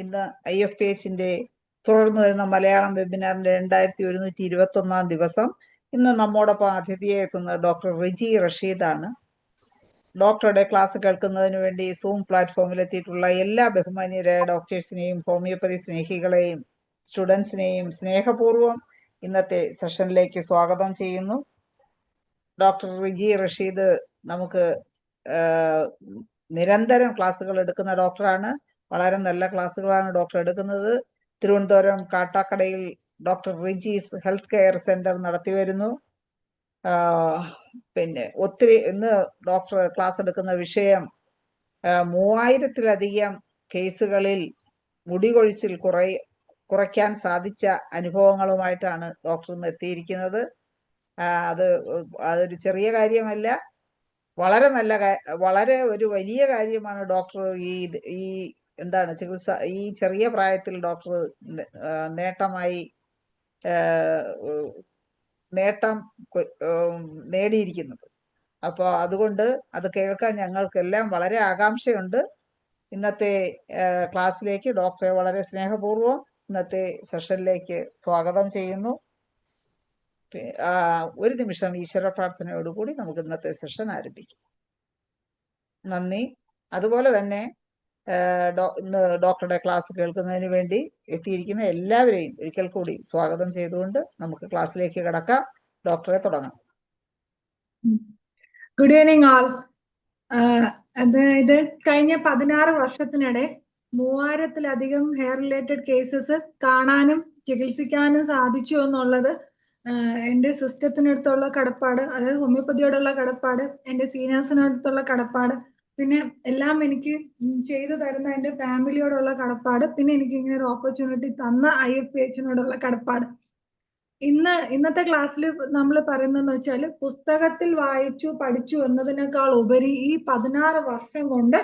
ഇന്ന് IFPHന്റെ തുടർന്നു വരുന്ന മലയാളം വെബിനാറിന്റെ 2121 ദിവസം. ഇന്ന് നമ്മോടൊപ്പം അതിഥിയായി എത്തുന്ന ഡോക്ടർ റിജി റഷീദാണ്. ഡോക്ടറുടെ ക്ലാസ് കേൾക്കുന്നതിന് വേണ്ടി സൂം പ്ലാറ്റ്ഫോമിൽ എത്തിയിട്ടുള്ള എല്ലാ ബഹുമാന്യരായ ഡോക്ടേഴ്സിനെയും ഹോമിയോപ്പതി സ്നേഹികളെയും സ്റ്റുഡൻസിനെയും സ്നേഹപൂർവ്വം ഇന്നത്തെ സെഷനിലേക്ക് സ്വാഗതം ചെയ്യുന്നു. ഡോക്ടർ റിജി റഷീദ് നമുക്ക് നിരന്തരം ക്ലാസ്സുകൾ എടുക്കുന്ന ഡോക്ടറാണ്. വളരെ നല്ല ക്ലാസ്സുകളാണ് ഡോക്ടർ എടുക്കുന്നത്. തിരുവനന്തപുരം കാട്ടാക്കടയിൽ doctor Rijees health care centre നടത്തി വരുന്നു. പിന്നെ ഒത്തിരി ഇന്ന് ഡോക്ടർ ക്ലാസ് എടുക്കുന്ന വിഷയം 3000-ലധികം കേസുകളിൽ മുടി കൊഴിച്ചിൽ കുറയ്ക്കാൻ സാധിച്ച അനുഭവങ്ങളുമായിട്ടാണ് ഡോക്ടർ ഇന്ന് എത്തിയിരിക്കുന്നത്. അതൊരു ചെറിയ കാര്യമല്ല, വളരെ ഒരു വലിയ കാര്യമാണ്. ഡോക്ടർ ഈ എന്താണ് ചികിത്സ ഈ ചെറിയ പ്രായത്തിൽ ഡോക്ടർ നേട്ടം നേടിയിരിക്കുന്നത്. അപ്പോൾ അതുകൊണ്ട് അത് കേൾക്കാൻ ഞങ്ങൾക്കെല്ലാം വളരെ ആകാംക്ഷയുണ്ട്. ഇന്നത്തെ ക്ലാസ്സിലേക്ക് ഡോക്ടറെ വളരെ സ്നേഹപൂർവ്വം ഇന്നത്തെ സെഷനിലേക്ക് സ്വാഗതം ചെയ്യുന്നു. ഒരു നിമിഷം ഈശ്വര പ്രാർത്ഥനയോടുകൂടി നമുക്ക് ഇന്നത്തെ സെഷൻ ആരംഭിക്കാം. നന്ദി. അതുപോലെ തന്നെ ഇന്ന് ഡോക്ടറുടെ ക്ലാസ് കേൾക്കുന്നതിന് വേണ്ടി എത്തിയിരിക്കുന്ന എല്ലാവരെയും ഒരിക്കൽ കൂടി സ്വാഗതം ചെയ്തുകൊണ്ട് നമുക്ക് ക്ലാസ്സിലേക്ക് കടക്കാം. ഡോക്ടറെ തുടങ്ങാം. ഗുഡ് ഈവനിങ് ആൾ. അതായത് കഴിഞ്ഞ 16 വർഷത്തിനിടെ 3000-ലധികം ഹെയർ റിലേറ്റഡ് കേസസ് കാണാനും ചികിത്സിക്കാനും സാധിച്ചു എന്നുള്ളത് എൻ്റെ സിസ്റ്റത്തിനടുത്തുള്ള കടപ്പാട്, അതായത് ഹോമിയോപ്പതിയോടുള്ള കടപ്പാട്, എൻ്റെ സീനിയേഴ്സിനടുത്തുള്ള കടപ്പാട്, പിന്നെ എല്ലാം എനിക്ക് ചെയ്തു തരുന്ന എൻ്റെ ഫാമിലിയോടുള്ള കടപ്പാട്, പിന്നെ എനിക്ക് ഇങ്ങനെ ഒരു ഓപ്പർച്യൂണിറ്റി തന്ന IFPHനോടുള്ള കടപ്പാട്. ഇന്നത്തെ ക്ലാസ്സിൽ നമ്മൾ പറയുന്നതെന്ന് വെച്ചാൽ പുസ്തകത്തിൽ വായിച്ചു പഠിച്ചു എന്നതിനേക്കാൾ ഉപരി ഈ 16 വർഷം കൊണ്ട്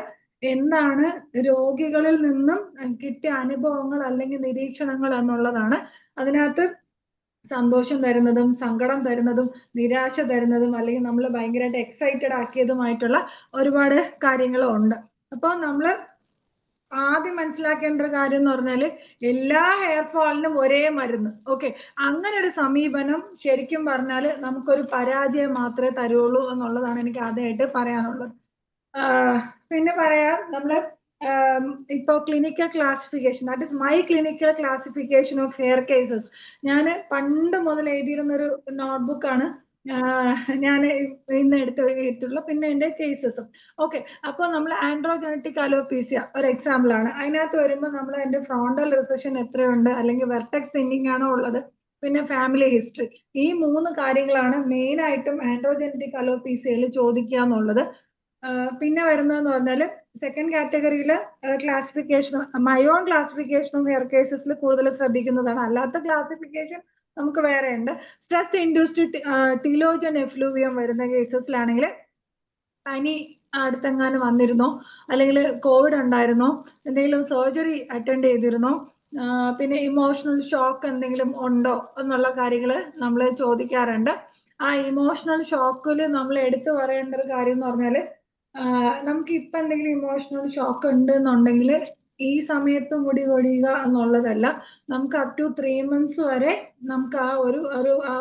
എന്താണ് രോഗികളിൽ നിന്നും കിട്ടിയ അനുഭവങ്ങൾ അല്ലെങ്കിൽ നിരീക്ഷണങ്ങൾ എന്നുള്ളതാണ്. അതിനകത്ത് സന്തോഷം തരുന്നതും സങ്കടം തരുന്നതും നിരാശ തരുന്നതും അല്ലെങ്കിൽ നമ്മൾ ഭയങ്കരമായിട്ട് എക്സൈറ്റഡ് ആക്കിയതുമായിട്ടുള്ള ഒരുപാട് കാര്യങ്ങളും ഉണ്ട്. അപ്പോൾ നമ്മൾ ആദ്യം മനസ്സിലാക്കേണ്ട ഒരു കാര്യം എന്ന് പറഞ്ഞാൽ എല്ലാ ഹെയർ ഫോളിനും ഒരേ മരുന്ന്. ഓക്കെ, അങ്ങനെ ഒരു സമീപനം ശരിക്കും പറഞ്ഞാൽ നമുക്കൊരു പരാജയം മാത്രമേ തരുള്ളൂ എന്നുള്ളതാണ് എനിക്ക് ആദ്യമായിട്ട് പറയാനുള്ളത്. പിന്നെ പറയാം, നമ്മൾ ഇപ്പോൾ clinical classification, that is my clinical classification of hair cases. ഞാൻ പണ്ട് മുതൽ എഴുതിയിരുന്നൊരു നോട്ട്ബുക്കാണ് ഞാൻ ഇന്ന് എടുത്തിട്ടുള്ള പിന്നെ എൻ്റെ കേസസും. ഓക്കെ, അപ്പോൾ നമ്മൾ ആൻഡ്രോജനറ്റിക് അലോപീസിയ ഒരു എക്സാമ്പിൾ ആണ്. അതിനകത്ത് വരുമ്പോൾ നമ്മൾ എൻ്റെ ഫ്രോണ്ടൽ റിസഷൻ എത്രയുണ്ട്, അല്ലെങ്കിൽ വെർട്ടെക്സ് തിന്നിങ് ആണോ ഉള്ളത്, പിന്നെ ഫാമിലി ഹിസ്റ്ററി, ഈ 3 കാര്യങ്ങളാണ് മെയിനായിട്ടും ആൻഡ്രോജനറ്റിക് അലോപീസിയയിൽ ചോദിക്കുക എന്നുള്ളത്. പിന്നെ വരുന്നതെന്ന് പറഞ്ഞാൽ സെക്കൻഡ് കാറ്റഗറിയിൽ ക്ലാസിഫിക്കേഷൻ, മയോൺ ക്ലാസിഫിക്കേഷൻ ഓഫ് ഹെയർ കേസസിൽ കൂടുതൽ ശ്രദ്ധിക്കുന്നതാണ്. അല്ലാത്ത ക്ലാസിഫിക്കേഷൻ നമുക്ക് വേറെ ഉണ്ട്. സ്ട്രെസ് ഇൻഡ്യൂസ്ഡ് ടീലോജൻ എഫ്ലൂവിയം വരുന്ന കേസസിലാണെങ്കിൽ പനി അടുത്തെങ്ങാനും വന്നിരുന്നോ, അല്ലെങ്കിൽ കോവിഡ് ഉണ്ടായിരുന്നോ, എന്തെങ്കിലും സർജറി അറ്റൻഡ് ചെയ്തിരുന്നോ, പിന്നെ ഇമോഷണൽ ഷോക്ക് എന്തെങ്കിലും ഉണ്ടോ എന്നുള്ള കാര്യങ്ങൾ നമ്മൾ ചോദിക്കാറുണ്ട്. ആ ഇമോഷണൽ ഷോക്കിൽ നമ്മൾ എടുത്തു പറയേണ്ട ഒരു കാര്യം എന്ന് പറഞ്ഞാൽ നമുക്ക് ഇപ്പം എന്തെങ്കിലും ഇമോഷണൽ ഷോക്ക് ഉണ്ട് എന്നുണ്ടെങ്കിൽ ഈ സമയത്ത് മുടി കൊഴിയുക എന്നുള്ളതല്ല, നമുക്ക് അപ് ടു 3 months വരെ നമുക്ക് ആ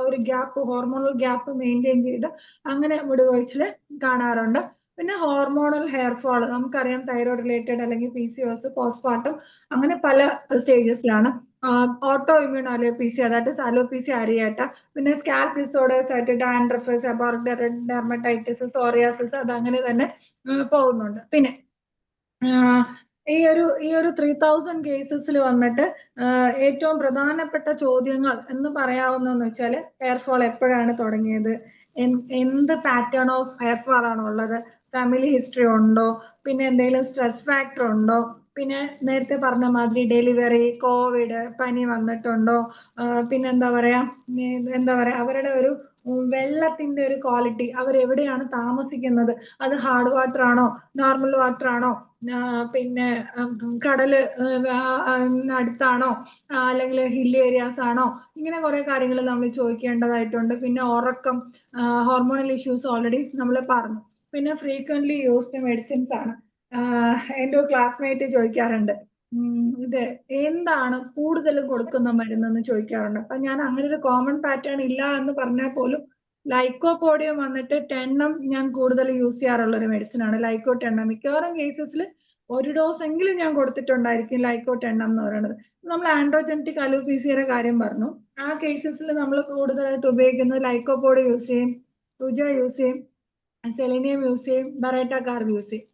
ഒരു ഗ്യാപ്പ്, ഹോർമോണൽ ഗ്യാപ്പ് മെയിൻറ്റെയിൻ ചെയ്ത് അങ്ങനെ മുടി കൊഴിച്ചിൽ കാണാറുണ്ട്. പിന്നെ ഹോർമോണൽ ഹെയർ ഫോൾ, നമുക്കറിയാം തൈറോയ്ഡ് റിലേറ്റഡ് അല്ലെങ്കിൽ PCOS, പോസ്റ്റ്പാർട്ടം, അങ്ങനെ പല സ്റ്റേജസിലാണ്. ഓട്ടോ ഇമ്മ്യൂൺ അലോപീസിയ, ദാറ്റ് ഇസ് അലോപീസിയ അരിയേറ്റ, പിന്നെ സ്കാൽപ് ഡിസോർഡേഴ്സ് ആയിട്ട് ഡാൻഡ്രഫ്, സെബോറിക് ഡെർമറ്റൈറ്റിസ്, സോറിയാസിസ്, അതങ്ങനെ തന്നെ പോകുന്നുണ്ട്. പിന്നെ ഈ ഒരു 3000 കേസസിൽ വന്നിട്ട് ഏറ്റവും പ്രധാനപ്പെട്ട ചോദ്യങ്ങൾ എന്ന് പറയാവുന്നതെന്ന് വെച്ചാൽ ഹെയർ ഫോൾ എപ്പോഴാണ് തുടങ്ങിയത്, എന്ത് പാറ്റേൺ ഓഫ് ഹെയർ ഫോൾ ആണ് ഉള്ളത്, ഫാമിലി ഹിസ്റ്ററി ഉണ്ടോ, പിന്നെ എന്തെങ്കിലും സ്ട്രെസ് ഫാക്ടർ ഉണ്ടോ, പിന്നെ നേരത്തെ പറഞ്ഞ മാതിരി ഡെലിവറി, കോവിഡ്, പനി വന്നിട്ടുണ്ടോ, പിന്നെ എന്താ പറയാ അവരുടെ ഒരു വെള്ളത്തിന്റെ ഒരു ക്വാളിറ്റി, അവരെവിടെയാണ് താമസിക്കുന്നത്, അത് ഹാർഡ് വാട്ടർ ആണോ നോർമൽ വാട്ടർ ആണോ, പിന്നെ കടല് അടുത്താണോ, അല്ലെങ്കിൽ ഹില്ലി ഏരിയാസ് ആണോ, ഇങ്ങനെ കുറെ കാര്യങ്ങൾ നമ്മൾ ചോദിക്കേണ്ടതായിട്ടുണ്ട്. പിന്നെ ഉറക്കം, ഹോർമോണൽ ഇഷ്യൂസ് ഓൾറെഡി നമ്മൾ പറഞ്ഞു. പിന്നെ ഫ്രീക്വന്റ്ലി യൂസ്ഡ് മെഡിസിൻസ് ആണ്. എൻ്റെ ഒരു ക്ലാസ്മേറ്റ് ചോദിക്കാറുണ്ട്, ഇത് എന്താണ് കൂടുതൽ കൊടുക്കുന്ന മരുന്നെന്ന് ചോദിക്കാറുണ്ട്. അപ്പൊ ഞാൻ അങ്ങനെ ഒരു കോമൺ പാറ്റേൺ ഇല്ല എന്ന് പറഞ്ഞാൽ പോലും ലൈക്കോപോഡിയം വന്നിട്ട് 10 ഞാൻ കൂടുതൽ യൂസ് ചെയ്യാറുള്ള ഒരു മെഡിസിൻ ആണ് ലൈക്കോ 10. മിക്കവാറും കേസസിൽ ഒരു ഡോസ് എങ്കിലും ഞാൻ കൊടുത്തിട്ടുണ്ടായിരിക്കും ലൈക്കോ 10 എന്ന് പറയുന്നത്. നമ്മൾ ആൻഡ്രോജനറ്റിക് അലോപീസിയയുടെ കാര്യം പറഞ്ഞു. ആ കേസസിൽ നമ്മൾ കൂടുതലായിട്ട് ഉപയോഗിക്കുന്നത് ലൈക്കോപോഡ് യൂസ് ചെയ്യും, റുജ യൂസ് ചെയ്യും, സെലിനിയം യൂസ് ചെയ്യും, ബറേറ്റ കാർബ് യൂസ് ചെയ്യും.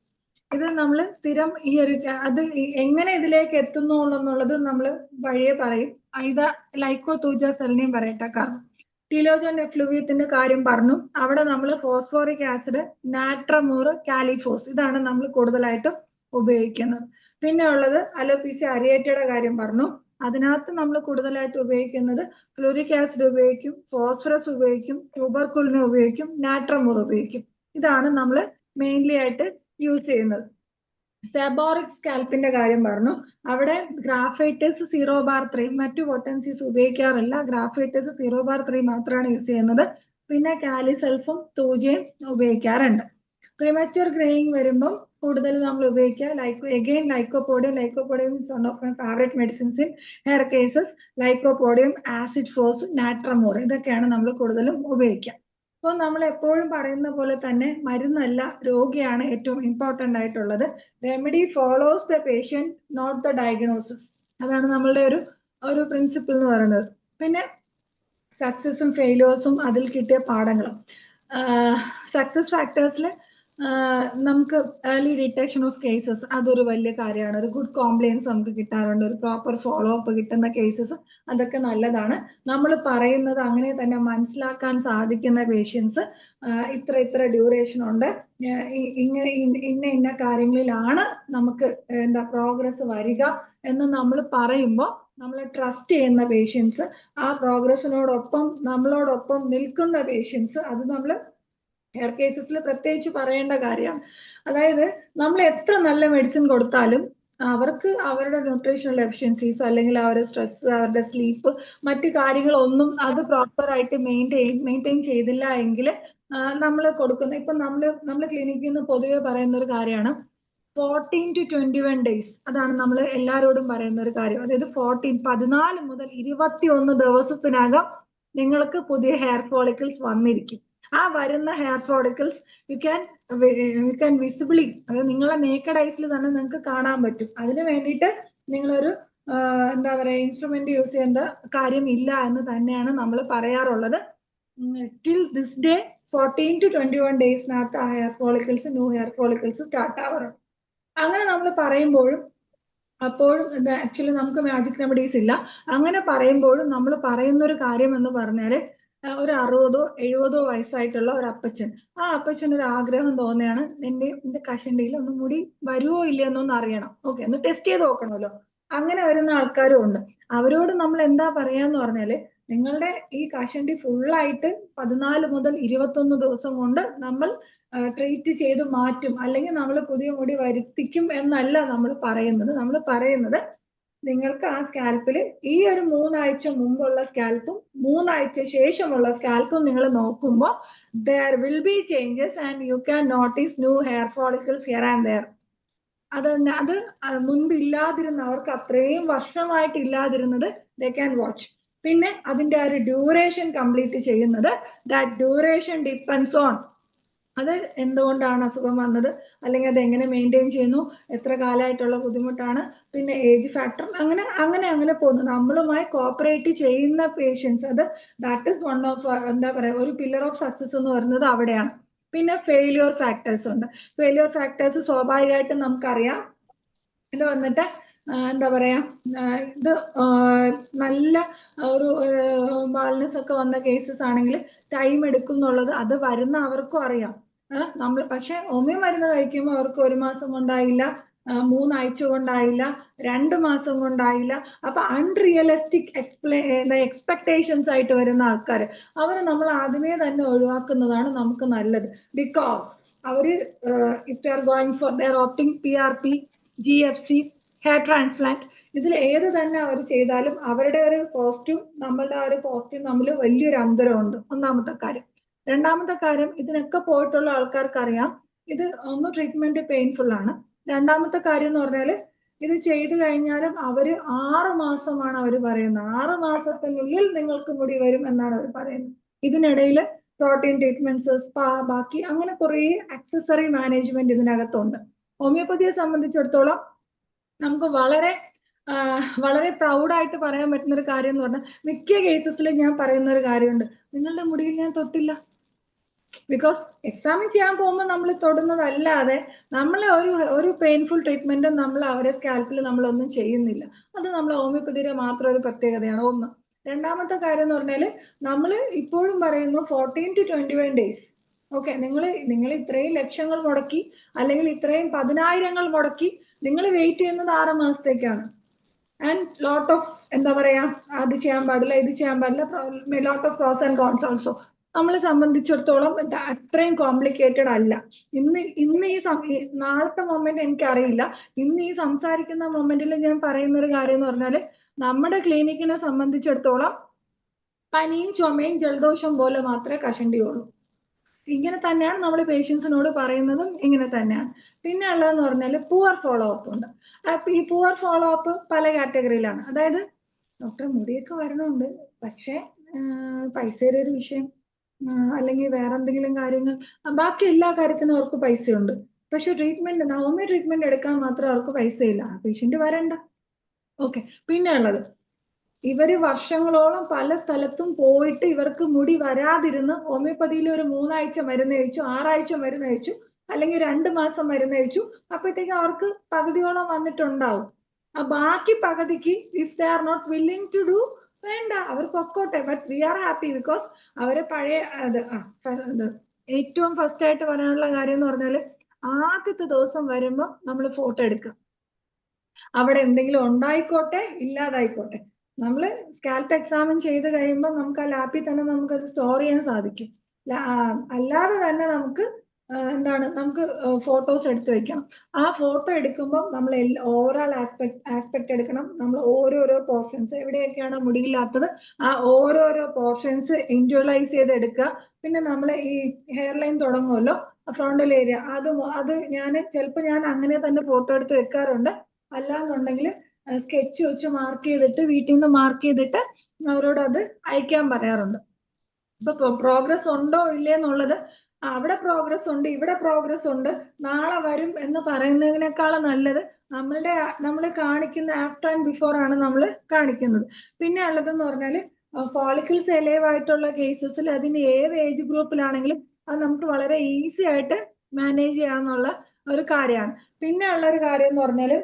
ഇത് നമ്മൾ സ്ഥിരം ഈ ഒരു അത് എങ്ങനെ ഇതിലേക്ക് എത്തുന്നു എന്നുള്ളത് നമ്മൾ വഴിയെ പറയും. ഇത് ലൈക്കോ തൂജ സെലിനിയം ബറേറ്റ കാർബ്. ടിലോജൻ എഫ്ലൂവിയത്തിന്റെ കാര്യം പറഞ്ഞു. അവിടെ നമ്മൾ ഫോസ്ഫോറിക് ആസിഡ്, നാട്രമൂർ, കാലിഫോസ് ഇതാണ് നമ്മൾ കൂടുതലായിട്ടും ഉപയോഗിക്കുന്നത്. പിന്നെ ഉള്ളത് അലോപീസിയ അരിയേറ്റയുടെ കാര്യം പറഞ്ഞു. അതിനകത്ത് നമ്മൾ കൂടുതലായിട്ട് ഉപയോഗിക്കുന്നത് ഫ്ലൂറിക് ആസിഡ് ഉപയോഗിക്കും, ഫോസ്ഫറസ് ഉപയോഗിക്കും, ട്യൂബർകുലിനെ ഉപയോഗിക്കും, നാട്രമൂർ ഉപയോഗിക്കും. ഇതാണ് നമ്മൾ മെയിൻലി ആയിട്ട് യൂസ് ചെയ്യുന്നത്. സെബോറിക് സ്കാൽപ്പിന്റെ കാര്യം പറഞ്ഞു. അവിടെ ഗ്രാഫൈറ്റസ് 0/3 മറ്റു പൊട്ടൻസീസ് ഉപയോഗിക്കാറില്ല. ഗ്രാഫൈറ്റസ് 0/3 മാത്രമാണ് യൂസ് ചെയ്യുന്നത്. പിന്നെ കാലിസൾഫും തൂജയും ഉപയോഗിക്കാറുണ്ട്. പ്രിമച്വർ ഗ്രേയിങ് വരുമ്പം കൂടുതൽ നമ്മൾ ഉപയോഗിക്കുക lycopodium is one of my favourite medicines in hair cases. Lycopodium, acid phos, natrum mur ഇതൊക്കെയാണ് നമ്മൾ കൂടുതലും ഉപയോഗിക്കുക. അപ്പോൾ നമ്മൾ എപ്പോഴും പറയുന്ന പോലെ തന്നെ മരുന്നല്ല, രോഗിയാണ് ഏറ്റവും ഇമ്പോർട്ടൻ്റ് ആയിട്ടുള്ളത്. Remedy follows the patient, not the diagnosis. അതാണ് നമ്മളുടെ ഒരു പ്രിൻസിപ്പിൾ എന്ന് പറയുന്നത്. പിന്നെ സക്സസും ഫെയിലിയേഴ്സും അതിൽ കിട്ടിയ പാഠങ്ങളും. സക്സസ് ഫാക്ടേഴ്സിൽ നമുക്ക് ഏർലി ഡിറ്റക്ഷൻ ഓഫ് കേസസ് അതൊരു വലിയ കാര്യമാണ്. ഒരു ഗുഡ് കോംപ്ലയൻസ് നമുക്ക് കിട്ടാറുണ്ട്, ഒരു പ്രോപ്പർ ഫോളോ അപ്പ് കിട്ടുന്ന കേസസ് അതൊക്കെ നല്ലതാണ്. നമ്മൾ പറയുന്നത് അങ്ങനെ തന്നെ മനസ്സിലാക്കാൻ സാധിക്കുന്ന പേഷ്യൻസ് ഇത്ര ഡ്യൂറേഷൻ ഉണ്ട്, ഇങ്ങനെ ഇന്ന കാര്യങ്ങളിലാണ് നമുക്ക് പ്രോഗ്രസ് വരിക എന്ന് നമ്മൾ പറയുമ്പോൾ നമ്മളെ ട്രസ്റ്റ് ചെയ്യുന്ന പേഷ്യൻസ്, ആ പ്രോഗ്രസിനോടൊപ്പം നമ്മളോടൊപ്പം നിൽക്കുന്ന പേഷ്യൻസ്, അത് നമ്മൾ ഹെയർ കേസസിൽ പ്രത്യേകിച്ച് പറയേണ്ട കാര്യമാണ്. അതായത് നമ്മൾ എത്ര നല്ല മെഡിസിൻ കൊടുത്താലും അവർക്ക് അവരുടെ ന്യൂട്രീഷണൽ എഫിഷ്യൻസീസ് അല്ലെങ്കിൽ അവരുടെ സ്ട്രെസ്, അവരുടെ സ്ലീപ്പ്, മറ്റു കാര്യങ്ങളൊന്നും അത് പ്രോപ്പറായിട്ട് മെയിൻറ്റെയിൻ ചെയ്തില്ല എങ്കിൽ നമ്മൾ കൊടുക്കുന്ന ഇപ്പം നമ്മൾ ക്ലിനിക്കിൽ നിന്ന് പൊതുവെ പറയുന്ന ഒരു കാര്യമാണ് 14 to 21 days. അതാണ് നമ്മൾ എല്ലാവരോടും പറയുന്ന ഒരു കാര്യം. അതായത് 14 മുതൽ 21 ദിവസത്തിനകം നിങ്ങൾക്ക് പുതിയ ഹെയർ ഫോളിക്കിൾസ് വന്നിരിക്കും. ആ വരുന്ന hair follicles you can visibly, അതായത് നിങ്ങളെ നേക്കഡ് ഐസിൽ തന്നെ നിങ്ങൾക്ക് കാണാൻ പറ്റും. അതിന് വേണ്ടിയിട്ട് നിങ്ങളൊരു ഇൻസ്ട്രുമെന്റ് യൂസ് ചെയ്യേണ്ട കാര്യമില്ല എന്ന് തന്നെയാണ് നമ്മൾ പറയാറുള്ളത്. ടിൽ ദിസ് ഡേ 14 to 21 ഡേയ്സിനകത്ത് ആ ന്യൂ ഹെയർ ഫോളിക്കിൾസ് സ്റ്റാർട്ട് ആവാറുണ്ട്. അങ്ങനെ നമ്മൾ പറയുമ്പോഴും അപ്പോഴും ആക്ച്വലി നമുക്ക് മാജിക് റെമഡീസ് ഇല്ല. അങ്ങനെ പറയുമ്പോഴും നമ്മൾ പറയുന്ന ഒരു കാര്യം എന്ന് പറഞ്ഞാൽ ഒരു 60-70 വയസ്സായിട്ടുള്ള ഒരു അപ്പച്ചൻ, ആ അപ്പച്ചന് ഒരു ആഗ്രഹം തോന്നുകയാണ്, എന്റെ കഷണ്ടിയിൽ ഒന്ന് മുടി വരുമോ ഇല്ലയെന്നൊന്ന് അറിയണം. ഓക്കെ, ഒന്ന് ടെസ്റ്റ് ചെയ്ത് നോക്കണമല്ലോ. അങ്ങനെ വരുന്ന ആൾക്കാരും ഉണ്ട്. അവരോട് നമ്മൾ എന്താ പറയാന്ന് പറഞ്ഞാല്, നിങ്ങളുടെ ഈ കഷണ്ടി ഫുള്ളായിട്ട് 14 മുതൽ 21 ദിവസം കൊണ്ട് നമ്മൾ ട്രീറ്റ് ചെയ്ത് മാറ്റും, അല്ലെങ്കിൽ നമ്മൾ പുതിയ മുടി വരുത്തിക്കും എന്നല്ല നമ്മൾ പറയുന്നത്. നമ്മൾ പറയുന്നത് നിങ്ങൾക്ക് ആ സ്കാൽപ്പിൽ ഈ ഒരു 3 ആഴ്ച മുമ്പുള്ള സ്കാൽപ്പും 3 ആഴ്ച ശേഷമുള്ള സ്കാൽപ്പും നിങ്ങൾ നോക്കുമ്പോൾ there will be changes and you can notice new hair follicles here and there. അത് മുൻപ് ഇല്ലാതിരുന്നവർക്ക്, അത്രയും വർഷമായിട്ട് ഇല്ലാതിരുന്നത് they can watch. പിന്നെ അതിന്റെ ആ ഒരു ഡ്യൂറേഷൻ കംപ്ലീറ്റ് ചെയ്യുന്നത്, ദാറ്റ് ഡ്യൂറേഷൻ ഡിപ്പെൻഡ്സ് ഓൺ അത് എന്തുകൊണ്ടാണ് അസുഖം വന്നത്, അല്ലെങ്കിൽ അത് എങ്ങനെ മെയിൻറ്റെയിൻ ചെയ്യുന്നു, എത്ര കാലമായിട്ടുള്ള ബുദ്ധിമുട്ടാണ്, പിന്നെ ഏജ് ഫാക്ടർ, അങ്ങനെ പോകുന്നു. നമ്മളുമായി കോപ്പറേറ്റ് ചെയ്യുന്ന patients, that is one of ഒരു പില്ലർ ഓഫ് സക്സസ് എന്ന് പറയുന്നത് അവിടെയാണ്. പിന്നെ ഫെയിലിയർ ഫാക്ടേഴ്സ് ഉണ്ട്. ഫെയിലിയർ ഫാക്ടേഴ്സ് സ്വാഭാവികമായിട്ടും നമുക്കറിയാം. ഇത് വന്നിട്ട് ഇത് നല്ല ഒരു ബാൾനെസ് ഒക്കെ വന്ന കേസസ് ആണെങ്കിൽ ടൈം എടുക്കും എന്നുള്ളത് അത് വരുന്ന അവർക്കും അറിയാം. നമ്മൾ പക്ഷെ ഹോമിയോ മരുന്ന് കഴിക്കുമ്പോൾ അവർക്ക് 1 മാസം കൊണ്ടായില്ല, 3 ആഴ്ച കൊണ്ടായില്ല, 2 മാസം കൊണ്ടായില്ല. അപ്പൊ അൺറിയലിസ്റ്റിക് എക്സ്പെക്ടേഷൻസ് ആയിട്ട് വരുന്ന ആൾക്കാർ, അവർ നമ്മൾ ആദ്യമേ തന്നെ ഒഴിവാക്കുന്നതാണ് നമുക്ക് നല്ലത്. ബിക്കോസ് അവര് if they are going for they are opting PRP, GFC, hair transplant, ഇതിൽ ഏത് തന്നെ അവർ ചെയ്താലും അവരുടെ ഒരു കോസ്റ്റും നമ്മളുടെ ആ ഒരു കോസ്റ്റും തമ്മിൽ വലിയൊരു അന്തരമുണ്ട്. ഒന്നാമത്തെ കാര്യം. രണ്ടാമത്തെ കാര്യം, ഇതിനൊക്കെ പോയിട്ടുള്ള ആൾക്കാർക്ക് അറിയാം ഇത് ഒന്ന് ട്രീറ്റ്മെന്റ് പെയിൻഫുൾ ആണ്. രണ്ടാമത്തെ കാര്യം എന്ന് പറഞ്ഞാൽ ഇത് ചെയ്തു കഴിഞ്ഞാലും അവര് 6 മാസമാണ് അവർ പറയുന്നത്. 6 മാസത്തിനുള്ളിൽ നിങ്ങൾക്ക് മുടി വരും എന്നാണ് അവർ പറയുന്നത്. ഇതിനിടയിൽ പ്രോട്ടീൻ ട്രീറ്റ്മെന്റ്സ്, സ്പാ, ബാക്കി അങ്ങനെ കുറേ ആക്സസറി മാനേജ്മെന്റ് ഇതിനകത്തുണ്ട്. ഹോമിയോപ്പതിയെ സംബന്ധിച്ചിടത്തോളം നമുക്ക് വളരെ പ്രൗഡായിട്ട് പറയാൻ പറ്റുന്ന ഒരു കാര്യം എന്ന് പറഞ്ഞാൽ, മിക്ക കേസസിലും ഞാൻ പറയുന്ന ഒരു കാര്യമുണ്ട്, നിങ്ങളുടെ മുടിയിൽ ഞാൻ തൊട്ടില്ല. ബിക്കോസ് എക്സാമിൻ ചെയ്യാൻ പോകുമ്പോൾ നമ്മൾ തൊടുന്നതല്ലാതെ നമ്മളെ ഒരു പെയിൻഫുൾ ട്രീറ്റ്മെന്റും നമ്മൾ അവരെ സ്കാൽപ്പിൽ നമ്മളൊന്നും ചെയ്യുന്നില്ല. അത് നമ്മൾ ഹോമിയോപ്പതിയുടെ മാത്രം ഒരു പ്രത്യേകതയാണ്. ഒന്ന്. രണ്ടാമത്തെ കാര്യം എന്ന് പറഞ്ഞാൽ, നമ്മൾ ഇപ്പോഴും പറയുന്നു 14 to 21 days. ഓക്കെ, നിങ്ങൾ ഇത്രയും ലക്ഷങ്ങൾ മുടക്കി അല്ലെങ്കിൽ ഇത്രയും 10,000 മുടക്കി നിങ്ങൾ വെയിറ്റ് ചെയ്യുന്നത് 6 മാസത്തേക്കാണ്. ആൻഡ് ലോട്ട് ഓഫ് എന്താ പറയാ, അത് ചെയ്യാൻ പാടില്ല, ഇത് ചെയ്യാൻ പാടില്ല, lot of pros and cons also. നമ്മളെ സംബന്ധിച്ചിടത്തോളം അത്രയും കോംപ്ലിക്കേറ്റഡ് അല്ല. ഇന്ന് ഈ നാളത്തെ മൊമെന്റ് എനിക്കറിയില്ല. ഇന്ന് ഈ സംസാരിക്കുന്ന മൊമെന്റിൽ ഞാൻ പറയുന്ന ഒരു കാര്യം എന്ന് പറഞ്ഞാൽ, നമ്മുടെ ക്ലിനിക്കിനെ സംബന്ധിച്ചിടത്തോളം പനിയും ചുമയും ജലദോഷം പോലെ മാത്രമേ കഷണ്ടിയുള്ളൂ. ഇങ്ങനെ തന്നെയാണ് നമ്മൾ പേഷ്യൻസിനോട് പറയുന്നതും, ഇങ്ങനെ തന്നെയാണ്. പിന്നെ ഉള്ളതെന്ന് പറഞ്ഞാൽ പുവർ ഫോളോ അപ്പ് ഉണ്ട്. അപ്പൊ ഈ പുവർ ഫോളോ അപ്പ് പല കാറ്റഗറിയിലാണ്. അതായത് ഡോക്ടർ മുടിയൊക്കെ വരണമുണ്ട്, പക്ഷെ പൈസയുടെ ഒരു വിഷയം, അല്ലെങ്കിൽ വേറെ എന്തെങ്കിലും കാര്യങ്ങൾ, ബാക്കി എല്ലാ കാര്യത്തിനും അവർക്ക് പൈസയുണ്ട്. പക്ഷെ ട്രീറ്റ്മെന്റ്, ഹോമിയോ ട്രീറ്റ്മെന്റ് എടുക്കാൻ മാത്രം അവർക്ക് പൈസയില്ല. ആ പേഷ്യന്റ് വരണ്ട. ഓക്കെ. പിന്നെ ഉള്ളത്, ഇവര് വർഷങ്ങളോളം പല സ്ഥലത്തും പോയിട്ട് ഇവർക്ക് മുടി വരാതിരുന്ന് ഹോമിയോപ്പതിയിൽ ഒരു 3 ആഴ്ച മരുന്ന് കഴിച്ചു, 6 ആഴ്ച മരുന്ന് കഴിച്ചു, അല്ലെങ്കിൽ 2 മാസം മരുന്ന് കഴിച്ചു. അപ്പോഴത്തേക്ക് അവർക്ക് പകുതിയോളം വന്നിട്ടുണ്ടാവും. ആ ബാക്കി പകുതിക്ക് if they are not willing to do, വേണ്ട, അവർ പൊക്കോട്ടെ. But we are happy because അവര് പഴയ ഏറ്റവും ഫസ്റ്റ് ആയിട്ട് പറയാനുള്ള കാര്യം എന്ന് പറഞ്ഞാൽ, ആദ്യത്തെ ദിവസം വരുമ്പോൾ നമ്മൾ ഫോട്ടോ എടുക്കുക. അവിടെ എന്തെങ്കിലും ഉണ്ടായിക്കോട്ടെ ഇല്ലാതായിക്കോട്ടെ, നമ്മൾ സ്കാൽപ്പ് എക്സാമിൻ ചെയ്ത് കഴിയുമ്പോൾ നമുക്ക് ആ ലാപ്പിൽ തന്നെ നമുക്കത് സ്റ്റോർ ചെയ്യാൻ സാധിക്കും. അല്ലാതെ തന്നെ നമുക്ക് നമുക്ക് ഫോട്ടോസ് എടുത്ത് വെക്കണം. ആ ഫോട്ടോ എടുക്കുമ്പോൾ നമ്മൾ ഓവറോൾ ആസ്പെക്ട് എടുക്കണം. നമ്മൾ ഓരോരോ പോർഷൻസ്, എവിടെയൊക്കെയാണ് മുടിയില്ലാത്തത്, ആ ഓരോരോ പോർഷൻസ് ഇൻഡിവിജ്വലൈസ് ചെയ്ത് എടുക്കുക. പിന്നെ നമ്മൾ ഈ ഹെയർ ലൈൻ തുടങ്ങുമല്ലോ, ഫ്രോണ്ടൽ ഏരിയ, അത് ചിലപ്പോൾ ഞാൻ അങ്ങനെ തന്നെ ഫോട്ടോ എടുത്ത് വെക്കാറുണ്ട്. അല്ലാന്നുണ്ടെങ്കിൽ സ്കെച്ച് വെച്ച് മാർക്ക് ചെയ്തിട്ട്, വീട്ടിൽ നിന്ന് മാർക്ക് ചെയ്തിട്ട് അവരോട് അത് അയക്കാൻ പറയാറുണ്ട്. ഇപ്പൊ പ്രോഗ്രസ് ഉണ്ടോ ഇല്ലേന്നുള്ളത്, അവിടെ പ്രോഗ്രസ് ഉണ്ട്, ഇവിടെ പ്രോഗ്രസ് ഉണ്ട്, നാളെ വരും എന്ന് പറയുന്നതിനേക്കാളും നല്ലത് നമ്മൾ കാണിക്കുന്ന ആഫ്റ്റർ ആൻഡ് ബിഫോർ ആണ് നമ്മൾ കാണിക്കുന്നത്. പിന്നെ ഉള്ളതെന്ന് പറഞ്ഞാൽ, ഫോളിക്കിൾസ് എലൈവ് ആയിട്ടുള്ള കേസസിൽ അതിന് ഏത് ഏജ് ഗ്രൂപ്പിലാണെങ്കിലും അത് നമുക്ക് വളരെ ഈസി ആയിട്ട് മാനേജ് ചെയ്യാന്നുള്ള ഒരു കാര്യമാണ്. പിന്നെ ഉള്ള ഒരു കാര്യം എന്ന് പറഞ്ഞാൽ,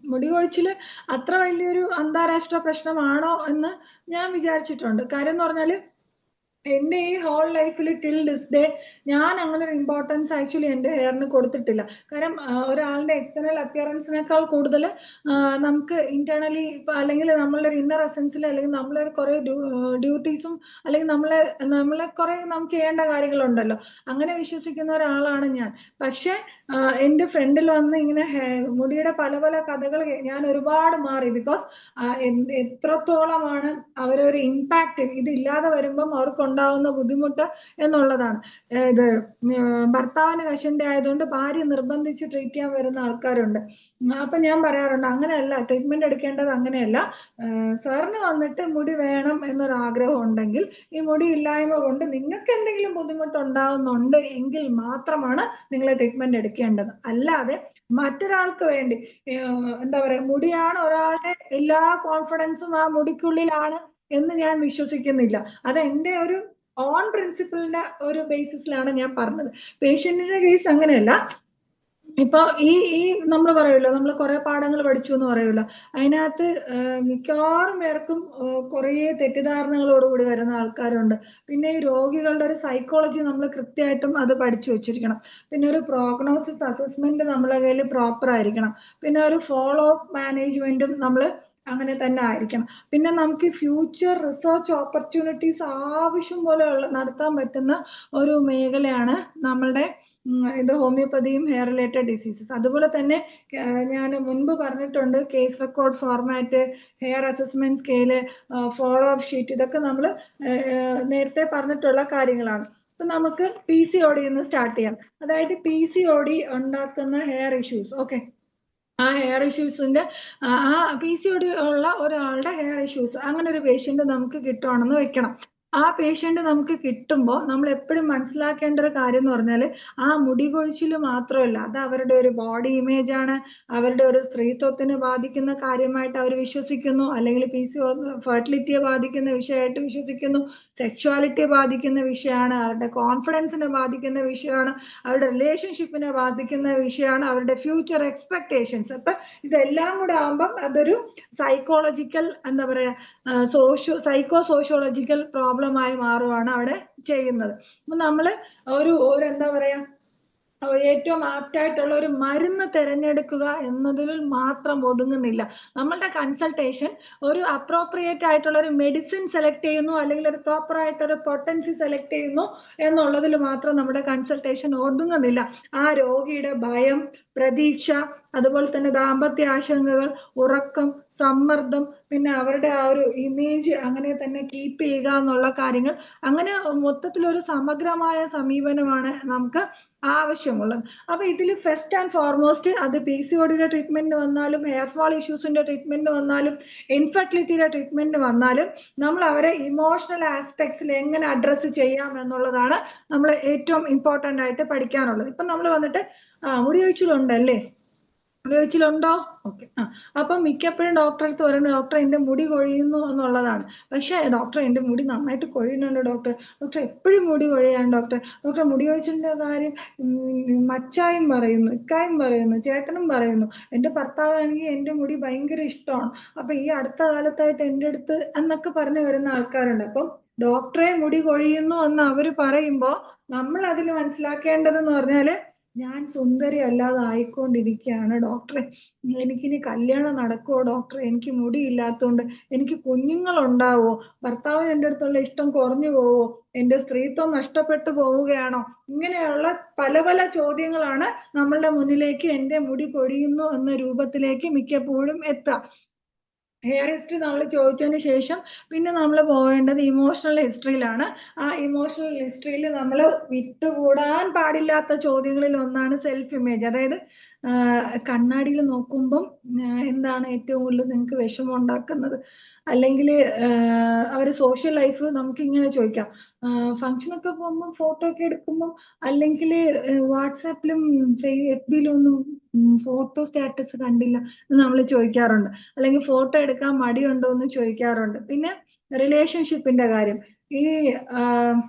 മുടി കൊഴിച്ചില് അത്ര വലിയൊരു അന്താരാഷ്ട്ര പ്രശ്നമാണോ എന്ന് ഞാൻ വിചാരിച്ചിട്ടുണ്ട്. കാര്യം എന്ന് പറഞ്ഞാൽ, എൻ്റെ ഈ ഹോൾ ലൈഫിൽ ടിൽ ദിസ് ഡേ ഞാൻ അങ്ങനെ ഒരു ഇമ്പോർട്ടൻസ് ആക്ച്വലി എൻ്റെ ഹെയറിന് കൊടുത്തിട്ടില്ല. കാരണം ഒരാളുടെ എക്സ്റ്റേണൽ അപ്പിയറൻസിനേക്കാൾ കൂടുതൽ നമുക്ക് ഇന്റേണലി, അല്ലെങ്കിൽ നമ്മളുടെ ഇന്നർ എസൻസിൽ, അല്ലെങ്കിൽ നമ്മളെ കുറെ ഡ്യൂട്ടീസും, അല്ലെങ്കിൽ നമ്മളെ കുറെ നാം ചെയ്യേണ്ട കാര്യങ്ങളുണ്ടല്ലോ, അങ്ങനെ വിശ്വസിക്കുന്ന ഒരാളാണ് ഞാൻ. പക്ഷെ എൻ്റെ ഫ്രണ്ടിൽ വന്ന് ഇങ്ങനെ മുടിയുടെ പല പല കഥകൾ ഞാൻ ഒരുപാട് മാറി. ബിക്കോസ് എത്രത്തോളമാണ് അവരൊരു ഇമ്പാക്ട് ഇതില്ലാതെ വരുമ്പം അവർക്കുണ്ടാവുന്ന ബുദ്ധിമുട്ട് എന്നുള്ളതാണ്. ഇത് ഭർത്താവിന് കഷണ്ടി ആയതുകൊണ്ട് ഭാര്യ നിർബന്ധിച്ച് ട്രീറ്റ് ചെയ്യാൻ വരുന്ന ആൾക്കാരുണ്ട്. അപ്പൊ ഞാൻ പറയാറുണ്ട്, അങ്ങനെയല്ല, ട്രീറ്റ്മെന്റ് എടുക്കേണ്ടത് അങ്ങനെയല്ല. സാറിന് വന്നിട്ട് മുടി വേണം എന്നൊരു ആഗ്രഹം ഉണ്ടെങ്കിൽ, ഈ മുടി ഇല്ലായ്മ കൊണ്ട് നിങ്ങൾക്ക് എന്തെങ്കിലും ബുദ്ധിമുട്ടുണ്ടാവുന്നുണ്ട് എങ്കിൽ മാത്രമാണ് നിങ്ങൾ ട്രീറ്റ്മെന്റ് എടുക്കേണ്ടത്. അല്ലാതെ മറ്റൊരാൾക്ക് വേണ്ടി എന്താ പറയാ, മുടിയാണ് ഒരാളുടെ എല്ലാ കോൺഫിഡൻസും ആ മുടിക്കുള്ളിലാണ് എന്ന് ഞാൻ വിശ്വസിക്കുന്നില്ല. അത് എൻ്റെ ഒരു ഓൺ പ്രിൻസിപ്പിളിന്റെ ഒരു ബേസിസിലാണ് ഞാൻ പറഞ്ഞത്. പേഷ്യന്റിന്റെ കേസ് അങ്ങനെയല്ല. ഇപ്പൊ ഈ നമ്മൾ പറയുമല്ലോ, നമ്മൾ കുറെ പാഠങ്ങൾ പഠിച്ചു എന്ന് പറയുമല്ലോ, അതിനകത്ത് മിക്കവാറും പേർക്കും കുറേ തെറ്റിദ്ധാരണകളോടുകൂടി വരുന്ന ആൾക്കാരുണ്ട്. പിന്നെ ഈ രോഗികളുടെ ഒരു സൈക്കോളജി നമ്മൾ കൃത്യമായിട്ടും അത് പഠിച്ചു വെച്ചിരിക്കണം. പിന്നെ ഒരു പ്രോഗ്നോസിസ് അസസ്മെന്റ് നമ്മളെ കയ്യിൽ പ്രോപ്പർ ആയിരിക്കണം. പിന്നെ ഒരു ഫോളോ അപ്പ് മാനേജ്മെന്റും നമ്മൾ അങ്ങനെ തന്നെ ആയിരിക്കണം. പിന്നെ നമുക്ക് ഫ്യൂച്ചർ റിസർച്ച് ഓപ്പർച്യൂണിറ്റീസ് ആവശ്യം പോലെ നടത്താൻ പറ്റുന്ന ഒരു മേഖലയാണ് നമ്മളുടെ ഇത് ഹോമിയോപ്പതിയും ഹെയർ റിലേറ്റഡ് ഡിസീസസ്. അതുപോലെ തന്നെ ഞാൻ മുൻപ് പറഞ്ഞിട്ടുണ്ട്, case record format, hair assessment scale, follow up sheet, ഇതൊക്കെ നമ്മൾ നേരത്തെ പറഞ്ഞിട്ടുള്ള കാര്യങ്ങളാണ്. അപ്പൊ നമുക്ക് PCOD ഒന്ന് സ്റ്റാർട്ട് ചെയ്യാം. അതായത് PCOD ഉണ്ടാക്കുന്ന ഹെയർ ഇഷ്യൂസ്. ഓക്കെ, ആ ഹെയർ ഇഷ്യൂസിന്റെ ആ PCOD ഉള്ള ഒരാളുടെ ഹെയർ ഇഷ്യൂസ് അങ്ങനെ ഒരു പേഷ്യന്റ് നമുക്ക് കിട്ടുവാണെന്ന് വെക്കണം. ആ പേഷ്യന്റ് നമുക്ക് കിട്ടുമ്പോൾ നമ്മൾ എപ്പോഴും മനസ്സിലാക്കേണ്ട ഒരു കാര്യം എന്ന് പറഞ്ഞാൽ ആ മുടി കൊഴിച്ചിൽ മാത്രമല്ല, അത് അവരുടെ ഒരു ബോഡി ഇമേജ് ആണ്, അവരുടെ ഒരു സ്ത്രീത്വത്തിനെ ബാധിക്കുന്ന കാര്യമായിട്ട് അവർ വിശ്വസിക്കുന്നു, അല്ലെങ്കിൽ ഫെർട്ടിലിറ്റിയെ ബാധിക്കുന്ന വിഷയമായിട്ട് വിശ്വസിക്കുന്നു, സെക്ഷുവാലിറ്റിയെ ബാധിക്കുന്ന വിഷയമാണ്, അവരുടെ കോൺഫിഡൻസിനെ ബാധിക്കുന്ന വിഷയമാണ്, അവരുടെ റിലേഷൻഷിപ്പിനെ ബാധിക്കുന്ന വിഷയമാണ്, അവരുടെ ഫ്യൂച്ചർ എക്സ്പെക്ടേഷൻസ്. അപ്പൊ ഇതെല്ലാം കൂടെ ആകുമ്പം അതൊരു സൈക്കോളജിക്കൽ എന്താ പറയാ സൈക്കോ സോഷ്യോളജിക്കൽ പ്രോബ്ലമായി മാറുവാണ് അവിടെ ചെയ്യുന്നത്. അപ്പൊ നമ്മള് ഒരു എന്താ പറയാ ഏറ്റവും ആപ്റ്റായിട്ടുള്ള ഒരു മരുന്ന് തിരഞ്ഞെടുക്കുക എന്നതിൽ മാത്രം ഒതുങ്ങുന്നില്ല. നമ്മളുടെ കൺസൾട്ടേഷൻ ഒരു അപ്രോപ്രിയേറ്റ് ആയിട്ടുള്ള ഒരു മെഡിസിൻ സെലക്ട് ചെയ്യുന്നു, അല്ലെങ്കിൽ ഒരു പ്രോപ്പർ ആയിട്ടൊരു പൊട്ടൻസി സെലക്ട് ചെയ്യുന്നു എന്നുള്ളതിൽ മാത്രം നമ്മുടെ കൺസൾട്ടേഷൻ ഒതുങ്ങുന്നില്ല. ആ രോഗിയുടെ ഭയം, പ്രതീക്ഷ, അതുപോലെ തന്നെ ദാമ്പത്യ ആശങ്കകൾ, ഉറക്കം, സമ്മർദ്ദം, പിന്നെ അവരുടെ ആ ഒരു ഇമേജ് അങ്ങനെ തന്നെ കീപ്പ് ചെയ്യുക എന്നുള്ള കാര്യങ്ങൾ, അങ്ങനെ മൊത്തത്തിലൊരു സമഗ്രമായ സമീപനമാണ് നമുക്ക് ആവശ്യമുള്ളത്. അപ്പൊ ഇതിൽ ഫസ്റ്റ് ആൻഡ് ഫോർമോസ്റ്റ് അത് PCODയുടെ ട്രീറ്റ്മെന്റ് വന്നാലും, ഹെയർ ഫോൾ ഇഷ്യൂസിന്റെ ട്രീറ്റ്മെന്റ് വന്നാലും, ഇൻഫെർട്ടിലിറ്റിയുടെ ട്രീറ്റ്മെന്റ് വന്നാലും നമ്മൾ അവരെ ഇമോഷണൽ ആസ്പെക്ട്സിൽ എങ്ങനെ അഡ്രസ്സ് ചെയ്യാം എന്നുള്ളതാണ് നമ്മൾ ഏറ്റവും ഇമ്പോർട്ടൻ്റ് ആയിട്ട് പഠിക്കാനുള്ളത്. ഇപ്പം നമ്മൾ വന്നിട്ട് മുടി കൊഴിച്ചിലുണ്ടല്ലേ, മുടി കൊഴിച്ചിലുണ്ടോ, ഓക്കെ, അപ്പം മിക്കപ്പോഴും ഡോക്ടറെ അടുത്ത് പറയുന്നത് ഡോക്ടർ എൻ്റെ മുടി കൊഴിയുന്നു എന്നുള്ളതാണ്. പക്ഷേ ഡോക്ടർ എൻ്റെ മുടി നന്നായിട്ട് കൊഴിയുന്നുണ്ട് ഡോക്ടർ, ഡോക്ടർ എപ്പോഴും മുടി കൊഴിയാണ് ഡോക്ടർ, ഡോക്ടർ മുടി കൊഴിച്ചിലിൻ്റെ കാര്യം മച്ചായും പറയുന്നു, ഇക്കായും പറയുന്നു, ചേട്ടനും പറയുന്നു, എൻ്റെ ഭർത്താവാണെങ്കിൽ എൻ്റെ മുടി ഭയങ്കര ഇഷ്ടമാണ്, അപ്പൊ ഈ അടുത്ത കാലത്തായിട്ട് എൻ്റെ അടുത്ത് എന്നൊക്കെ പറഞ്ഞു വരുന്ന ആൾക്കാരുണ്ട്. അപ്പം ഡോക്ടറെ മുടി കൊഴിയുന്നു എന്ന് അവര് പറയുമ്പോൾ നമ്മൾ അതിൽ മനസ്സിലാക്കേണ്ടതെന്ന് പറഞ്ഞാല് ഞാൻ സുന്ദരി അല്ലാതെ ആയിക്കൊണ്ടിരിക്കുകയാണ് ഡോക്ടറെ, എനിക്കിനി കല്യാണം നടക്കുമോ ഡോക്ടറെ, എനിക്ക് മുടിയില്ലാത്തതുകൊണ്ട് എനിക്ക് കുഞ്ഞുങ്ങളുണ്ടാവോ, ഭർത്താവിന് എൻ്റെ അടുത്തുള്ള ഇഷ്ടം കുറഞ്ഞു പോവോ, എൻ്റെ സ്ത്രീത്വം നഷ്ടപ്പെട്ടു പോവുകയാണോ, ഇങ്ങനെയുള്ള പല പല ചോദ്യങ്ങളാണ് നമ്മളുടെ മുന്നിലേക്ക് എൻ്റെ മുടി കൊഴിയുന്നു എന്ന രൂപത്തിലേക്ക് മിക്കപ്പോഴും എത്തുക. ഹെയർ ഹിസ്റ്ററി നമ്മൾ ചോദിച്ചതിന് ശേഷം പിന്നെ നമ്മൾ പോകേണ്ടത് ഇമോഷണൽ ഹിസ്റ്ററിയിലാണ്. ആ ഇമോഷണൽ ഹിസ്റ്ററിയിൽ നമ്മൾ വിട്ടുകൂടാൻ പാടില്ലാത്ത ചോദ്യങ്ങളിൽ ഒന്നാണ് സെൽഫ് ഇമേജ്. അതായത് കണ്ണാടിയിൽ നോക്കുമ്പം എന്താണ് ഏറ്റവും കൂടുതൽ നിങ്ങൾക്ക് വിഷമം ഉണ്ടാക്കുന്നത്, അല്ലെങ്കിൽ അവർ സോഷ്യൽ ലൈഫ് നമുക്ക് ഇങ്ങനെ ചോദിക്കാം, ഫംഗ്ഷനൊക്കെ പോകുമ്പോൾ ഫോട്ടോ ഒക്കെ എടുക്കുമ്പോൾ, അല്ലെങ്കിൽ വാട്സാപ്പിലും FBയിലും ഒന്നും ഫോട്ടോ സ്റ്റാറ്റസ് കണ്ടില്ല എന്ന് നമ്മൾ ചോദിക്കാറുണ്ട്, അല്ലെങ്കിൽ ഫോട്ടോ എടുക്കാൻ മടിയുണ്ടോ എന്ന് ചോദിക്കാറുണ്ട്. പിന്നെ റിലേഷൻഷിപ്പിന്റെ കാര്യം, ഈ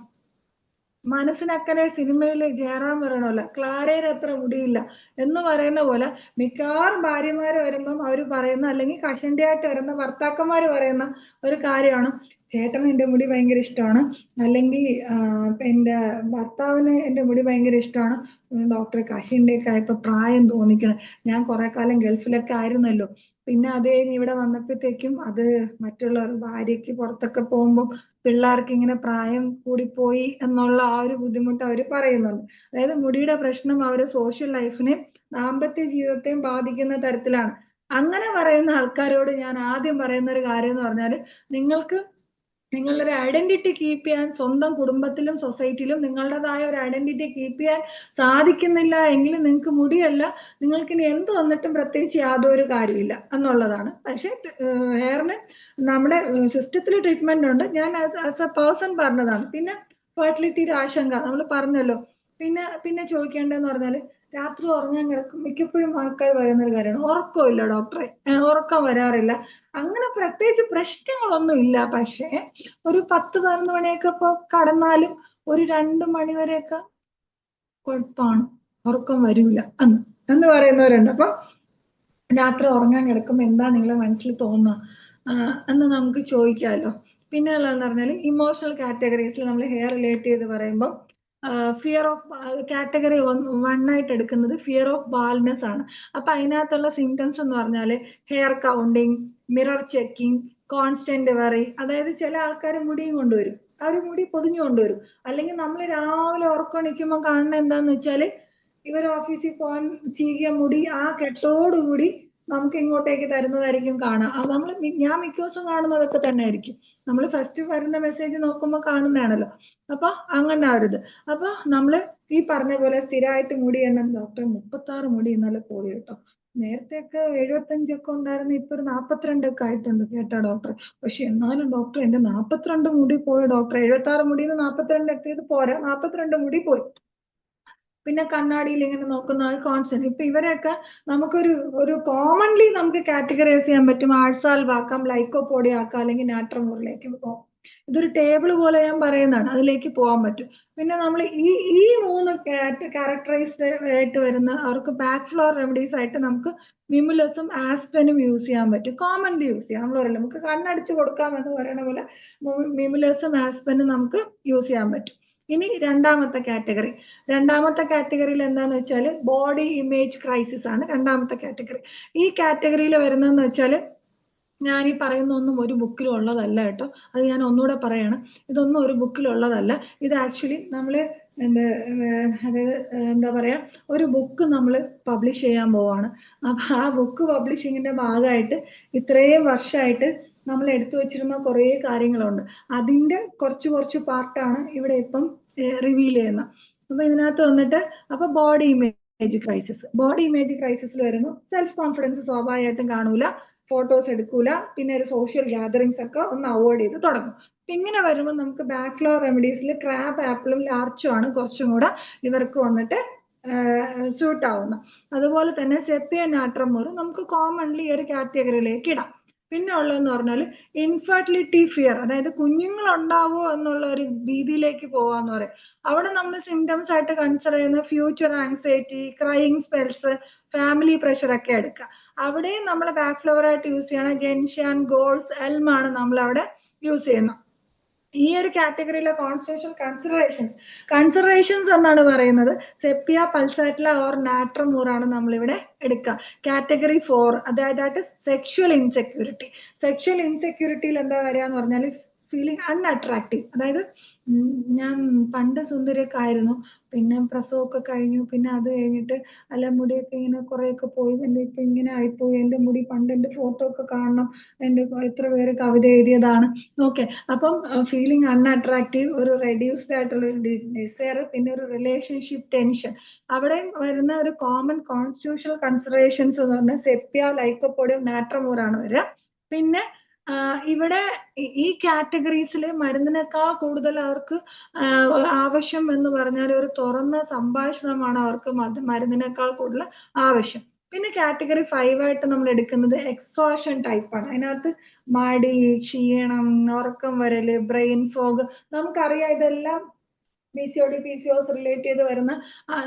മനസ്സിനക്കരെ സിനിമയിൽ ജയറാം പറയണമല്ലോ ക്ലാരയിൽ അത്ര മുടിയില്ല എന്ന് പറയുന്ന പോലെ മിക്കവാറും ഭാര്യമാര് വരുമ്പം അവർ പറയുന്ന, അല്ലെങ്കിൽ കഷണ്ടിയായിട്ട് വരുന്ന ഭർത്താക്കന്മാർ പറയുന്ന ഒരു കാര്യമാണ്, ചേട്ടന് എൻ്റെ മുടി ഭയങ്കര ഇഷ്ടമാണ്, അല്ലെങ്കിൽ എൻ്റെ ഭർത്താവിന് എൻ്റെ മുടി ഭയങ്കര ഇഷ്ടമാണ്, ഡോക്ടറെ കഷണ്ടിയൊക്കെ ആയപ്പോൾ പ്രായം തോന്നിക്കണം, ഞാൻ കുറെ കാലം ഗൾഫിലൊക്കെ ആയിരുന്നല്ലോ, പിന്നെ അത് കഴിഞ്ഞ് ഇവിടെ വന്നപ്പോഴത്തേക്കും അത് മറ്റുള്ള ഭാര്യയ്ക്ക് പുറത്തൊക്കെ പോകുമ്പോൾ പിള്ളേർക്ക് ഇങ്ങനെ പ്രായം കൂടിപ്പോയി എന്നുള്ള ആ ഒരു ബുദ്ധിമുട്ട് അവർ പറയുന്നുണ്ട്. അതായത് മുടിയുടെ പ്രശ്നം അവര് സോഷ്യൽ ലൈഫിനെ, ദാമ്പത്യ ജീവിതത്തെയും ബാധിക്കുന്ന തരത്തിലാണ്. അങ്ങനെ പറയുന്ന ആൾക്കാരോട് ഞാൻ ആദ്യം പറയുന്ന ഒരു കാര്യം എന്ന് പറഞ്ഞാൽ, നിങ്ങൾക്ക് നിങ്ങളുടെ ഒരു ഐഡന്റിറ്റി കീപ്പ് ചെയ്യാൻ സ്വന്തം കുടുംബത്തിലും സൊസൈറ്റിയിലും നിങ്ങളുടേതായ ഒരു ഐഡന്റിറ്റി കീപ്പ് ചെയ്യാൻ സാധിക്കുന്നില്ല എങ്കിൽ നിങ്ങൾക്ക് മുടിയല്ല, നിങ്ങൾക്ക് ഇനി എന്ത് വന്നിട്ടും പ്രത്യേകിച്ച് യാതൊരു കാര്യമില്ല എന്നുള്ളതാണ്. പക്ഷെ ഹെയറിന് നമ്മുടെ സിസ്റ്റത്തിൽ ട്രീറ്റ്മെന്റ് ഉണ്ട്, ഞാൻ ആസ് എ പേഴ്സൺ പറഞ്ഞതാണ്. പിന്നെ ഫെർട്ടിലിറ്റിയുടെ ആശങ്ക നമ്മൾ പറഞ്ഞല്ലോ. പിന്നെ ചോദിക്കേണ്ടതെന്ന് പറഞ്ഞാൽ രാത്രി ഉറങ്ങാൻ കിടക്കും, മിക്കപ്പോഴും ആൾക്കാർ പറയുന്ന ഒരു കാര്യമാണ് ഉറക്കമില്ല ഡോക്ടറെ, ഉറക്കം വരാറില്ല. അങ്ങനെ പ്രത്യേകിച്ച് പ്രശ്നങ്ങളൊന്നും ഇല്ല, പക്ഷേ ഒരു 10-11 മണിയൊക്കെ ഇപ്പോൾ കടന്നാലും ഒരു 2 മണി വരെയൊക്കെ കുഴപ്പമാണ്, ഉറക്കം വരില്ല എന്ന് പറയുന്നവരുണ്ട്. അപ്പം രാത്രി ഉറങ്ങാൻ കിടക്കുമ്പോൾ എന്താ നിങ്ങളെ മനസ്സിൽ തോന്നുക എന്ന് നമുക്ക് ചോദിക്കാമല്ലോ. പിന്നെ ഉള്ളതെന്ന് പറഞ്ഞാൽ ഇമോഷണൽ കാറ്റഗറീസിൽ നമ്മൾ ഹെയർ റിലേറ്റ് ചെയ്ത് പറയുമ്പോൾ ഫിയർ ഓഫ് കാറ്റഗറി 1 ആയിട്ട് എടുക്കുന്നത് ഫിയർ ഓഫ് ബാൾനെസ് ആണ്. അപ്പൊ അതിനകത്തുള്ള സിംറ്റംസ് എന്ന് പറഞ്ഞാൽ hair counting, mirror checking, constant worry. അതായത് ചില ആൾക്കാർ മുടിയും കൊണ്ടുവരും, അവർ മുടി പൊതിഞ്ഞു കൊണ്ടുവരും, അല്ലെങ്കിൽ നമ്മൾ രാവിലെ ഉറക്കം നിൽക്കുമ്പോൾ കാണുന്ന എന്താന്ന് വെച്ചാൽ ഇവർ ഓഫീസിൽ പോകാൻ ചീകിയ മുടി ആ കെട്ടോടുകൂടി നമുക്ക് ഇങ്ങോട്ടേക്ക് തരുന്നതായിരിക്കും കാണാം. ഞാൻ മിക്ക ദിവസം കാണുന്നതൊക്കെ തന്നെ ആയിരിക്കും. നമ്മൾ ഫസ്റ്റ് വരുന്ന മെസ്സേജ് നോക്കുമ്പോൾ കാണുന്നതാണല്ലോ. അപ്പൊ അങ്ങനെ ആവരുത്. അപ്പൊ നമ്മള് ഈ പറഞ്ഞ പോലെ സ്ഥിരമായിട്ട് മുടി എണ്ണം ഡോക്ടർ 36 മുടി ഇന്നലെ പോയി കേട്ടോ, നേരത്തെയൊക്കെ 75 ഉണ്ടായിരുന്നു, ഇപ്പൊ ഒരു 42 ആയിട്ടുണ്ട് കേട്ടോ ഡോക്ടർ. പക്ഷെ എന്നാലും ഡോക്ടർ എന്റെ 42 മുടി പോയി ഡോക്ടർ. 76 മുടിയിൽ 42 എത്തിയത് പോരാ, 42 മുടി പോയി. പിന്നെ കണ്ണാടിയിൽ ഇങ്ങനെ നോക്കുന്ന കോൺസ്റ്റന്റ്. ഇപ്പൊ ഇവരെയൊക്കെ നമുക്കൊരു ഒരു കോമൺലി നമുക്ക് കാറ്റഗറൈസ് ചെയ്യാൻ പറ്റും. ആഴ്സാൽവ് ആക്കാം, ലൈക്കോപോഡിയ ആക്കാം, അല്ലെങ്കിൽ നാട്രമൂറിലേക്ക് പോകാം. ഇതൊരു ടേബിൾ പോലെ ഞാൻ പറയുന്നതാണ്, അതിലേക്ക് പോകാൻ പറ്റും. പിന്നെ നമ്മൾ ഈ 3 ക്യാരക്ടറൈസ്ഡ് ആയിട്ട് വരുന്ന അവർക്ക് ബാക്ക് ഫ്ലോർ റെമഡീസ് ആയിട്ട് നമുക്ക് മിമുലസും ആസ്പെനും യൂസ് ചെയ്യാൻ പറ്റും. കോമൺലി യൂസ് ചെയ്യാം. നമ്മൾ പറയില്ല നമുക്ക് കണ്ണടിച്ച് കൊടുക്കാം എന്ന് പറയുന്ന പോലെ മിമുലസും ആസ്പെനും നമുക്ക് യൂസ് ചെയ്യാൻ പറ്റും. ഇനി രണ്ടാമത്തെ കാറ്റഗറിയിൽ എന്താന്ന് വെച്ചാൽ ബോഡി ഇമേജ് ക്രൈസിസ് ആണ് രണ്ടാമത്തെ കാറ്റഗറി. ഈ കാറ്റഗറിയിൽ വരുന്നതെന്ന് വെച്ചാൽ ഞാൻ ഈ പറയുന്ന ഒന്നും ഒരു ബുക്കിലും ഉള്ളതല്ല കേട്ടോ. അത് ഞാൻ ഒന്നുകൂടെ പറയാണ്, ഇതൊന്നും ഒരു ബുക്കിലുള്ളതല്ല. ഇത് ആക്ച്വലി നമ്മൾ അതായത് എന്താ പറയാ, ഒരു ബുക്ക് നമ്മൾ പബ്ലിഷ് ചെയ്യാൻ പോവാണ്. അപ്പൊ ആ ബുക്ക് പബ്ലിഷിങ്ങിന്റെ ഭാഗമായിട്ട് ഇത്രയും വർഷമായിട്ട് നമ്മൾ എടുത്തു വെച്ചിരുന്ന കുറേ കാര്യങ്ങളുണ്ട്. അതിന്റെ കുറച്ച് പാർട്ടാണ് ഇവിടെ ഇപ്പം റിവീൽ ചെയ്യുന്നത്. അപ്പൊ ഇതിനകത്ത് വന്നിട്ട് അപ്പൊ ബോഡി ഇമേജ് ക്രൈസിസിൽ വരുന്നു. സെൽഫ് കോൺഫിഡൻസ് സ്വാഭാവികമായിട്ടും കാണൂല, ഫോട്ടോസ് എടുക്കൂല, പിന്നെ ഒരു സോഷ്യൽ ഗ്യാതറിങ്സ് ഒക്കെ ഒന്ന് അവോയ്ഡ് ചെയ്ത് തുടങ്ങും. ഇങ്ങനെ വരുമ്പോൾ നമുക്ക് ബാക്ക്ലോർ റെമഡീസിൽ ക്രാബ് ആപ്പിളും ലാർച്ചും ആണ് കുറച്ചും കൂടെ ഇവർക്ക് വന്നിട്ട് സ്യൂട്ട് ആവുന്നത്. അതുപോലെ തന്നെ സെപ്പിയ നാട്രമൂർ നമുക്ക് കോമൺലി ഒരു കാറ്റഗറിയിലേക്ക് ഇടാം. പിന്നെ ഉള്ളതെന്ന് പറഞ്ഞാൽ ഇൻഫെർട്ടിലിറ്റി ഫിയർ, അതായത് കുഞ്ഞുങ്ങൾ ഉണ്ടാവുമോ എന്നുള്ള ഒരു ഭീതിയിലേക്ക് പോവാന്ന് പറയും. അവിടെ നമ്മൾ സിംറ്റംസ് ആയിട്ട് കൺസിഡർ ചെയ്യുന്ന future anxiety, crying spells, family pressure ഒക്കെ എടുക്കുക. അവിടെയും നമ്മൾ ബാക്ക് ഫ്ലവർ ആയിട്ട് യൂസ് ചെയ്യണം ജെൻഷ്യൻ, ഗോൾസ്, എൽം ആണ് നമ്മൾ അവിടെ യൂസ് ചെയ്യുന്നത്. ഈ ഒരു കാറ്റഗറിയിലെ കോൺസ്റ്റിറ്റ്യൂഷൻ കൺസിഡറേഷൻസ് എന്നാണ് പറയുന്നത് സെപ്പിയ, പൾസാറ്റില ഓർ നാട്രമൂർ ആണ് നമ്മളിവിടെ എടുക്കുക. കാറ്റഗറി 4 അതായത് സെക്ഷൽ ഇൻസെക്യൂരിറ്റിയിൽ എന്താ വരിക എന്ന് പറഞ്ഞാൽ ഫീലിംഗ് അൺഅട്രാക്റ്റീവ്. അതായത് ഞാൻ പണ്ട് സുന്ദരിയൊക്കെ ആയിരുന്നു, പിന്നെ പ്രസവമൊക്കെ കഴിഞ്ഞു, പിന്നെ അത് കഴിഞ്ഞിട്ട് അല്ല മുടിയൊക്കെ ഇങ്ങനെ കുറേയൊക്കെ പോയി, എൻ്റെ ഇപ്പം ഇങ്ങനെ ആയിപ്പോയി, എൻ്റെ മുടി പണ്ട് എൻ്റെ ഫോട്ടോ ഒക്കെ കാണണം, എൻ്റെ എത്ര പേര് കവിത എഴുതിയതാണ്. ഓക്കെ, അപ്പം ഫീലിംഗ് അൺഅട്രാക്റ്റീവ്, ഒരു റെഡ്യൂസ്ഡ് ആയിട്ടുള്ള ഒരു ഡിസയർ, പിന്നെ ഒരു റിലേഷൻഷിപ്പ് ടെൻഷൻ. അവിടെ വരുന്ന ഒരു കോമൺ കോൺസ്റ്റിറ്റ്യൂഷണൽ കൺസിഡറേഷൻസ് എന്ന് പറഞ്ഞാൽ സെപ്പിയ, ലൈക്കോപോഡിയം, നാട്രമൂർ ആണ് വരിക. പിന്നെ ഇവിടെ ഈ കാറ്റഗറീസിൽ മരുന്നിനേക്കാൾ കൂടുതൽ അവർക്ക് ആവശ്യം എന്ന് പറഞ്ഞാൽ ഒരു തുറന്ന സംഭാഷണമാണ് അവർക്ക് മരുന്നിനേക്കാൾ കൂടുതൽ ആവശ്യം. പിന്നെ കാറ്റഗറി 5 ആയിട്ട് നമ്മൾ എടുക്കുന്നത് എക്സോഷൻ ടൈപ്പാണ്. അതിനകത്ത് മടി, ക്ഷീണം, ഉറക്കം വരല്, ബ്രെയിൻ ഫോഗ്, നമുക്കറിയാം ഇതെല്ലാം PCOD, PCOS റിലേറ്റ് ചെയ്ത് വരുന്ന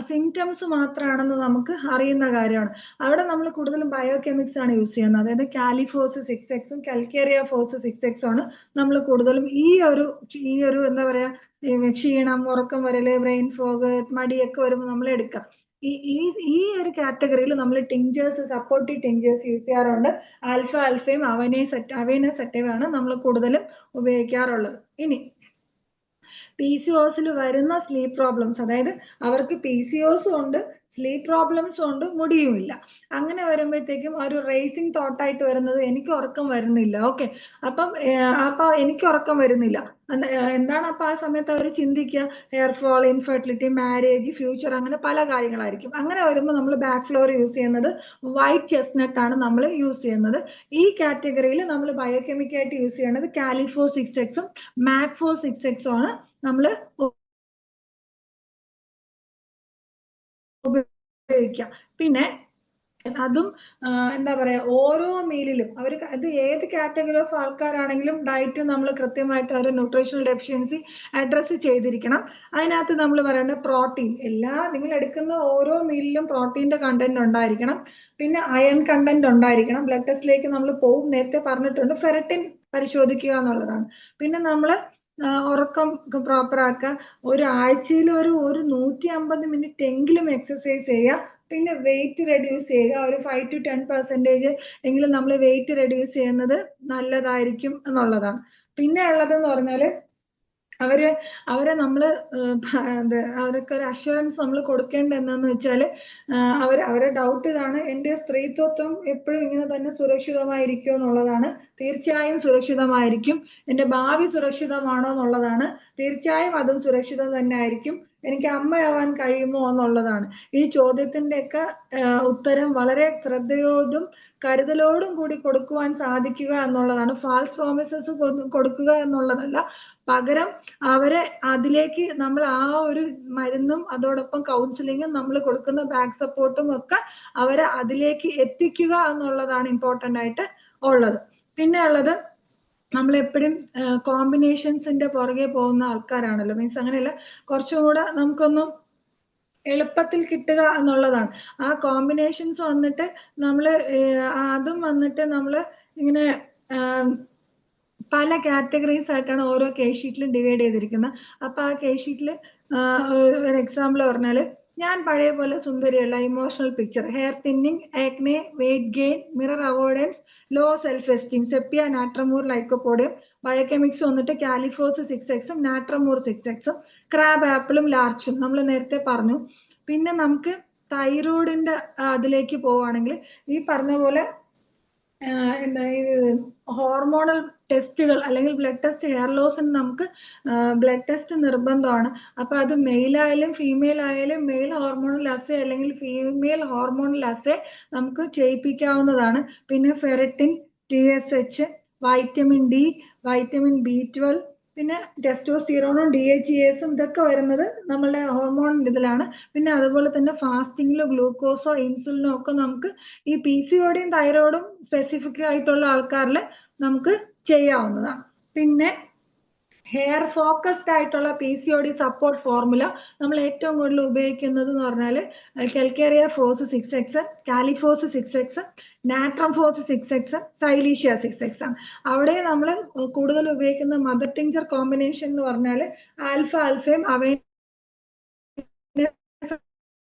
സിംറ്റംസ് മാത്രമാണെന്ന് നമുക്ക് അറിയുന്ന കാര്യമാണ്. അവിടെ നമ്മൾ കൂടുതലും ബയോകെമിക്സ് ആണ് യൂസ് ചെയ്യുന്നത്. അതായത് കാലിഫോസ് 6Xും കൽക്കേറിയ ഫോസ് 6X ആണ് നമ്മൾ കൂടുതലും ഈ ഒരു എന്താ പറയാ ക്ഷീണം, ഉറക്കം വരല്, ബ്രെയിൻ ഫോഗ്, മടിയൊക്കെ വരുമ്പോൾ നമ്മൾ എടുക്കാം. ഈ ഒരു കാറ്റഗറിയിൽ നമ്മൾ ടിഞ്ചേഴ്സ്, സപ്പോർട്ടീവ് ടിഞ്ചേഴ്സ് യൂസ് ചെയ്യാറുണ്ട്. ആൽഫയും അവൈനസെറ്റീവാണ് നമ്മൾ കൂടുതലും ഉപയോഗിക്കാറുള്ളത്. ഇനി PCOSിൽ വരുന്ന സ്ലീപ്പ് പ്രോബ്ലംസ്, അതായത് അവർക്ക് PCOസും ഉണ്ട്, സ്ലീപ്പ് പ്രോബ്ലംസും ഉണ്ട്, മുടിയുമില്ല. അങ്ങനെ വരുമ്പോഴത്തേക്കും ഒരു റേസിംഗ് തോട്ടായിട്ട് വരുന്നത് എനിക്ക് ഉറക്കം വരുന്നില്ല. ഓക്കെ, അപ്പൊ എനിക്ക് ഉറക്കം വരുന്നില്ല. എന്താണ് അപ്പൊ ആ സമയത്ത് അവർ ചിന്തിക്കുക? Hair fall, infertility, marriage, future, അങ്ങനെ പല കാര്യങ്ങളായിരിക്കും. അങ്ങനെ വരുമ്പോൾ നമ്മൾ ബാക്ക് ഫ്ലോർ യൂസ് ചെയ്യുന്നത് വൈറ്റ് ചെസ്റ്റ്നട്ട് ആണ് നമ്മൾ യൂസ് ചെയ്യുന്നത്. ഈ കാറ്റഗറിയിൽ നമ്മൾ ബയോകെമിക്കായിട്ട് യൂസ് ചെയ്യുന്നത് കാലിഫോ 6Xും മാക്ഫോ 6Xും ആണ് നമ്മൾ ഉപയോഗിക്കുക. പിന്നെ അതും എന്താ പറയാ, ഓരോ മീലിലും അവർ അത് ഏത് കാറ്റഗറി ഓഫ് ആൾക്കാരാണെങ്കിലും ഡയറ്റ് നമ്മൾ കൃത്യമായിട്ട് ഒരു ന്യൂട്രീഷണൽ ഡെഫിഷ്യൻസി അഡ്രസ്സ് ചെയ്തിരിക്കണം. അതിനകത്ത് നമ്മൾ പറയേണ്ട പ്രോട്ടീൻ, നിങ്ങൾ എടുക്കുന്ന ഓരോ മീലിലും പ്രോട്ടീൻ്റെ കണ്ടന്റ് ഉണ്ടായിരിക്കണം. പിന്നെ അയൺ കണ്ടന്റ് ഉണ്ടായിരിക്കണം. ബ്ലഡ് ടെസ്റ്റിലേക്ക് നമ്മൾ പോകും, നേരത്തെ പറഞ്ഞിട്ടുണ്ട്, ഫെററ്റിൻ പരിശോധിക്കുക എന്നുള്ളതാണ്. പിന്നെ നമ്മൾ ഉറക്കം പ്രോപ്പർ ആക്കുക. ഒരാഴ്ചയിൽ ഒരു 150 മിനിറ്റ് എങ്കിലും എക്സസൈസ് ചെയ്യുക. പിന്നെ വെയിറ്റ് റെഡ്യൂസ് ചെയ്യുക. ഒരു 5 to 10% എങ്കിലും നമ്മൾ വെയിറ്റ് റെഡ്യൂസ് ചെയ്യുന്നത് നല്ലതായിരിക്കും എന്നുള്ളതാണ്. പിന്നെ ഉള്ളതെന്ന് പറഞ്ഞാൽ അവരെ നമ്മൾ അവർക്ക് ഒരു അഷ്വറൻസ് നമ്മൾ കൊടുക്കേണ്ടത് എന്താണെന്ന് വെച്ചാൽ അവരെ ഡൗട്ട് ഇതാണ്, എൻ്റെ സ്ത്രീത്വം എപ്പോഴും ഇങ്ങനെ തന്നെ സുരക്ഷിതമായിരിക്കും എന്നുള്ളതാണ്. തീർച്ചയായും സുരക്ഷിതമായിരിക്കും. എൻ്റെ ഭാവി സുരക്ഷിതമാണോ എന്നുള്ളതാണ്. തീർച്ചയായും അതും സുരക്ഷിതം തന്നെ ആയിരിക്കും. എനിക്ക് അമ്മയാവാൻ കഴിയുമോ എന്നുള്ളതാണ്. ഈ ചോദ്യത്തിൻ്റെയൊക്കെ ഉത്തരം വളരെ ശ്രദ്ധയോടും കരുതലോടും കൂടി കൊടുക്കുവാൻ സാധിക്കുക എന്നുള്ളതാണ്. ഫാൾസ് പ്രോമിസസ് കൊടുക്കുക എന്നുള്ളതല്ല, പകരം അവരെ അതിലേക്ക് നമ്മൾ ആ ഒരു മരുന്നും അതോടൊപ്പം കൗൺസിലിങ്ങും നമ്മൾ കൊടുക്കുന്ന ബാക്ക് സപ്പോർട്ടും ഒക്കെ അവരെ അതിലേക്ക് എത്തിക്കുക എന്നുള്ളതാണ് ഇമ്പോർട്ടൻ്റ് ആയിട്ട് ഉള്ളത്. പിന്നെ ഉള്ളത്, നമ്മളെപ്പോഴും കോമ്പിനേഷൻസിന്റെ പുറകെ പോകുന്ന ആൾക്കാരാണല്ലോ. മീൻസ് അങ്ങനെയല്ല, കുറച്ചും കൂടെ നമുക്കൊന്നും എളുപ്പത്തിൽ കിട്ടുക എന്നുള്ളതാണ്. ആ കോമ്പിനേഷൻസ് വന്നിട്ട് നമ്മൾ അതും വന്നിട്ട് നമ്മൾ ഇങ്ങനെ പല കാറ്റഗറീസ് ആയിട്ടാണ് ഓരോ കേസ് ഷീറ്റിലും ഡിവൈഡ് ചെയ്തിരിക്കുന്നത്. അപ്പൊ ആ കേസ് ഷീറ്റിൽ ഒരു എക്സാമ്പിൾ പറഞ്ഞാൽ, ഞാൻ പഴയ പോലെ സുന്ദരിയല്ല, emotional picture, hair thinning, acne, weight gain, mirror avoidance, low self esteem, sepia, natrum mur, lycopodium, biochemics വന്നിട്ട് കാലിഫോസ് 6X, നാട്രമൂർ 6X, ക്രാബ് ആപ്പിളും ലാർച്ചും നമ്മൾ നേരത്തെ പറഞ്ഞു. പിന്നെ നമുക്ക് തൈറോയിഡിന്റെ അതിലേക്ക് പോവുകയാണെങ്കിൽ ഈ പറഞ്ഞ പോലെ എന്താ ഹോർമോണൽ ടെസ്റ്റുകൾ അല്ലെങ്കിൽ ബ്ലഡ് ടെസ്റ്റ്, ഹെയർ ലോസിന് നമുക്ക് ബ്ലഡ് ടെസ്റ്റ് നിർബന്ധമാണ്. അപ്പൊ അത് മെയിൽ ആയാലും ഫീമെയിൽ ആയാലും മെയിൽ ഹോർമോണൽ അസേ അല്ലെങ്കിൽ ഫീമെയിൽ ഹോർമോണൽ അസേ നമുക്ക് ചെയ്യിപ്പിക്കാവുന്നതാണ്. പിന്നെ ferritin, TSH, vitamin D, vitamin B12, പിന്നെ ടെസ്റ്റോസ്റ്റിറോണും DHEAസും ഇതൊക്കെ വരുന്നത് നമ്മളുടെ ഹോർമോൺ ഇതിലാണ്. പിന്നെ അതുപോലെ തന്നെ ഫാസ്റ്റിങ്ങിലോ ഗ്ലൂക്കോസോ ഇൻസുലിനോ ഒക്കെ നമുക്ക് ഈ PCODയും തൈറോയിഡും സ്പെസിഫിക് ആയിട്ടുള്ള ആൾക്കാരിൽ നമുക്ക് ചെയ്യാവുന്നതാണ്. പിന്നെ ഹെയർ ഫോക്കസ്ഡ് ആയിട്ടുള്ള PCOD സപ്പോർട്ട് ഫോർമുല നമ്മൾ ഏറ്റവും കൂടുതൽ ഉപയോഗിക്കുന്നത് എന്ന് പറഞ്ഞാൽ കെൽക്കേറിയ ഫോസ് 6X, കാലിഫോസ് 6X, നാട്രം ഫോസ് 6X, സൈലീഷ്യ 6X ആണ്. അവിടെ നമ്മൾ കൂടുതൽ ഉപയോഗിക്കുന്ന മദർ ടിഞ്ചർ കോമ്പിനേഷൻ എന്ന് പറഞ്ഞാൽ ആൽഫയും അവൈൻ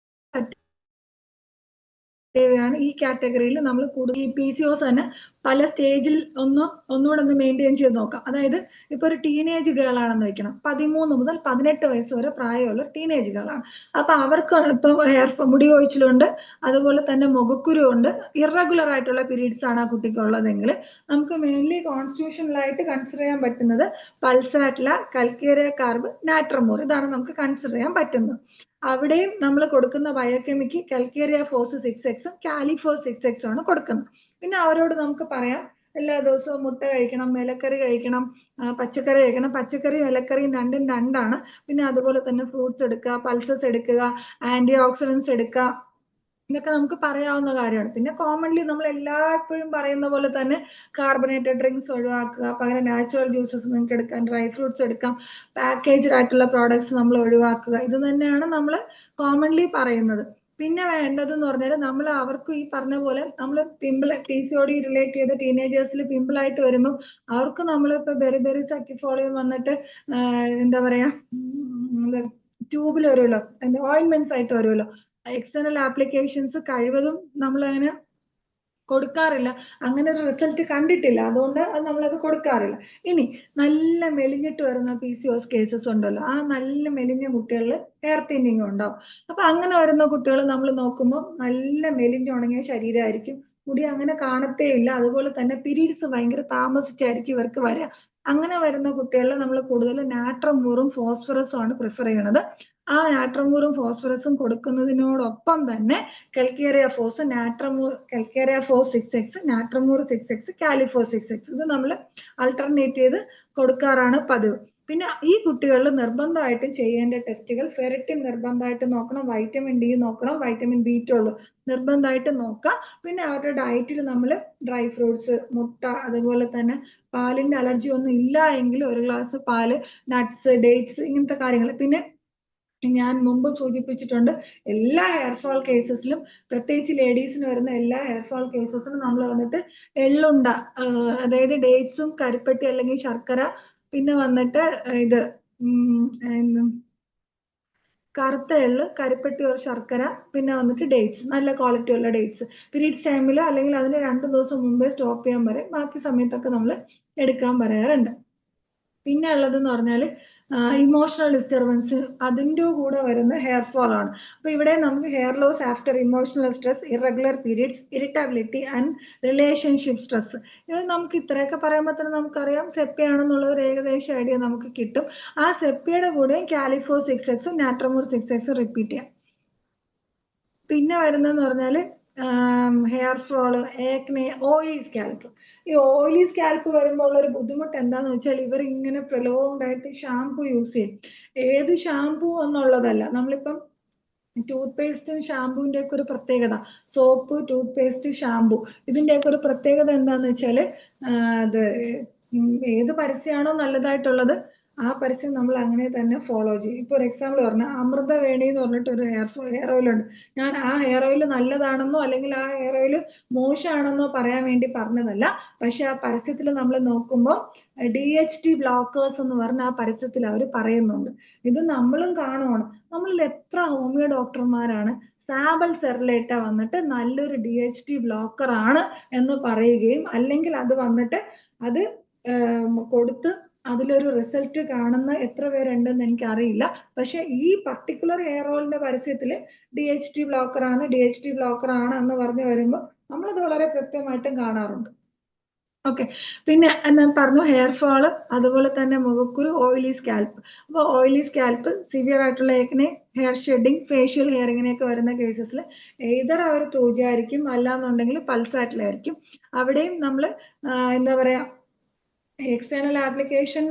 ാണ് ഈ കാറ്റഗറിയിൽ നമ്മൾ കൂടുതൽ ഈ PCOS തന്നെ പല സ്റ്റേജിൽ ഒന്നുകൂടെ ഒന്ന് മെയിൻറ്റെയിൻ ചെയ്ത് നോക്കാം. അതായത് ഇപ്പൊ ഒരു ടീനേജ് ഗേൾ ആണെന്ന് വെക്കണം, 13 മുതൽ 18 വയസ്സ് വരെ പ്രായമുള്ള ടീനേജ് ഗേളാണ്. അപ്പൊ അവർക്ക് ഇപ്പൊ മുടി കൊഴിച്ചിലുണ്ട്, അതുപോലെ തന്നെ മുഖക്കുരു ഉണ്ട്, ഇറഗുലർ ആയിട്ടുള്ള പീരീഡ്സ് ആണ് ആ കുട്ടിക്കുള്ളതെങ്കിൽ നമുക്ക് മെയിൻലി കോൺസ്റ്റിറ്റ്യൂഷണലായിട്ട് കൺസിഡർ ചെയ്യാൻ പറ്റുന്നത് പൾസാറ്റില, കൽക്കേറിയ കാർബ്, നാട്രമൂർ, ഇതാണ് നമുക്ക് കൺസിഡർ ചെയ്യാൻ പറ്റുന്നത്. അവിടെയും നമ്മൾ കൊടുക്കുന്ന ബയോകെമിക്ക് കൽക്കേറിയ ഫോസ് 6X, കാലിഫോസ് 6X ആണ് കൊടുക്കുന്നത്. പിന്നെ അവരോട് നമുക്ക് പറയാം, എല്ലാ ദിവസവും മുട്ട കഴിക്കണം, ഇലക്കറി കഴിക്കണം, പച്ചക്കറി കഴിക്കണം. പച്ചക്കറിയും ഇലക്കറിയും രണ്ടും രണ്ടാണ്. പിന്നെ അതുപോലെ തന്നെ ഫ്രൂട്ട്സ് എടുക്കുക, പൾസസ് എടുക്കുക, ആന്റി ഓക്സിഡൻസ് എടുക്കുക, ഇതൊക്കെ നമുക്ക് പറയാവുന്ന കാര്യമാണ്. പിന്നെ കോമൺലി നമ്മൾ എല്ലായ്പ്പോഴും പറയുന്ന പോലെ തന്നെ കാർബണേറ്റഡ് ഡ്രിങ്ക്സ് ഒഴിവാക്കുക, പകരം നാച്ചുറൽ ജ്യൂസസ് നിങ്ങൾക്ക് എടുക്കാം, ഡ്രൈ ഫ്രൂട്ട്സ് എടുക്കാം, പാക്കേജ്ഡ് ആയിട്ടുള്ള പ്രോഡക്ട്സ് നമ്മൾ ഒഴിവാക്കുക. ഇത് തന്നെയാണ് നമ്മൾ കോമൺലി പറയുന്നത്. പിന്നെ വേണ്ടതെന്ന് പറഞ്ഞാൽ നമ്മൾ അവർക്ക് ഈ പറഞ്ഞ പോലെ നമ്മൾ PCOD റിലേറ്റ് ചെയ്ത ടീനേജേഴ്സിൽ പിമ്പിളായിട്ട് വരുമ്പോൾ അവർക്ക് നമ്മളിപ്പോ ബെറി സക്കിഫോളിയം വന്നിട്ട് എന്താ പറയാ ട്യൂബിൽ വരുമല്ലോ, ഓയിൻമെന്റ്സ് ആയിട്ട് വരുമല്ലോ. എക്സ്റ്റേണൽ ആപ്ലിക്കേഷൻസ് കഴിവതും നമ്മൾ അങ്ങനെ കൊടുക്കാറില്ല, അങ്ങനെ ഒരു റിസൾട്ട് കണ്ടിട്ടില്ല, അതുകൊണ്ട് നമ്മളത് കൊടുക്കാറില്ല. ഇനി നല്ല മെലിഞ്ഞിട്ട് വരുന്ന PCOS കേസസ് ഉണ്ടല്ലോ, ആ നല്ല മെലിഞ്ഞ കുട്ടികളിൽ ഹെയർ തിന്നിങ് ഉണ്ടാവും. അപ്പൊ അങ്ങനെ വരുന്ന കുട്ടികൾ നമ്മൾ നോക്കുമ്പോൾ നല്ല മെലിഞ്ഞുണങ്ങിയ ശരീരമായിരിക്കും, മുടി അങ്ങനെ കാണത്തേ ഇല്ല. അതുപോലെ തന്നെ പീരീഡ്സ് ഭയങ്കര താമസിച്ചായിരിക്കും ഇവർക്ക് വരിക. അങ്ങനെ വരുന്ന കുട്ടികളിൽ നമ്മൾ കൂടുതൽ നാട്രമൂറും ഫോസ്ഫറസും ആണ് പ്രിഫർ ചെയ്യണത്. ആ നാട്രമൂറും ഫോസ്ഫറസും കൊടുക്കുന്നതിനോടൊപ്പം തന്നെ കൽക്കേറിയ ഫോസ്, കൽക്കേറിയ ഫോസ് 6X, നാട്രമൂർ 6X, കാലിഫോസ് 6X, ഇത് നമ്മൾ ആൾട്ടർനേറ്റ് ചെയ്ത് കൊടുക്കാറാണ് പതിവ്. പിന്നെ ഈ കുട്ടികളിൽ നിർബന്ധമായിട്ട് ചെയ്യേണ്ട ടെസ്റ്റുകൾ, ഫെറിറ്റിൻ നിർബന്ധമായിട്ട് നോക്കണം, വൈറ്റമിൻ ഡി നോക്കണം, വൈറ്റമിൻ B12 നിർബന്ധമായിട്ട് നോക്കാം. പിന്നെ അവരുടെ ഡയറ്റിൽ നമ്മൾ ഡ്രൈ ഫ്രൂട്ട്സ്, മുട്ട, അതുപോലെ തന്നെ പാലിന്റെ അലർജി ഒന്നും ഇല്ല എങ്കിൽ ഒരു ഗ്ലാസ് പാല്, നട്ട്സ്, ഡേറ്റ്സ്, ഇങ്ങനത്തെ കാര്യങ്ങൾ. പിന്നെ ഞാൻ മുമ്പ് സൂചിപ്പിച്ചിട്ടുണ്ട്, എല്ലാ ഹെയർ ഫോൾ കേസസിലും, പ്രത്യേകിച്ച് ലേഡീസിന് വരുന്ന എല്ലാ ഹെയർ ഫോൾ കേസസിലും നമ്മൾ വന്നിട്ട് എള്ളുണ്ട, അതായത് ഡേറ്റ്സും കരിപ്പെട്ടി അല്ലെങ്കിൽ ശർക്കര, പിന്നെ വന്നിട്ട് ഇത് കറുത്ത എള്ള്, കരിപ്പെട്ടി ഒരു ശർക്കര, പിന്നെ വന്നിട്ട് ഡേറ്റ്സ്, നല്ല ക്വാളിറ്റി ഉള്ള ഡേറ്റ്സ് പീരീഡ്സ് ടൈമിൽ അല്ലെങ്കിൽ അതിന് 2 ദിവസം മുമ്പേ സ്റ്റോപ്പ് ചെയ്യാൻ പറയും. ബാക്കി സമയത്തൊക്കെ നമ്മൾ എടുക്കാൻ പറയാറുണ്ട്. പിന്നെ ഉള്ളതെന്ന് പറഞ്ഞാൽ ഇമോഷണൽ ഡിസ്റ്റർബൻസ് അതിൻ്റെ കൂടെ വരുന്ന ഹെയർ ഫോൾ ആണ്. അപ്പോൾ ഇവിടെ നമുക്ക് hair loss after emotional stress, irregular periods, irritability and relationship stress. ഇത് നമുക്ക് ഇത്രയൊക്കെ പറയുമ്പോൾ തന്നെ നമുക്കറിയാം സെപ്പിയാണെന്നുള്ള ഒരു ഏകദേശം ഐഡിയ നമുക്ക് കിട്ടും. ആ സെപ്പിയുടെ കൂടെയും കാലിഫോർ 6X, നാട്രമോർ 6X റിപ്പീറ്റ് ചെയ്യാം. പിന്നെ വരുന്നതെന്ന് പറഞ്ഞാൽ ഹെയർ ഫോള്, ഏക്നെ, ഓയിലി സ്കാൽപ്പ്. ഈ ഓയിലി സ്കാൽപ്പ് വരുമ്പോൾ ഉള്ളൊരു ബുദ്ധിമുട്ട് എന്താന്ന് വെച്ചാൽ ഇവർ ഇങ്ങനെ പ്രലോങ്ഡ് ആയിട്ട് ഷാംപൂ യൂസ് ചെയ്യും. ഏത് ഷാംപൂ എന്നുള്ളതല്ല, നമ്മളിപ്പം ടൂത്ത് പേസ്റ്റും ഷാമ്പൂവിൻ്റെ ഒക്കെ ഒരു പ്രത്യേകത, സോപ്പ്, ടൂത്ത് പേസ്റ്റ്, ഷാമ്പു, ഇതിൻ്റെയൊക്കെ ഒരു പ്രത്യേകത എന്താന്ന് വെച്ചാൽ അത് ഏത് പരസ്യമാണോ നല്ലതായിട്ടുള്ളത് ആ പരസ്യം നമ്മൾ അങ്ങനെ തന്നെ ഫോളോ ചെയ്യും. ഇപ്പോൾ ഒരു എക്സാമ്പിൾ പറഞ്ഞാൽ അമൃതവേണി എന്ന് പറഞ്ഞിട്ട് ഒരു ഹെയർ ഓയിൽ ഉണ്ട്. ഞാൻ ആ ഹെയർ ഓയിൽ നല്ലതാണെന്നോ അല്ലെങ്കിൽ ആ ഹെയർ ഓയിൽ മോശമാണെന്നോ പറയാൻ വേണ്ടി പറഞ്ഞതല്ല. പക്ഷെ ആ പരസ്യത്തിൽ നമ്മൾ നോക്കുമ്പോൾ DHT ബ്ലോക്കേഴ്സ് എന്ന് പറഞ്ഞ ആ പരസ്യത്തിൽ അവർ പറയുന്നുണ്ട്. ഇത് നമ്മളും കാണുവാണ്. നമ്മളിൽ എത്ര ഹോമിയോ ഡോക്ടർമാരാണ് സാബൽ സെർലേറ്റ വന്നിട്ട് നല്ലൊരു DHT ബ്ലോക്കർ ആണ് എന്ന് പറയുകയും അല്ലെങ്കിൽ അത് വന്നിട്ട് അത് കൊടുത്ത് അതിലൊരു റിസൾട്ട് കാണുന്ന എത്ര പേരുണ്ടെന്ന് എനിക്കറിയില്ല. പക്ഷെ ഈ പർട്ടിക്കുലർ ഹെയർ ഓയിലിന്റെ പരസ്യത്തിൽ DHT ബ്ലോക്കർ ആണ് എന്ന് പറഞ്ഞു വരുമ്പോൾ നമ്മളത് വളരെ കൃത്യമായിട്ടും കാണാറുണ്ട്. ഓക്കെ, പിന്നെ ഞാൻ പറഞ്ഞു ഹെയർ ഫോള്, അതുപോലെ തന്നെ മുഖക്കുരു, ഓയിലി സ്കാൽപ്പ്. അപ്പോൾ ഓയിലി സ്കാൽപ്പ്, സിവിയർ ആയിട്ടുള്ള ഏക്കനെ, ഹെയർ ഷെഡിങ്, ഫേഷ്യൽ ഹെയറിങ്ങിനെയൊക്കെ വരുന്ന കേസസിൽ ഏതർ അവർ തൂജായിരിക്കും, അല്ലാന്നുണ്ടെങ്കിൽ പൾസാറ്റിലായിരിക്കും. അവിടെയും നമ്മൾ എന്താ പറയുക, എക്സ്റ്റേണൽ ആപ്ലിക്കേഷൻ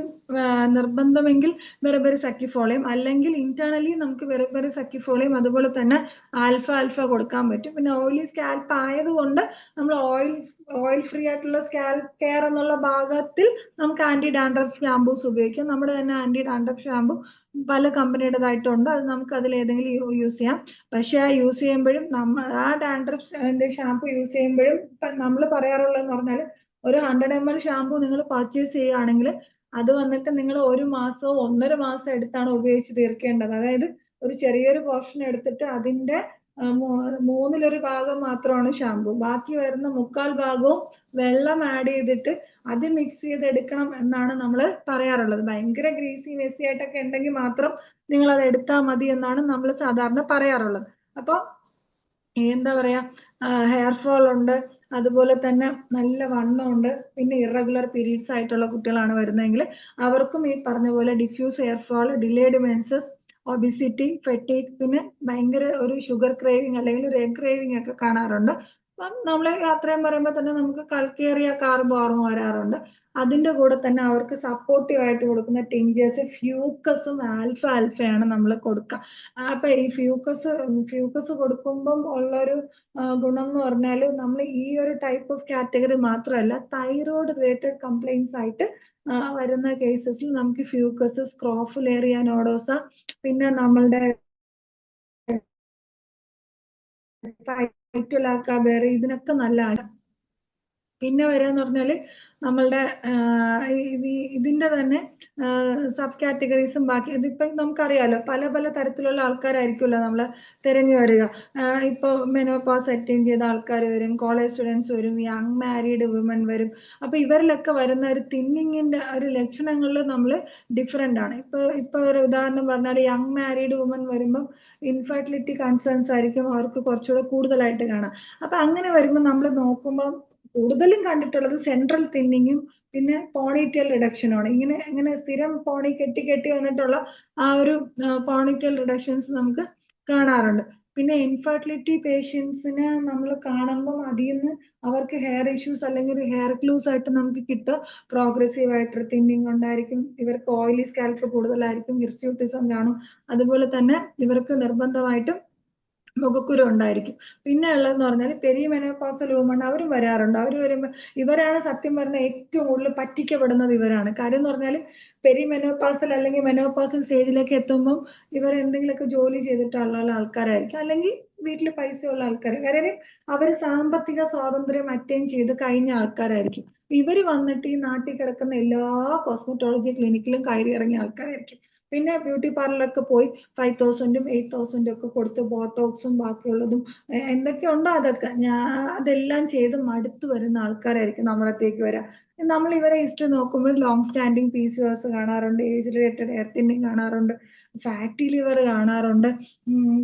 നിർബന്ധമെങ്കിൽ വെറബറി സക്കിഫോളയും, അല്ലെങ്കിൽ ഇന്റേണലി നമുക്ക് വെറബറി സക്കിഫോളയും അതുപോലെ തന്നെ ആൽഫ കൊടുക്കാൻ പറ്റും. പിന്നെ ഓയിലി സ്കാൽപ്പ് ആയതുകൊണ്ട് നമ്മൾ ഓയിൽ ഫ്രീ ആയിട്ടുള്ള സ്കാൽപ്പ് കെയർ എന്നുള്ള ഭാഗത്തിൽ നമുക്ക് ആന്റി ഡാൻഡ്രഫ് ഷാമ്പൂസ് ഉപയോഗിക്കാം. നമ്മുടെ തന്നെ ആന്റി ഡാൻഡ്രഫ് ഷാമ്പൂ പല കമ്പനിയുടേതായിട്ടുണ്ട്. അത് നമുക്ക് അതിൽ ഏതെങ്കിലും യൂസ് ചെയ്യാം. പക്ഷെ ആ യൂസ് ചെയ്യുമ്പോഴും ആ ഡാൻഡ്രഫ് ഷാമ്പൂ യൂസ് ചെയ്യുമ്പോഴും നമ്മൾ പറയാറുള്ളതെന്ന് പറഞ്ഞാൽ ഒരു 100 ml ഷാമ്പൂ നിങ്ങൾ പർച്ചേസ് ചെയ്യുകയാണെങ്കിൽ അത് വന്നിട്ട് നിങ്ങൾ 1 മാസമോ 1.5 മാസം എടുത്താണ് ഉപയോഗിച്ച് തീർക്കേണ്ടത്. അതായത് ഒരു ചെറിയൊരു പോർഷൻ എടുത്തിട്ട് അതിന്റെ 1/3 ഭാഗം മാത്രമാണ് ഷാമ്പൂ, ബാക്കി വരുന്ന 1/4 ഭാഗവും വെള്ളം ആഡ് ചെയ്തിട്ട് അത് മിക്സ് ചെയ്തെടുക്കണം എന്നാണ് നമ്മൾ പറയാറുള്ളത്. ഭയങ്കര ഗ്രീസി മെസ്സി ആയിട്ടൊക്കെ ഉണ്ടെങ്കിൽ മാത്രം നിങ്ങൾ അത് എടുത്താൽ മതി എന്നാണ് നമ്മൾ സാധാരണ പറയാറുള്ളത്. അപ്പോൾ എന്താ പറയാ, ഹെയർ ഫോൾ ഉണ്ട്, അതുപോലെ തന്നെ നല്ല വണ്ണമുണ്ട്, പിന്നെ ഇറഗുലർ പീരീഡ്സ് ആയിട്ടുള്ള കുട്ടികളാണ് വരുന്നതെങ്കിൽ അവർക്കും ഈ പറഞ്ഞ പോലെ diffuse hair fall, delayed menses, obesity, fatigue, പിന്നെ ഭയങ്കര ഒരു ഷുഗർ ക്രേവിങ് അല്ലെങ്കിൽ ഒരു എഗ് ക്രേവിങ് ഒക്കെ കാണാറുണ്ട്. അപ്പം നമ്മൾ അത്രയും പറയുമ്പോൾ തന്നെ നമുക്ക് കൽക്കേറിയ കാർബ് ഓർമ്മ വരാറുണ്ട്. അതിൻ്റെ കൂടെ തന്നെ അവർക്ക് സപ്പോർട്ടീവ് ആയിട്ട് കൊടുക്കുന്ന ടിഞ്ചേഴ്സ് ഫ്യൂക്കസും ആൽഫയാണ് നമ്മൾ കൊടുക്കുക. അപ്പൊ ഈ ഫ്യൂക്കസ് കൊടുക്കുമ്പം ഉള്ളൊരു ഗുണം എന്ന് പറഞ്ഞാൽ നമ്മൾ ഈ ഒരു ടൈപ്പ് ഓഫ് കാറ്റഗറി മാത്രമല്ല, തൈറോയ്ഡ് റിലേറ്റഡ് കംപ്ലൈൻസ് ആയിട്ട് വരുന്ന കേസസിൽ നമുക്ക് ഫ്യൂക്കസ്, സ്ക്രോഫുലേറിയ നോഡോസ, പിന്നെ നമ്മളുടെ ഫൈറ്റുലാക്കാബെറി, ഇതിനൊക്കെ നല്ലതാണ്. പിന്നെ വരികയെന്ന് പറഞ്ഞാൽ നമ്മളുടെ ഇതിന്റെ തന്നെ സബ് കാറ്റഗറീസും ബാക്കി ഇതിപ്പം നമുക്കറിയാലോ, പല തരത്തിലുള്ള ആൾക്കാരായിരിക്കുമല്ലോ നമ്മൾ തിരഞ്ഞു വരിക. ഇപ്പോൾ മെനോപോസ് അറ്റൈൻ ചെയ്ത ആൾക്കാർ വരും, കോളേജ് സ്റ്റുഡൻസ് വരും, യങ് മാരീഡ് വുമൺ വരും. അപ്പോൾ ഇവരിലൊക്കെ വരുന്ന ഒരു തിന്നിങ്ങിന്റെ ഒരു ലക്ഷണങ്ങളിൽ നമ്മൾ ഡിഫറെൻ്റ് ആണ്. ഇപ്പോൾ ഒരു ഉദാഹരണം പറഞ്ഞാൽ യങ് മാരീഡ് വുമൺ വരുമ്പം ഇൻഫെർട്ടിലിറ്റി കൺസേൺസ് ആയിരിക്കും അവർക്ക് കുറച്ചുകൂടെ കൂടുതലായിട്ട് കാണാം. അപ്പം അങ്ങനെ വരുമ്പോൾ നമ്മൾ നോക്കുമ്പോൾ കൂടുതലും കണ്ടിട്ടുള്ളത് സെൻട്രൽ തിന്നിങ്ങും പിന്നെ പോണിറ്റെയിൽ റിഡക്ഷനുമാണ്. ഇങ്ങനെ സ്ഥിരം പോണി കെട്ടി വന്നിട്ടുള്ള ആ ഒരു പോണിറ്റെയിൽ റിഡക്ഷൻസ് നമുക്ക് കാണാറുണ്ട്. പിന്നെ ഇൻഫെർട്ടിലിറ്റി പേഷ്യൻസിനെ നമ്മൾ കാണുമ്പോൾ അതിൽ നിന്ന് അവർക്ക് ഹെയർ ഇഷ്യൂസ് അല്ലെങ്കിൽ ഹെയർ ക്ലൂസ് ആയിട്ട് നമുക്ക് കിട്ടുക പ്രോഗ്രസീവ് ആയിട്ട് തിന്നിങ് ഉണ്ടായിരിക്കും, ഇവർക്ക് ഓയിലി സ്കാൽപ്പ് കൂടുതലായിരിക്കും, ഹിർസ്യൂട്ടിസം കാണും, അതുപോലെ തന്നെ ഇവർക്ക് നിർബന്ധമായിട്ടും മുഖക്കുരു ഉണ്ടായിരിക്കും. പിന്നെ ഉള്ളതെന്ന് പറഞ്ഞാൽ പെരിമെനോപോസൽ വുമൺ അവരും വരാറുണ്ട്. അവർ വരുമ്പോൾ ഇവരാണ് സത്യം പറഞ്ഞാൽ ഏറ്റവും കൂടുതൽ പറ്റിക്കപ്പെടുന്നത് ഇവരാണ്. കാര്യം എന്ന് പറഞ്ഞാൽ പെരിമെനോപോസൽ അല്ലെങ്കിൽ മെനോപോസൽ സ്റ്റേജിലേക്ക് എത്തുമ്പം ഇവർ എന്തെങ്കിലുമൊക്കെ ജോലി ചെയ്തിട്ടുള്ള ആൾക്കാരായിരിക്കും, അല്ലെങ്കിൽ വീട്ടിൽ പൈസയുള്ള ആൾക്കാർ, കാര്യം അവർ സാമ്പത്തിക സ്വാതന്ത്ര്യം അറ്റൈൻ ചെയ്ത് കഴിഞ്ഞ ആൾക്കാരായിരിക്കും. ഇവർ വന്നിട്ട് ഈ നാട്ടിൽ കിടക്കുന്ന എല്ലാ കോസ്മെറ്റോളജി ക്ലിനിക്കിലും കയറി ഇറങ്ങിയ ആൾക്കാരായിരിക്കും. പിന്നെ ബ്യൂട്ടി പാർലറിലൊക്കെ പോയി 5000-ഉം 8000-ഉം ഒക്കെ കൊടുത്ത് ബോട്ടോക്സും ബാക്കിയുള്ളതും എന്തൊക്കെ ഉണ്ടോ അതൊക്കെ അതെല്ലാം ചെയ്ത് മടുത്ത് വരുന്ന ആൾക്കാരായിരിക്കും നമ്മളത്തേക്ക് വരാം. നമ്മൾ ഇവരെ ഹിസ്റ്ററി നോക്കുമ്പോൾ ലോങ് സ്റ്റാൻഡിങ് PCOS കാണാറുണ്ട്, ഏജ് റിലേറ്റഡ് ഹെയർ തിന്നിങ് കാണാറുണ്ട്, ഫാറ്റി ലിവർ കാണാറുണ്ട്,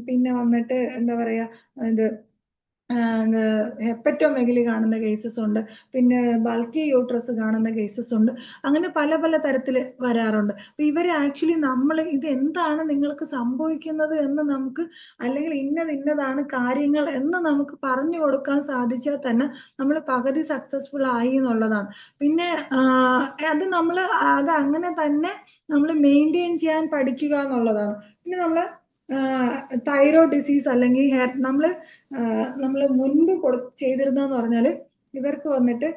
പിന്നെ വന്നിട്ട് എന്താ പറയാ ഇത് ഹെപ്പറ്റോമെഗലി കാണുന്ന കേസസ് ഉണ്ട്, പിന്നെ ബൾക്കി യൂട്രസ് കാണുന്ന കേസസ് ഉണ്ട്. അങ്ങനെ പല പല തരത്തിൽ വരാറുണ്ട്. അപ്പൊ ഇവരെ ആക്ച്വലി നമ്മൾ ഇത് എന്താണ് നിങ്ങൾക്ക് സംഭവിക്കുന്നത് എന്ന് നമുക്ക്, അല്ലെങ്കിൽ ഇന്നതാണ് കാര്യങ്ങൾ എന്ന് നമുക്ക് പറഞ്ഞു കൊടുക്കാൻ സാധിച്ചാൽ തന്നെ നമ്മൾ പകുതി സക്സസ്ഫുൾ ആയി എന്നുള്ളതാണ്. പിന്നെ അത് നമ്മൾ അത് അങ്ങനെ തന്നെ നമ്മൾ മെയിൻറ്റെയിൻ ചെയ്യാൻ പഠിക്കുക എന്നുള്ളതാണ്. പിന്നെ നമ്മൾ തൈറോയ്ഡ് ഡിസീസ് അല്ലെങ്കിൽ നമ്മൾ മുൻപ് ചെയ്തിരുന്നതെന്ന് പറഞ്ഞാൽ ഇവർക്ക് വന്നിട്ട്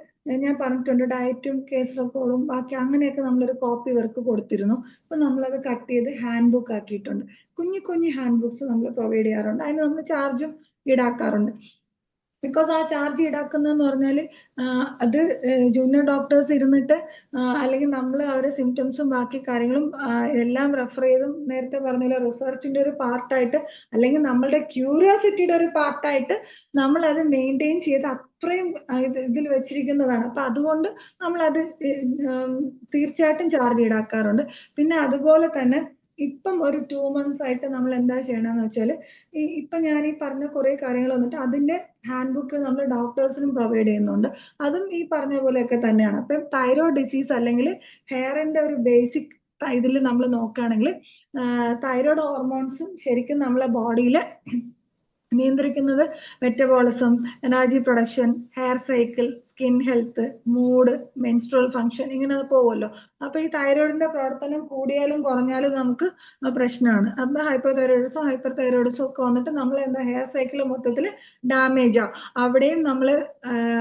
ഞാൻ പറഞ്ഞിട്ടുണ്ട് ഡയറ്റും കേസ് റെക്കോർഡും ബാക്കി അങ്ങനെയൊക്കെ നമ്മളൊരു കോപ്പി ഇവർക്ക് കൊടുത്തിരുന്നു. അപ്പൊ നമ്മളത് കട്ട് ചെയ്ത് ഹാൻഡ് ബുക്ക് ആക്കിയിട്ടുണ്ട്. കുഞ്ഞു ഹാൻഡ് ബുക്സ് നമ്മൾ പ്രൊവൈഡ് ചെയ്യാറുണ്ട്. അതിന് നമ്മൾ ചാർജും ഈടാക്കാറുണ്ട്. ബിക്കോസ് ആ ചാർജ് ഈടാക്കുന്നതെന്ന് പറഞ്ഞാൽ അത് ജൂനിയർ ഡോക്ടേഴ്സ് ഇരുന്നിട്ട് അല്ലെങ്കിൽ നമ്മൾ അവരുടെ സിംറ്റംസും ബാക്കി കാര്യങ്ങളും എല്ലാം റെഫർ ചെയ്തും നേരത്തെ പറഞ്ഞ റിസർച്ചിന്റെ ഒരു പാർട്ടായിട്ട് അല്ലെങ്കിൽ നമ്മളുടെ ക്യൂരിയോസിറ്റിയുടെ ഒരു പാർട്ടായിട്ട് നമ്മളത് മെയിൻറ്റെയിൻ ചെയ്ത് അത്രയും ഇതിൽ വെച്ചിരിക്കുന്നതാണ്. അപ്പൊ അതുകൊണ്ട് നമ്മളത് തീർച്ചയായിട്ടും ചാർജ് ഈടാക്കാറുണ്ട്. പിന്നെ അതുപോലെ തന്നെ ഇപ്പം ഒരു 2 months ആയിട്ട് നമ്മൾ എന്താ ചെയ്യണമെന്ന് വെച്ചാൽ ഇപ്പം ഞാൻ ഈ പറഞ്ഞ കുറേ കാര്യങ്ങൾ വന്നിട്ട് അതിന്റെ ഹാൻഡ് ബുക്ക് നമ്മൾ ഡോക്ടേഴ്സിനും പ്രൊവൈഡ് ചെയ്യുന്നുണ്ട്. അതും ഈ പറഞ്ഞ പോലെയൊക്കെ തന്നെയാണ്. അപ്പം തൈറോയ്ഡ് ഡിസീസ് അല്ലെങ്കിൽ ഹെയറിന്റെ ഒരു ബേസിക് ഇതിൽ നമ്മൾ നോക്കുകയാണെങ്കിൽ തൈറോയ്ഡ് ഹോർമോൺസും ശരിക്കും നമ്മളെ ബോഡിയിൽ നിയന്ത്രിക്കുന്നത് metabolism, energy production, hair cycle, skin health, mood, menstrual function, ഇങ്ങനെ പോകുമല്ലോ. അപ്പൊ ഈ തൈറോയിഡിന്റെ പ്രവർത്തനം കൂടിയാലും കുറഞ്ഞാലും നമുക്ക് പ്രശ്നമാണ്. അപ്പൊ ഹൈപ്പോതൈറോയിഡിസം ഹൈപ്പർ തൈറോയിഡിസം ഒക്കെ വന്നിട്ട് നമ്മൾ എന്താ ഹെയർ സൈക്കിൾ മൊത്തത്തിൽ ഡാമേജ് ആവും. അവിടെയും നമ്മൾ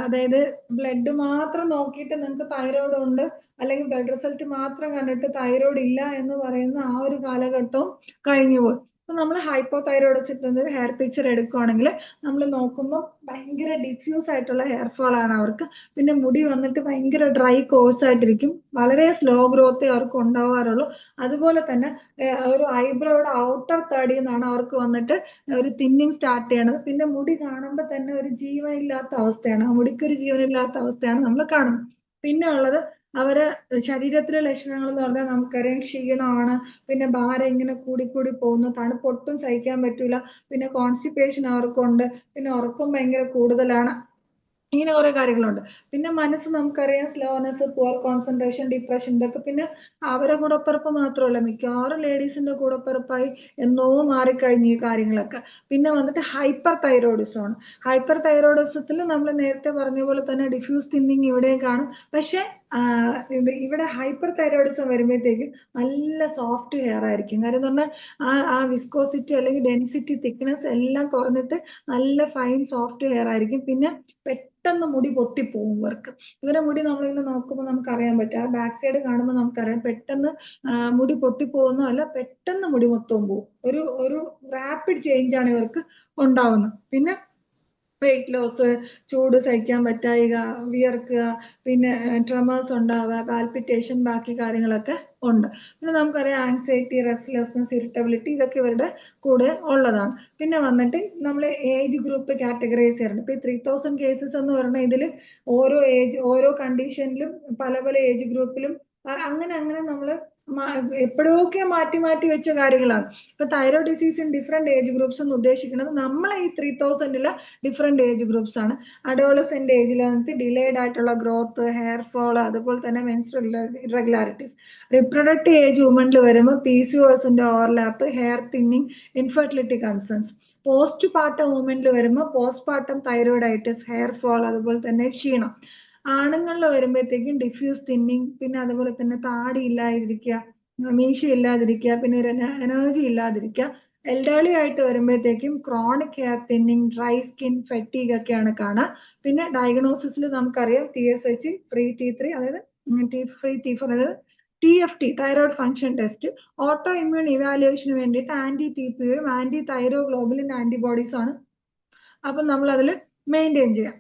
അതായത് ബ്ലഡ് മാത്രം നോക്കിയിട്ട് നിങ്ങൾക്ക് തൈറോയിഡ് ഉണ്ട് അല്ലെങ്കിൽ ബ്ലഡ് റിസൾട്ട് മാത്രം കണ്ടിട്ട് തൈറോയിഡ് ഇല്ല എന്ന് പറയുന്ന ആ ഒരു കാലഘട്ടവും കഴിഞ്ഞു പോയി. അപ്പൊ നമ്മൾ ഹൈപ്പോതൈറോയിഡിസത്തിന്റെ ഹെയർ പിക്ചർ എടുക്കുകയാണെങ്കിൽ നമ്മൾ നോക്കുമ്പോൾ ഭയങ്കര ഡിഫ്യൂസ് ആയിട്ടുള്ള ഹെയർ ഫോൾ ആണ് അവർക്ക്. പിന്നെ മുടി വന്നിട്ട് ഭയങ്കര ഡ്രൈ കോഴ്സ് ആയിട്ടിരിക്കും. വളരെ സ്ലോ ഗ്രോത്തേ അവർക്ക് ഉണ്ടാവാറുള്ളൂ. അതുപോലെ തന്നെ ഒരു ഐബ്രോയുടെ ഔട്ടർ തേർഡിൽ നിന്നാണ് അവർക്ക് വന്നിട്ട് ഒരു തിന്നിങ് സ്റ്റാർട്ട് ചെയ്യണത്. പിന്നെ മുടി കാണുമ്പോൾ തന്നെ ഒരു ജീവനില്ലാത്ത അവസ്ഥയാണ്. ആ മുടിക്കൊരു ജീവനില്ലാത്ത അവസ്ഥയാണ് നമ്മൾ കാണുന്നത്. പിന്നെ ഉള്ളത് അവരെ ശരീരത്തിലെ ലക്ഷണങ്ങൾ എന്ന് പറഞ്ഞാൽ നമുക്കറിയാം ക്ഷീണമാണ്, പിന്നെ ഭാരം ഇങ്ങനെ കൂടി പോകുന്നു, തണുപ്പ് ഒട്ടും സഹിക്കാൻ പറ്റൂല, പിന്നെ കോൺസ്റ്റിപ്പേഷൻ അവർക്കുണ്ട്, പിന്നെ ഉറക്കം ഭയങ്കര കൂടുതലാണ്, ഇങ്ങനെ കുറെ കാര്യങ്ങളുണ്ട്. പിന്നെ മനസ്സ് നമുക്കറിയാം സ്ലോനെസ്, പുവർ കോൺസെൻട്രേഷൻ, ഡിപ്രഷൻ, ഇതൊക്കെ പിന്നെ അവരെ കൂടപ്പിറപ്പ് മാത്രമല്ല മിക്കവാറും ലേഡീസിന്റെ കൂടപ്പിറപ്പായി എന്നോ മാറിക്കഴിഞ്ഞു ഈ കാര്യങ്ങളൊക്കെ. പിന്നെ വന്നിട്ട് ഹൈപ്പർ തൈറോയിഡിസം ആണ്. ഹൈപ്പർ തൈറോയിഡിസത്തിൽ നമ്മൾ നേരത്തെ പറഞ്ഞ പോലെ തന്നെ ഡിഫ്യൂസ് തിന്നിങ് ഇവിടെയും കാണും. പക്ഷെ ഇവിടെ ഹൈപ്പർ തൈറോയിഡിസം വരുമ്പോഴത്തേക്കും നല്ല സോഫ്റ്റ് ഹെയർ ആയിരിക്കും. കാര്യം എന്ന് പറഞ്ഞാൽ ആ വിസ്കോസിറ്റി അല്ലെങ്കിൽ ഡെൻസിറ്റി, തിക്നെസ് എല്ലാം കുറഞ്ഞിട്ട് നല്ല ഫൈൻ സോഫ്റ്റ് ഹെയർ ആയിരിക്കും. പിന്നെ പെട്ടെന്ന് മുടി പൊട്ടിപ്പോവും ഇവർക്ക്. ഇവരെ മുടി നമ്മളിങ്ങനെ നോക്കുമ്പോൾ നമുക്കറിയാൻ പറ്റും. ആ ബാക്ക് സൈഡ് കാണുമ്പോൾ നമുക്കറിയാം പെട്ടെന്ന് മുടി പൊട്ടിപ്പോകുന്നോ അല്ല, പെട്ടെന്ന് മുടി മൊത്തവും പോകും. ഒരു റാപ്പിഡ് ചേഞ്ച് ആണ് ഇവർക്ക് ഉണ്ടാവുന്നത്. പിന്നെ വെയിറ്റ് ലോസ്, ചൂട് സഹിക്കാൻ പറ്റായിക, വിയർക്കുക, പിന്നെ ട്രെമേഴ്സ് ഉണ്ടാവുക, പാൽപിറ്റേഷൻ, ബാക്കി കാര്യങ്ങളൊക്കെ ഉണ്ട്. പിന്നെ നമുക്കറിയാം ആങ്സൈറ്റി, റെസ്റ്റ്ലെസ്നെസ്, ഇറിറ്റബിലിറ്റി, ഇതൊക്കെ ഇവരുടെ കൂടെ ഉള്ളതാണ്. പിന്നെ വന്നിട്ട് നമ്മൾ ഏജ് ഗ്രൂപ്പ് കാറ്റഗറൈസ് ചെയ്യാറുണ്ട്. ഇപ്പൊ 3000 കേസസ് എന്ന് പറഞ്ഞാൽ ഇതിൽ ഓരോ കണ്ടീഷനിലും പല പല ഏജ് ഗ്രൂപ്പിലും അങ്ങനെ നമ്മൾ എപ്പോഴൊക്കെ മാറ്റി വെച്ച കാര്യങ്ങളാണ്. ഇപ്പൊ thyroid disease in different age groups എന്ന് ഉദ്ദേശിക്കുന്നത് നമ്മളെ ഈ 3000 ഡിഫറെന്റ് ഏജ് ഗ്രൂപ്പ്സ് ആണ്. അഡോളസെന്റ് ഏജിൽ വന്നിട്ട് ഡിലേഡ് ആയിട്ടുള്ള ഗ്രോത്ത്, ഹെയർ ഫോൾ, അതുപോലെ തന്നെ മെൻസ്ട്രൽ ഇറഗുലാരിറ്റീസ്. റിപ്രൊഡക്റ്റീവ് ഏജ് വുമണിൽ വരുമ്പോൾ PCOSന്റെ overlap, hair thinning, infertility concerns. Postpartum വുമണിൽ വരുമ്പോൾ postpartum thyroiditis, hair fall, അതുപോലെ തന്നെ ക്ഷീണം. ആണുങ്ങളിൽ വരുമ്പോഴത്തേക്കും ഡിഫ്യൂസ് തിന്നിങ്, പിന്നെ അതുപോലെ തന്നെ താടി ഇല്ലാതിരിക്കുക, മീശ ഇല്ലാതിരിക്കുക, പിന്നെ ഒരു എനർജി ഇല്ലാതിരിക്കുക. എൽഡർലി ആയിട്ട് വരുമ്പോഴത്തേക്കും chronic hair thinning, dry skin, fatigue ഒക്കെയാണ് കാണുക. പിന്നെ ഡയഗ്നോസിസിൽ നമുക്കറിയാം TSH, ഫ്രീ T3, അതായത് ഫ്രീ T4, അതായത് TFT, thyroid function test, autoimmune ഇവാലുവേഷന് വേണ്ടിയിട്ട് anti-TPയും anti-thyroglobulin ആന്റിബോഡീസ് ആണ്. അപ്പം നമ്മൾ അതിൽ മെയിൻറ്റെയിൻ ചെയ്യാം.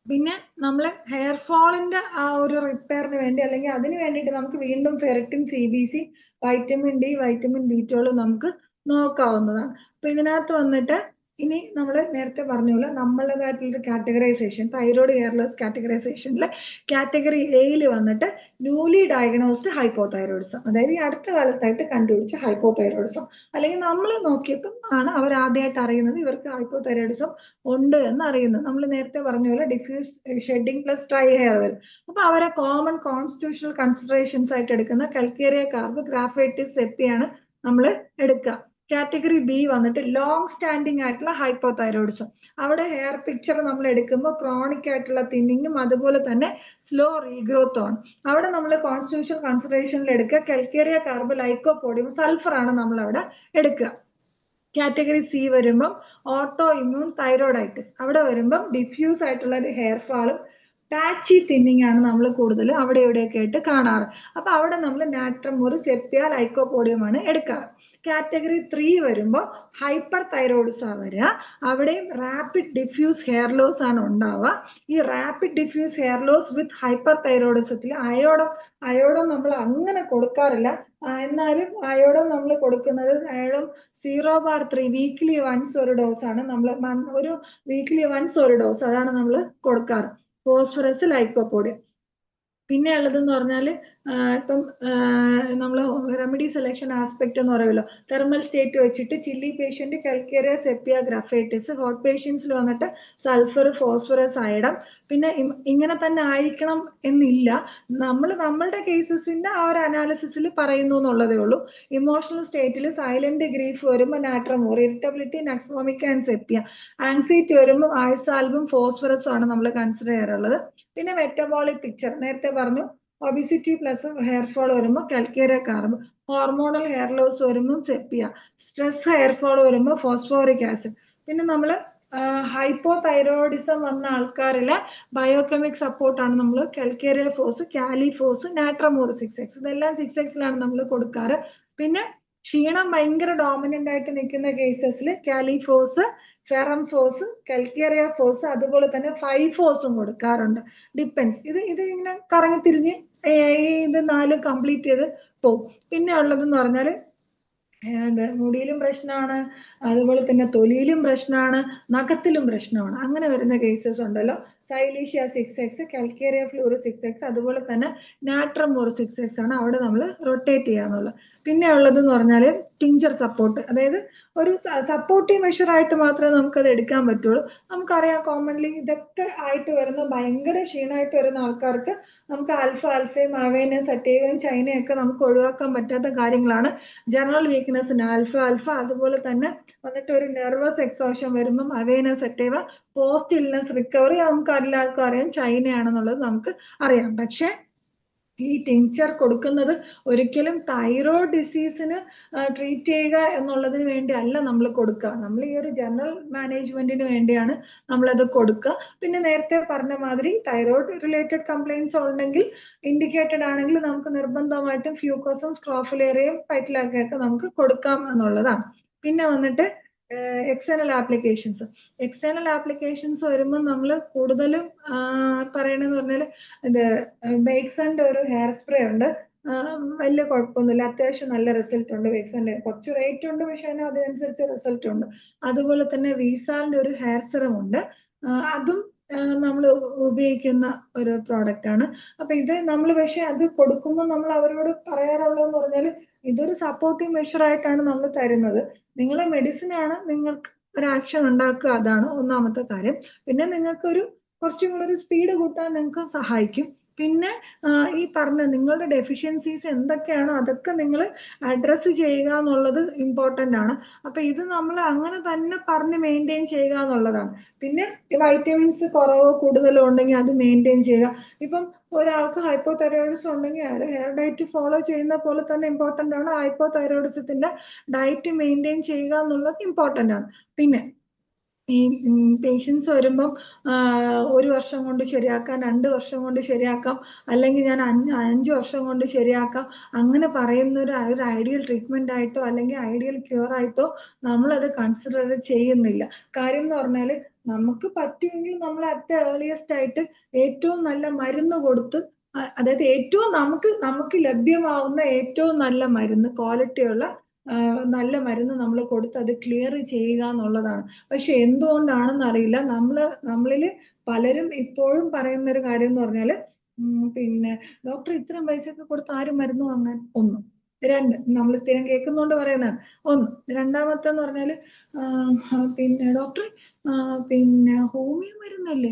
പിന്നെ നമ്മൾ ഹെയർ ഫോളിന്റെ ആ ഒരു റിപ്പയറിന് വേണ്ടി അല്ലെങ്കിൽ അതിന് വേണ്ടിയിട്ട് നമുക്ക് വീണ്ടും ferritin, CBC, vitamin D, vitamin B12 നമുക്ക് നോക്കാവുന്നതാണ്. അപ്പൊ ഇതിനകത്ത് വന്നിട്ട് ഇനി നമ്മൾ നേരത്തെ പറഞ്ഞ പോലെ നമ്മളുടേതായിട്ടുള്ളൊരു കാറ്റഗറൈസേഷൻ, തൈറോയ്ഡ് ഹെയർ ലോസ് കാറ്റഗറൈസേഷനിൽ കാറ്റഗറി എയിൽ വന്നിട്ട് ന്യൂലി ഡയഗ്നോസ്ഡ് ഹൈപ്പോതൈറോയിഡിസം, അതായത് ഈ അടുത്ത കാലത്തായിട്ട് കണ്ടുപിടിച്ച ഹൈപ്പോതൈറോയിഡിസം, അല്ലെങ്കിൽ നമ്മൾ നോക്കിയപ്പം ആണ് അവർ ആദ്യമായിട്ട് അറിയുന്നത് ഇവർക്ക് ഹൈപ്പോതൈറോയിഡിസം ഉണ്ട് എന്ന് അറിയുന്നത്. നമ്മൾ നേരത്തെ പറഞ്ഞ പോലെ diffuse shedding plus dry hair വരും. അപ്പൊ അവരെ കോമൺ കോൺസ്റ്റിറ്റ്യൂഷണൽ കൺസിഡറേഷൻസ് ആയിട്ട് എടുക്കുന്ന കൽക്കേറിയ കാർബ്, ഗ്രാഫൈറ്റിസ്, സെപ്പിയാണ് നമ്മൾ എടുക്കുക. കാറ്റഗറി ബി വന്നിട്ട് ലോങ് സ്റ്റാൻഡിങ് ആയിട്ടുള്ള ഹൈപ്പോതൈറോയിഡിസം. അവിടെ ഹെയർ പിക്ചർ നമ്മൾ എടുക്കുമ്പോൾ ക്രോണിക് ആയിട്ടുള്ള തിന്നിങ്ങും അതുപോലെ തന്നെ സ്ലോ റീഗ്രോത്തും ആണ്. അവിടെ നമ്മൾ കോൺസ്റ്റിറ്റ്യൂഷണൽ കൺസിഡറേഷനിൽ എടുക്കുക കൽക്കേറിയ കാർബ്, ലൈക്കോപോഡിയം, സൾഫർ ആണ് നമ്മൾ അവിടെ എടുക്കുക. കാറ്റഗറി സി വരുമ്പം ഓട്ടോ ഇമ്മ്യൂൺ തൈറോയിഡൈറ്റിസ്. അവിടെ വരുമ്പം ഡിഫ്യൂസ് ആയിട്ടുള്ള ഒരു ഹെയർ ഫാളും പാച്ചി തിന്നിങ് ആണ് നമ്മൾ കൂടുതൽ അവിടെ ഇവിടെയൊക്കെ ആയിട്ട് കാണാറ്. അപ്പൊ അവിടെ നമ്മൾ നാട്രമോർ, സെപ്യ, ലൈക്കോപോഡിയം ആണ് എടുക്കാറ്. കാറ്റഗറി 3 വരുമ്പോൾ ഹൈപ്പർ തൈറോയിഡിസം വരിക. അവിടെയും റാപ്പിഡ് ഡിഫ്യൂസ് ഹെയർ ലോസ് ആണ് ഉണ്ടാവുക. ഈ റാപ്പിഡ് ഡിഫ്യൂസ് ഹെയർ ലോസ് വിത്ത് ഹൈപ്പർ തൈറോയിഡിസത്തിൽ അയോഡോ നമ്മൾ അങ്ങനെ കൊടുക്കാറില്ല. എന്നാലും അയോഡോ നമ്മൾ കൊടുക്കുന്നത് അയോഡോ 0/3 വീക്ക്ലി വൺസ് ഒരു ഡോസ് ആണ് നമ്മൾ ഒരു വീക്ക്ലി വൺസ് ഒരു ഡോസ് അതാണ് നമ്മൾ കൊടുക്കാറ്. Phosphorus, lycopodium. പിന്നെ ഉള്ളതെന്ന് പറഞ്ഞാൽ ഇപ്പം നമ്മൾ റെമഡി സെലക്ഷൻ ആസ്പെക്ട് എന്ന് പറയുമല്ലോ, തെർമൽ സ്റ്റേറ്റ് വെച്ചിട്ട് ചില്ലി പേഷ്യന്റ് കൽക്കേറിയ, സെപ്പിയ, ഗ്രാഫൈറ്റിസ്, ഹോട്ട് പേഷ്യൻസിൽ വന്നിട്ട് സൾഫർ, ഫോസ്ഫറസ്, അയഡം. പിന്നെ ഇങ്ങനെ തന്നെ ആയിരിക്കണം എന്നില്ല, നമ്മളുടെ കേസസിന്റെ ആ ഒരു അനാലിസിസിൽ പറയുന്നു എന്നുള്ളതേ ഉള്ളൂ. ഇമോഷണൽ സ്റ്റേറ്റിൽ സൈലന്റ് ഗ്രീഫ് വരുമ്പോൾ നാട്രമോർ, ഇറിറ്റബിലിറ്റി, നക്സ്വോമിക്ക ആൻഡ് സെപ്പിയ, ആങ്സൈറ്റി വരുമ്പോൾ ആഴ്സാൽബും, ഫോസ്ഫറസും ആണ് നമ്മൾ കൺസിഡർ ചെയ്യാറുള്ളത്. പിന്നെ മെറ്റബോളിക് പിക്ചർ നേരത്തെ പറഞ്ഞു, ഒബിസിറ്റി പ്ലസ് ഹെയർ ഫോൾ വരുമ്പോൾ കൽക്കേറിയ കാർബ്, ഹോർമോണൽ ഹെയർ ലോസ് വരുമ്പോൾ സെപ്പിയ, സ്ട്രെസ് ഹെയർ ഫോൾ വരുമ്പോൾ ഫോസ്ഫോറിക് ആസിഡ്. പിന്നെ നമ്മൾ ഹൈപ്പോതൈറോയിഡിസം വന്ന ആൾക്കാരിലെ ബയോകെമിക് സപ്പോർട്ടാണ് നമ്മൾ കൽക്കേറിയ ഫോസ്, കാലിഫോസ്, നാട്രമോർ 6X, ഇതെല്ലാം 6Xലാണ് നമ്മൾ കൊടുക്കാറ്. പിന്നെ ക്ഷീണം ഭയങ്കര ഡോമിനന്റ് ആയിട്ട് നിൽക്കുന്ന കേസസിൽ കാലിഫോസ്, ഫെറം ഫോസ്, കൽക്കേറിയ ഫോസ്, അതുപോലെ തന്നെ ഫൈഫോസും കൊടുക്കാറുണ്ട്. ഡിപ്പെൻസ്. ഇത് ഇങ്ങനെ കറങ്ങി തിരിഞ്ഞ് ഇത് 4 കംപ്ലീറ്റ് ചെയ്ത് പോകും. പിന്നെ ഉള്ളതെന്ന് പറഞ്ഞാൽ മുടിയിലും പ്രശ്നമാണ്, അതുപോലെ തന്നെ തൊലിയിലും പ്രശ്നമാണ്, നഖത്തിലും പ്രശ്നമാണ്. അങ്ങനെ വരുന്ന കേസസ് ഉണ്ടല്ലോ. സൈലീഷ്യ 6X, കൽക്കേറിയ ഫ്ലൂർ 6X, അതുപോലെ തന്നെ നാട്രമോർ 6X ആണ് അവിടെ നമ്മൾ റൊട്ടേറ്റ് ചെയ്യാന്നുള്ളത്. പിന്നെ ഉള്ളതെന്ന് പറഞ്ഞാൽ ടിഞ്ചർ സപ്പോർട്ട്, അതായത് ഒരു സപ്പോർട്ടീവ് മെഷർ ആയിട്ട് മാത്രമേ നമുക്കത് എടുക്കാൻ പറ്റുള്ളൂ. നമുക്കറിയാം കോമൺലി ഇതൊക്കെ ആയിട്ട് വരുന്ന ഭയങ്കര ക്ഷീണമായിട്ട് വരുന്ന ആൾക്കാർക്ക് നമുക്ക് ആൽഫയും, അവൈനസ്, അറ്റേവയും, ചൈനയൊക്കെ നമുക്ക് ഒഴിവാക്കാൻ പറ്റാത്ത കാര്യങ്ങളാണ്. ജനറൽ വീക്ക്നെസ്സിന് ആൽഫ, അതുപോലെ തന്നെ വന്നിട്ട് ഒരു നെർവസ് എക്സോഷൻ വരുമ്പം അവൈനസ്, അറ്റേവ, പോസ്റ്റ് ഇൽനെസ് റിക്കവറി നമുക്ക് എല്ലാവർക്കും അറിയാം ചൈനയാണെന്നുള്ളത് നമുക്ക് അറിയാം. പക്ഷെ ഈ ടിഞ്ചർ കൊടുക്കുന്നത് ഒരിക്കലും തൈറോയ്ഡ് ഡിസീസിന് ട്രീറ്റ് ചെയ്യുക എന്നുള്ളതിന് വേണ്ടി അല്ല നമ്മൾ കൊടുക്കുക. നമ്മൾ ഈ ഒരു ജനറൽ മാനേജ്മെന്റിന് വേണ്ടിയാണ് നമ്മളത് കൊടുക്കുക. പിന്നെ നേരത്തെ പറഞ്ഞ മാതിരി തൈറോയ്ഡ് റിലേറ്റഡ് കംപ്ലൈൻസ് ഉണ്ടെങ്കിൽ ഇൻഡിക്കേറ്റഡ് ആണെങ്കിൽ നമുക്ക് നിർബന്ധമായിട്ടും ഫ്യൂക്കോസും, സ്ക്രോഫുലേറിയയും, പൈറ്റിലാക്കൊക്കെ നമുക്ക് കൊടുക്കാം എന്നുള്ളതാണ്. പിന്നെ വന്നിട്ട് എക്സ്റ്റേണൽ ആപ്ലിക്കേഷൻസ് വരുമ്പോൾ നമ്മൾ കൂടുതലും പറയണെന്ന് പറഞ്ഞാൽ ഇത് ബേക്സന്റെ ഒരു ഹെയർ സ്പ്രേ ഉണ്ട്. വലിയ കുഴപ്പമൊന്നുമില്ല, അത്യാവശ്യം നല്ല റിസൾട്ട് ഉണ്ട്. ബേക്സന്റെ കുറച്ച് റേറ്റ് ഉണ്ട്, പക്ഷെ അതിനനുസരിച്ച് റിസൾട്ട് ഉണ്ട്. അതുപോലെ തന്നെ വീസാലിന്റെ ഒരു ഹെയർ സിറം ഉണ്ട്, അതും നമ്മൾ ഉപയോഗിക്കുന്ന ഒരു പ്രോഡക്റ്റ് ആണ്. അപ്പൊ ഇത് നമ്മൾ പക്ഷെ അത് കൊടുക്കുമ്പോൾ നമ്മൾ അവരോട് പറയാറുള്ളതെന്ന് പറഞ്ഞാൽ ഇതൊരു സപ്പോർട്ടീവ് മെഷർ ആയിട്ടാണ് നമ്മൾ തരുന്നത്. നിങ്ങളെ മെഡിസിൻ ആണ്, നിങ്ങൾക്ക് ഒരു ആക്ഷൻ ഉണ്ടാക്കുക, അതാണ് ഒന്നാമത്തെ കാര്യം. പിന്നെ നിങ്ങൾക്ക് കുറച്ചും കൂടെ ഒരു സ്പീഡ് കൂട്ടാൻ നിങ്ങൾക്ക് സഹായിക്കും. പിന്നെ ഈ പറഞ്ഞ നിങ്ങളുടെ ഡെഫിഷ്യൻസീസ് എന്തൊക്കെയാണോ അതൊക്കെ നിങ്ങൾ അഡ്രസ്സ് ചെയ്യുക എന്നുള്ളത് ഇമ്പോർട്ടൻ്റ് ആണ്. അപ്പൊ ഇത് നമ്മൾ അങ്ങനെ തന്നെ പറഞ്ഞ് മെയിൻറ്റെയിൻ ചെയ്യുക എന്നുള്ളതാണ്. പിന്നെ വൈറ്റമിൻസ് കുറവോ കൂടുതലോ ഉണ്ടെങ്കിൽ അത് മെയിൻറ്റെയിൻ ചെയ്യുക. ഇപ്പം ഒരാൾക്ക് ഹൈപ്പോതൈറോയിഡിസം ഉണ്ടെങ്കിൽ അയാൾ ഹെയർ ഡയറ്റ് ഫോളോ ചെയ്യുന്ന പോലെ തന്നെ ഇമ്പോർട്ടൻ്റ് ആണ് ഹൈപ്പോതൈറോയിഡിസത്തിന്റെ ഡയറ്റ് മെയിൻറ്റെയിൻ ചെയ്യുക എന്നുള്ളത് ഇമ്പോർട്ടൻ്റ് ആണ്. പിന്നെ ഈ പേഷ്യൻസ് വരുമ്പം 1 വർഷം കൊണ്ട് ശരിയാക്കാം, 2 വർഷം കൊണ്ട് ശരിയാക്കാം, അല്ലെങ്കിൽ ഞാൻ 5 വർഷം കൊണ്ട് ശരിയാക്കാം, അങ്ങനെ പറയുന്ന ഒരു ഐഡിയൽ ട്രീറ്റ്മെന്റ് ആയിട്ടോ അല്ലെങ്കിൽ ഐഡിയൽ ക്യൂർ ആയിട്ടോ നമ്മളത് കൺസിഡർ ചെയ്യുന്നില്ല. കാര്യം എന്ന് പറഞ്ഞാൽ നമുക്ക് പറ്റുമെങ്കിൽ നമ്മൾ അറ്റ് ഏർലിയസ്റ്റ് ആയിട്ട് ഏറ്റവും നല്ല മരുന്ന് കൊടുത്ത് അതായത് ഏറ്റവും നമുക്ക് ലഭ്യമാവുന്ന ഏറ്റവും നല്ല മരുന്ന്, ക്വാളിറ്റിയുള്ള നല്ല മരുന്ന് നമ്മൾ കൊടുത്ത് അത് ക്ലിയർ ചെയ്യുക എന്നുള്ളതാണ്. പക്ഷെ എന്തുകൊണ്ടാണെന്ന് അറിയില്ല, നമ്മളിൽ പലരും ഇപ്പോഴും പറയുന്ന ഒരു കാര്യം എന്ന് പറഞ്ഞാൽ പിന്നെ ഡോക്ടർ ഇത്രയും പൈസയൊക്കെ കൊടുത്ത് ആരും മരുന്ന് വാങ്ങാൻ. ഒന്ന്. രണ്ട്, നമ്മൾ സ്ഥിരം കേൾക്കുന്നോണ്ട് പറയുന്നതാണ്. ഒന്ന്. രണ്ടാമത്തെന്ന് പറഞ്ഞാൽ പിന്നെ ഡോക്ടർ പിന്നെ ഹോമിയോ മരുന്നല്ലേ,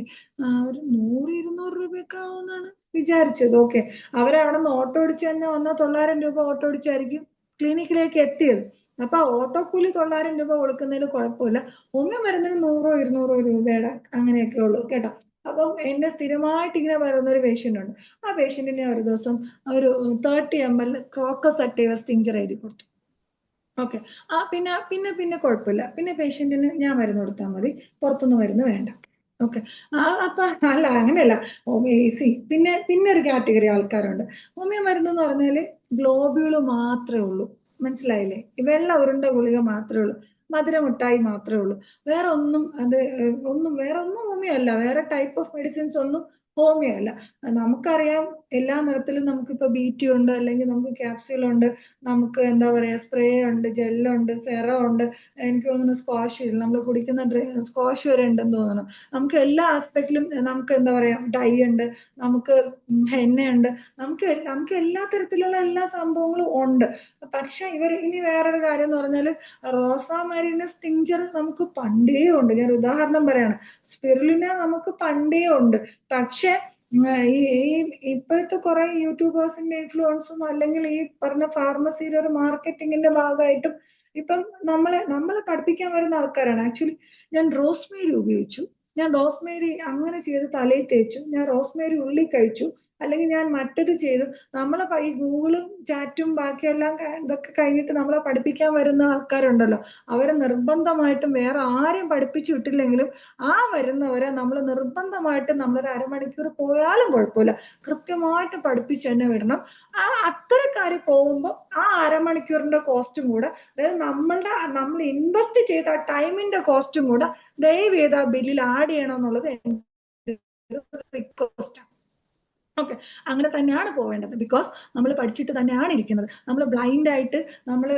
ഒരു 100-200 രൂപയൊക്കെ ആവുമെന്നാണ് വിചാരിച്ചത്. ഓക്കെ, അവരവിടെ നിന്ന് ഓട്ടോ അടിച്ച് തന്നെ വന്നാൽ 900 രൂപ ഓട്ടോ അടിച്ചായിരിക്കും ക്ലിനിക്കിലേക്ക് എത്തിയത്. അപ്പൊ ഓട്ടോ കൂലി 900 രൂപ കൊടുക്കുന്നതിൽ കുഴപ്പമില്ല. ഹോമിയോ മരുന്നിന് 100-200 രൂപയുടെ അങ്ങനെയൊക്കെ ഉള്ളൂ കേട്ടോ. അപ്പം എന്നെ സ്ഥിരമായിട്ട് ഇങ്ങനെ പറയുന്ന ഒരു പേഷ്യൻ്റ് ഉണ്ട്. ആ പേഷ്യൻറ്റിനെ ഒരു ദിവസം ഒരു 30 ml ക്രോക്കസ് അക്ടേവസ് ടിഞ്ചർ എഴുതി കൊടുത്തു. ഓക്കെ, പിന്നെ കുഴപ്പമില്ല. പിന്നെ പേഷ്യൻറ്റിന് ഞാൻ മരുന്ന് കൊടുത്താൽ മതി, പുറത്തുനിന്ന് മരുന്ന് വേണ്ട. ഓക്കെ, അപ്പൊ അല്ല അങ്ങനെയല്ല. ഹോമിയോ പിന്നെ ഒരു കാറ്റഗറി ആൾക്കാരുണ്ട്. ഹോമിയോ മരുന്ന് എന്ന് പറഞ്ഞാൽ ഗ്ലോബ്യൂള് മാത്രമേ ഉള്ളൂ, മനസ്സിലായില്ലേ? വെള്ള ഉരുണ്ട ഗുളിക മാത്രമേ ഉള്ളൂ, മധുരമിഠായി മാത്രമേ ഉള്ളൂ. വേറെ ഒന്നും വേറെ ഒന്നും ഹോമിയോ അല്ല. വേറെ ടൈപ്പ് ഓഫ് മെഡിസിൻസ് ഒന്നും ഹോമിയോ അല്ല. നമുക്കറിയാം എല്ലാ നിറത്തിലും നമുക്കിപ്പോൾ BT ഉണ്ട്, അല്ലെങ്കിൽ നമുക്ക് ക്യാപ്സ്യൂൾ ഉണ്ട്, നമുക്ക് എന്താ പറയാ സ്പ്രേ ഉണ്ട്, ജെല്ലുണ്ട്, സെറം ഉണ്ട്, എനിക്ക് തോന്നുന്നു സ്ക്വാഷ് നമ്മൾ കുടിക്കുന്ന സ്ക്വാഷ് വരെ ഉണ്ടെന്ന് തോന്നുന്നു. നമുക്ക് എല്ലാ ആസ്പെക്റ്റിലും നമുക്ക് എന്താ പറയാ ഡൈ ഉണ്ട്, നമുക്ക് ഹെന്നയുണ്ട്, നമുക്ക് എല്ലാ തരത്തിലുള്ള എല്ലാ സംഭവങ്ങളും ഉണ്ട്. പക്ഷെ ഇനി വേറൊരു കാര്യം എന്ന് പറഞ്ഞാൽ റോസാ മരീനസ് ടിഞ്ചർ നമുക്ക് പണ്ടേ ഉണ്ട്. ഞാൻ ഉദാഹരണം പറയാണ്, സ്പിരുലിന നമുക്ക് പണ്ടേ ഉണ്ട്. പക്ഷെ ഈ ഇപ്പോഴത്തെ കുറെ യൂട്യൂബേഴ്സിന്റെ ഇൻഫ്ലുവൻസും അല്ലെങ്കിൽ ഈ പറഞ്ഞ ഫാർമസിയുടെ ഒരു മാർക്കറ്റിങ്ങിന്റെ ഭാഗമായിട്ടും ഇപ്പം നമ്മളെ പഠിപ്പിക്കാൻ വരുന്ന ആൾക്കാരാണ്. ആക്ച്വലി ഞാൻ റോസ്മേരി ഉപയോഗിച്ചു, ഞാൻ റോസ്മേരി അങ്ങനെ ചെയ്ത് തലയിൽ തേച്ചു, ഞാൻ റോസ്മേരി ഉള്ളി കഴിച്ചു, അല്ലെങ്കിൽ ഞാൻ മറ്റത് ചെയ്തു. നമ്മളെ ഈ ഗൂഗിളും ചാറ്റും ബാക്കിയെല്ലാം ഇതൊക്കെ കഴിഞ്ഞിട്ട് നമ്മളെ പഠിപ്പിക്കാൻ വരുന്ന ആൾക്കാരുണ്ടല്ലോ, അവരെ നിർബന്ധമായിട്ടും വേറെ ആരും പഠിപ്പിച്ചു വിട്ടില്ലെങ്കിലും ആ വരുന്നവരെ നമ്മൾ നിർബന്ധമായിട്ട് നമ്മളൊരു അരമണിക്കൂർ പോയാലും കുഴപ്പമില്ല, കൃത്യമായിട്ട് പഠിപ്പിച്ച് തന്നെ വിടണം. അത്തരക്കാര് പോകുമ്പോൾ ആ അരമണിക്കൂറിന്റെ കോസ്റ്റും കൂടെ, അതായത് നമ്മൾ ഇൻവെസ്റ്റ് ചെയ്ത ടൈമിന്റെ കോസ്റ്റും കൂടെ ദയവ് ചെയ്ത് ആ ബില്ലിൽ ആഡ് ചെയ്യണം എന്നുള്ളത് റിക്വസ്റ്റ്. ഓക്കെ, അങ്ങനെ തന്നെയാണ് പോവേണ്ടത്. ബിക്കോസ് നമ്മൾ പഠിച്ചിട്ട് തന്നെയാണ് ഇരിക്കുന്നത്. നമ്മൾ ബ്ലൈൻഡ് ആയിട്ട് നമ്മൾ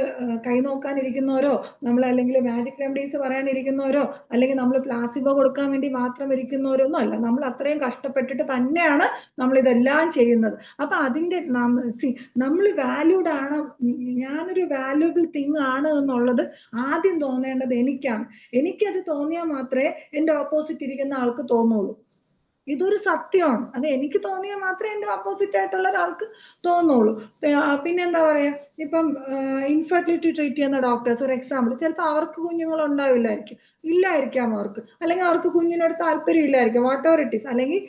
കൈ നോക്കാനിരിക്കുന്നവരോ, നമ്മൾ അല്ലെങ്കിൽ മാജിക് റെമഡീസ് പറയാനിരിക്കുന്നവരോ, അല്ലെങ്കിൽ നമ്മൾ പ്ലാസിബോ കൊടുക്കാൻ വേണ്ടി മാത്രം ഇരിക്കുന്നവരോ ഒന്നും അല്ല. നമ്മൾ അത്രയും കഷ്ടപ്പെട്ടിട്ട് തന്നെയാണ് നമ്മൾ ഇതെല്ലാം ചെയ്യുന്നത്. അപ്പൊ അതിന്റെ നമ്മൾ വാല്യൂഡ് ആണ്, ഞാനൊരു വാല്യൂബിൾ തിങ് ആണ് എന്നുള്ളത് ആദ്യം തോന്നേണ്ടത് എനിക്കാണ്. എനിക്കത് തോന്നിയാൽ മാത്രമേ എൻ്റെ ഓപ്പോസിറ്റ് ഇരിക്കുന്ന ആൾക്ക് തോന്നുള്ളൂ. ഇതൊരു സത്യമാണ്. അത് എനിക്ക് തോന്നിയാൽ മാത്രമേ എൻ്റെ ഓപ്പോസിറ്റ് ആയിട്ടുള്ള ഒരാൾക്ക് തോന്നുള്ളൂ. പിന്നെന്താ പറയാ, ഇപ്പം ഇൻഫെർട്ടിലിറ്റി ട്രീറ്റ് ചെയ്യുന്ന ഡോക്ടേഴ്സ്, ഒരു എക്സാമ്പിൾ, ചിലപ്പോൾ അവർക്ക് കുഞ്ഞുങ്ങൾ ഉണ്ടാവില്ലായിരിക്കും, ഇല്ലായിരിക്കാം അവർക്ക്, അല്ലെങ്കിൽ അവർക്ക് കുഞ്ഞിനോട് താല്പര്യം ഇല്ലായിരിക്കും, വാട്ട് എവർ ഇറ്റ് ഈസ്. അല്ലെങ്കിൽ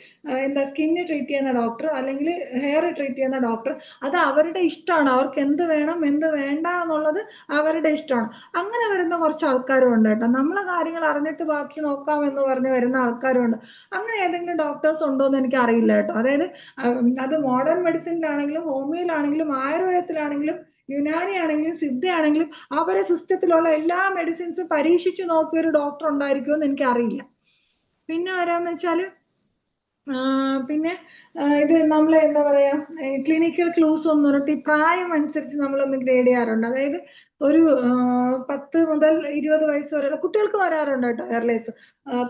സ്കിന്ന് ട്രീറ്റ് ചെയ്യുന്ന ഡോക്ടർ, അല്ലെങ്കിൽ ഹെയർ ട്രീറ്റ് ചെയ്യുന്ന ഡോക്ടർ, അത് അവരുടെ ഇഷ്ടമാണ്. അവർക്ക് എന്ത് വേണം എന്ത് വേണ്ട എന്നുള്ളത് അവരുടെ ഇഷ്ടമാണ്. അങ്ങനെ വരുന്ന കുറച്ച് ആൾക്കാരും ഉണ്ട് കേട്ടോ. നമ്മളെ കാര്യങ്ങൾ അറിഞ്ഞിട്ട് ബാക്കി നോക്കാം എന്ന് പറഞ്ഞ് വരുന്ന ആൾക്കാരും ഉണ്ട്. അങ്ങനെ ഏതെങ്കിലും ഡോക്ടേഴ്സ് ഉണ്ടോ എന്ന് എനിക്ക് അറിയില്ല കേട്ടോ. അതായത് അത് മോഡേൺ മെഡിസിനിലാണെങ്കിലും ഹോമിയോയിലാണെങ്കിലും ആയുർവേദത്തിലാണെങ്കിലും യുനാനി ആണെങ്കിലും സിദ്ധയാണെങ്കിലും അവരെ സിസ്റ്റത്തിലുള്ള എല്ലാ മെഡിസിൻസും പരീക്ഷിച്ചു നോക്കിയ ഒരു ഡോക്ടർ ഉണ്ടായിരിക്കുമെന്ന് എനിക്ക് അറിയില്ല. പിന്നെ ആരാന്ന് വെച്ചാൽ പിന്നെ ഇത് നമ്മൾ എന്താ പറയാ ക്ലിനിക്കൽ ക്ലൂസ് എന്ന് പറഞ്ഞിട്ട് ഈ പ്രായം അനുസരിച്ച് നമ്മളൊന്ന് ഗ്രേഡ് ചെയ്യാറുണ്ട്. അതായത് ഒരു 10 മുതൽ 20 വയസ്സ് വരെയുള്ള കുട്ടികൾക്ക് വരാറുണ്ട് കേട്ടോ എയർലൈസ്.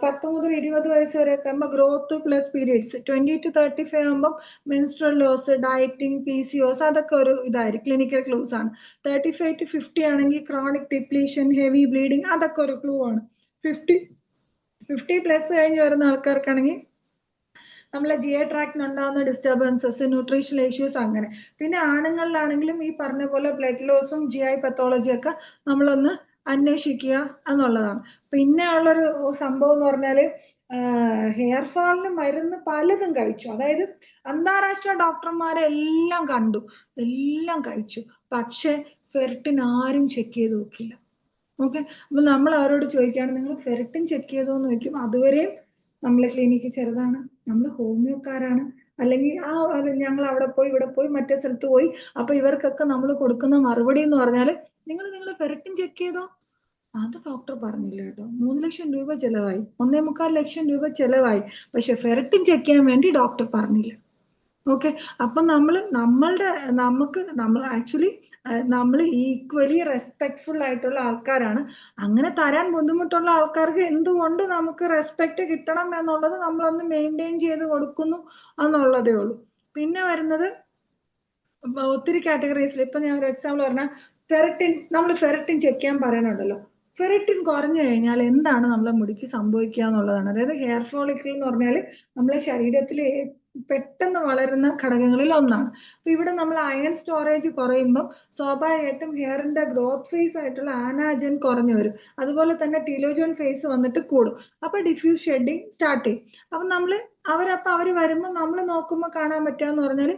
10 മുതൽ 20 വയസ്സ് വരെ ആകുമ്പോൾ ഗ്രോത്ത് പ്ലസ് പീരിയഡ്സ്, 20 to 35 ആകുമ്പോൾ മെൻസ്ട്രൽ ലോസ്, ഡയറ്റിംഗ്, PCOS, അതൊക്കെ ഒരു ഇതായിരിക്കും ക്ലിനിക്കൽ ക്ലൂസ് ആണ്. 35 to 50 ആണെങ്കിൽ ക്രോണിക് ഡിപ്ലീഷൻ, ഹെവി ബ്ലീഡിങ്, അതൊക്കെ ഒരു ക്ലൂ ആണ്. 50 പ്ലസ് കഴിഞ്ഞ് വരുന്ന ആൾക്കാർക്കാണെങ്കിൽ നമ്മളെ GI ട്രാക്റ്റിന് ഉണ്ടാകുന്ന ഡിസ്റ്റർബൻസസ്, ന്യൂട്രീഷണൽ ഇഷ്യൂസ്, അങ്ങനെ. പിന്നെ ആണുങ്ങളിലാണെങ്കിലും ഈ പറഞ്ഞ പോലെ ബ്ലഡ് ലോസും GI പത്തോളജി ഒക്കെ നമ്മളൊന്ന് അന്വേഷിക്കുക എന്നുള്ളതാണ്. പിന്നെ ഉള്ളൊരു സംഭവം എന്ന് പറഞ്ഞാൽ ഹെയർ ഫാളിന് മരുന്ന് പലതും കഴിച്ചു. അതായത് അന്താരാഷ്ട്ര ഡോക്ടർമാരെ എല്ലാം കണ്ടു, എല്ലാം കഴിച്ചു, പക്ഷെ ഫെറിറ്റിൻ ആരും ചെക്ക് ചെയ്ത് നോക്കില്ല. ഓക്കെ, അപ്പൊ നമ്മൾ അവരോട് ചോദിക്കുകയാണ് നിങ്ങൾ ഫെറിറ്റിൻ ചെക്ക് ചെയ്തോ എന്ന് ചോദിക്കും. അതുവരെയും നമ്മളെ ക്ലിനിക്ക് ചെറുതാണ്, നമ്മൾ ഹോമിയോക്കാരാണ്, അല്ലെങ്കിൽ ഞങ്ങൾ അവിടെ പോയി ഇവിടെ പോയി മറ്റേ സ്ഥലത്ത് പോയി. അപ്പൊ ഇവർക്കൊക്കെ നമ്മൾ കൊടുക്കുന്ന മറുപടി എന്ന് പറഞ്ഞാൽ നിങ്ങൾ ഫെറിറ്റിൻ ചെക്ക് ചെയ്തോ, അത് ഡോക്ടർ പറഞ്ഞില്ല കേട്ടോ. 3 ലക്ഷം രൂപ ചെലവായി, 1.25 ലക്ഷം രൂപ ചെലവായി. പക്ഷെ ഫെററ്റിൻ ചെക്ക് ചെയ്യാൻ വേണ്ടി ഡോക്ടർ പറഞ്ഞില്ല. ഓക്കെ. അപ്പൊ നമ്മൾ ആക്ച്വലി നമ്മൾ ഈക്വലി റെസ്പെക്ട്ഫുൾ ആയിട്ടുള്ള ആൾക്കാരാണ്. അങ്ങനെ തരാൻ ബുദ്ധിമുട്ടുള്ള ആൾക്കാർക്ക് എന്തുകൊണ്ട് നമുക്ക് റെസ്പെക്ട് കിട്ടണം എന്നുള്ളത് നമ്മളൊന്ന് മെയിൻറ്റെയിൻ ചെയ്ത് കൊടുക്കുന്നു എന്നുള്ളതേ ഉള്ളൂ. പിന്നെ വരുന്നത് ഒത്തിരി കാറ്റഗറീസിൽ ഇപ്പൊ ഞാൻ ഒരു എക്സാമ്പിൾ പറഞ്ഞാൽ നമ്മൾ ഫെററ്റിൻ ചെക്ക് ചെയ്യാൻ പറയണുണ്ടല്ലോ. ഫെററ്റിൻ കുറഞ്ഞു കഴിഞ്ഞാൽ എന്താണ് നമ്മളെ മുടിക്ക് സംഭവിക്കുക എന്നുള്ളതാണ്. അതായത് ഹെയർ ഫോളിക്കിൾ എന്ന് പറഞ്ഞാൽ നമ്മളെ ശരീരത്തിൽ പെട്ടെന്ന് വളരുന്ന ഘടകങ്ങളിൽ ഒന്നാണ്. അപ്പൊ ഇവിടെ നമ്മൾ അയൺ സ്റ്റോറേജ് കുറയുമ്പോൾ സ്വാഭാവികമായിട്ടും ഹെയറിന്റെ ഗ്രോത്ത് ഫേസ് ആയിട്ടുള്ള ആനാജൻ കുറഞ്ഞു വരും. അതുപോലെ തന്നെ ടീലോജൻ ഫേസ് വന്നിട്ട് കൂടും. അപ്പൊ ഡിഫ്യൂസ് ഷെഡിങ് സ്റ്റാർട്ട് ചെയ്യും. അപ്പൊ അവര് വരുമ്പോൾ നമ്മൾ നോക്കുമ്പോൾ കാണാൻ പറ്റുകയെന്ന് പറഞ്ഞാൽ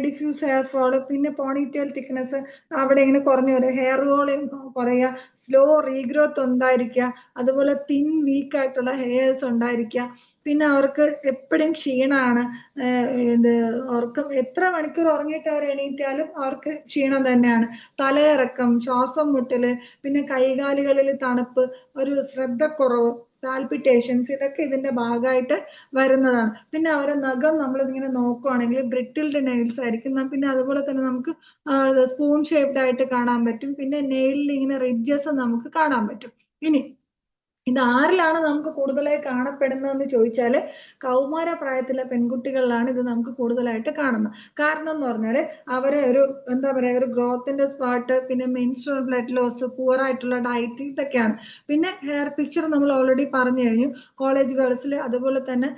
ഡിഫ്യൂസ് ഹെയർ ഫോള്, പിന്നെ പോണിറ്റെയിൽ തിക്നെസ് അവിടെ ഇങ്ങനെ കുറഞ്ഞു വരും, ഹെയർ വോളിയം കുറയുക, സ്ലോ റീഗ്രോത്ത് ഉണ്ടായിരിക്കുക, അതുപോലെ തിൻ വീക്ക് ആയിട്ടുള്ള ഹെയർസ് ഉണ്ടായിരിക്കുക. പിന്നെ അവർക്ക് എപ്പോഴും ക്ഷീണമാണ്. അവർക്ക് എത്ര മണിക്കൂർ ഉറങ്ങിയിട്ട് അവർ എണീറ്റാലും അവർക്ക് ക്ഷീണം തന്നെയാണ്. തലയിറക്കം, ശ്വാസം മുട്ടല്, പിന്നെ കൈകാലുകളിൽ തണുപ്പ്, ഒരു ശ്രദ്ധക്കുറവ്, പാൽപിറ്റേഷൻസ്, ഇതൊക്കെ ഇതിന്റെ ഭാഗമായിട്ട് വരുന്നതാണ്. പിന്നെ അവരെ നഖം നമ്മളിങ്ങനെ നോക്കുവാണെങ്കിൽ ബ്രിട്ടിൽഡ് നെയിൽസ് ആയിരിക്കും. പിന്നെ അതുപോലെ തന്നെ നമുക്ക് സ്പൂൺ ഷേപ്ഡ് ആയിട്ട് കാണാൻ പറ്റും. പിന്നെ നെയിലിൽ ഇങ്ങനെ റിഡ്ജസ് നമുക്ക് കാണാൻ പറ്റും. ഇനി ഇത് ആരിലാണ് നമുക്ക് കൂടുതലായി കാണപ്പെടുന്നതെന്ന് ചോദിച്ചാൽ കൗമാര പ്രായത്തിലെ പെൺകുട്ടികളിലാണ് ഇത് നമുക്ക് കൂടുതലായിട്ട് കാണുന്നത്. കാരണം എന്ന് പറഞ്ഞാൽ അവരെ ഒരു ഗ്രോത്തിന്റെ സ്പാട്ട്, പിന്നെ മെൻസ്ട്രൽ ബ്ലഡ് ലോസ്, പുവർ ആയിട്ടുള്ള ഡയറ്റ്, ഇതൊക്കെയാണ്. പിന്നെ ഹെയർ പിക്ചർ നമ്മൾ ഓൾറെഡി പറഞ്ഞു കഴിഞ്ഞു. കോളേജ് ഗേൾസിൽ അതുപോലെ തന്നെ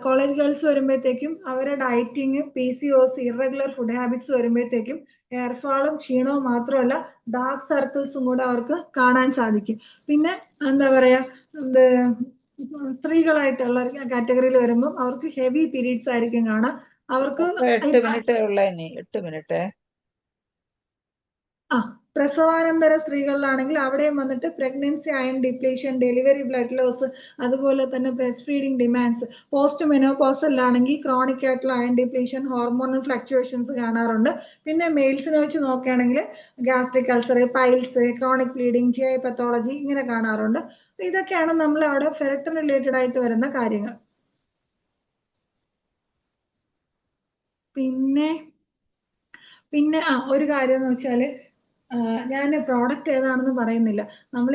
കോളേജ് ഗേൾസ് വരുമ്പോഴത്തേക്കും അവരെ dieting, PCOS, irregular food habits വരുമ്പോഴത്തേക്കും ഹെയർ ഫാളും ക്ഷീണവും മാത്രമല്ല ഡാർക്ക് സർക്കിൾസും കൂടെ അവർക്ക് കാണാൻ സാധിക്കും. പിന്നെ എന്താ പറയാ, സ്ത്രീകളായിട്ടുള്ള കാറ്റഗറിയിൽ വരുമ്പോൾ അവർക്ക് ഹെവി പീരീഡ്സ് ആയിരിക്കും കാണാം. അവർക്ക് 8 മിനിറ്റേ ഉള്ളേ, 8 മിനിറ്റ്. പ്രസവാനന്തര സ്ത്രീകളിലാണെങ്കിൽ അവിടെയും വന്നിട്ട് pregnancy iron depletion, delivery blood loss, അതുപോലെ തന്നെ ബ്രസ്റ്റ് ഫീഡിങ് ഡിമാൻഡ്സ്. പോസ്റ്റ് മെനോപോസലിലാണെങ്കിൽ ക്രോണിക് ആയിട്ടുള്ള അയൺ ഡിപ്ലീഷൻ, ഹോർമോണൽ ഫ്ലക്ച്വേഷൻസ് കാണാറുണ്ട്. പിന്നെ മെയിൽസിനെ വെച്ച് നോക്കുകയാണെങ്കിൽ gastric ulcer, piles, chronic bleeding, GI pathology, ഇങ്ങനെ കാണാറുണ്ട്. ഇതൊക്കെയാണ് നമ്മൾ അവിടെ ഫെററ്റിൻ റിലേറ്റഡ് ആയിട്ട് വരുന്ന കാര്യങ്ങൾ. പിന്നെ ഒരു കാര്യം എന്ന് വെച്ചാൽ ഞാൻ പ്രോഡക്റ്റ് ഏതാണെന്ന് പറയുന്നില്ല. നമ്മൾ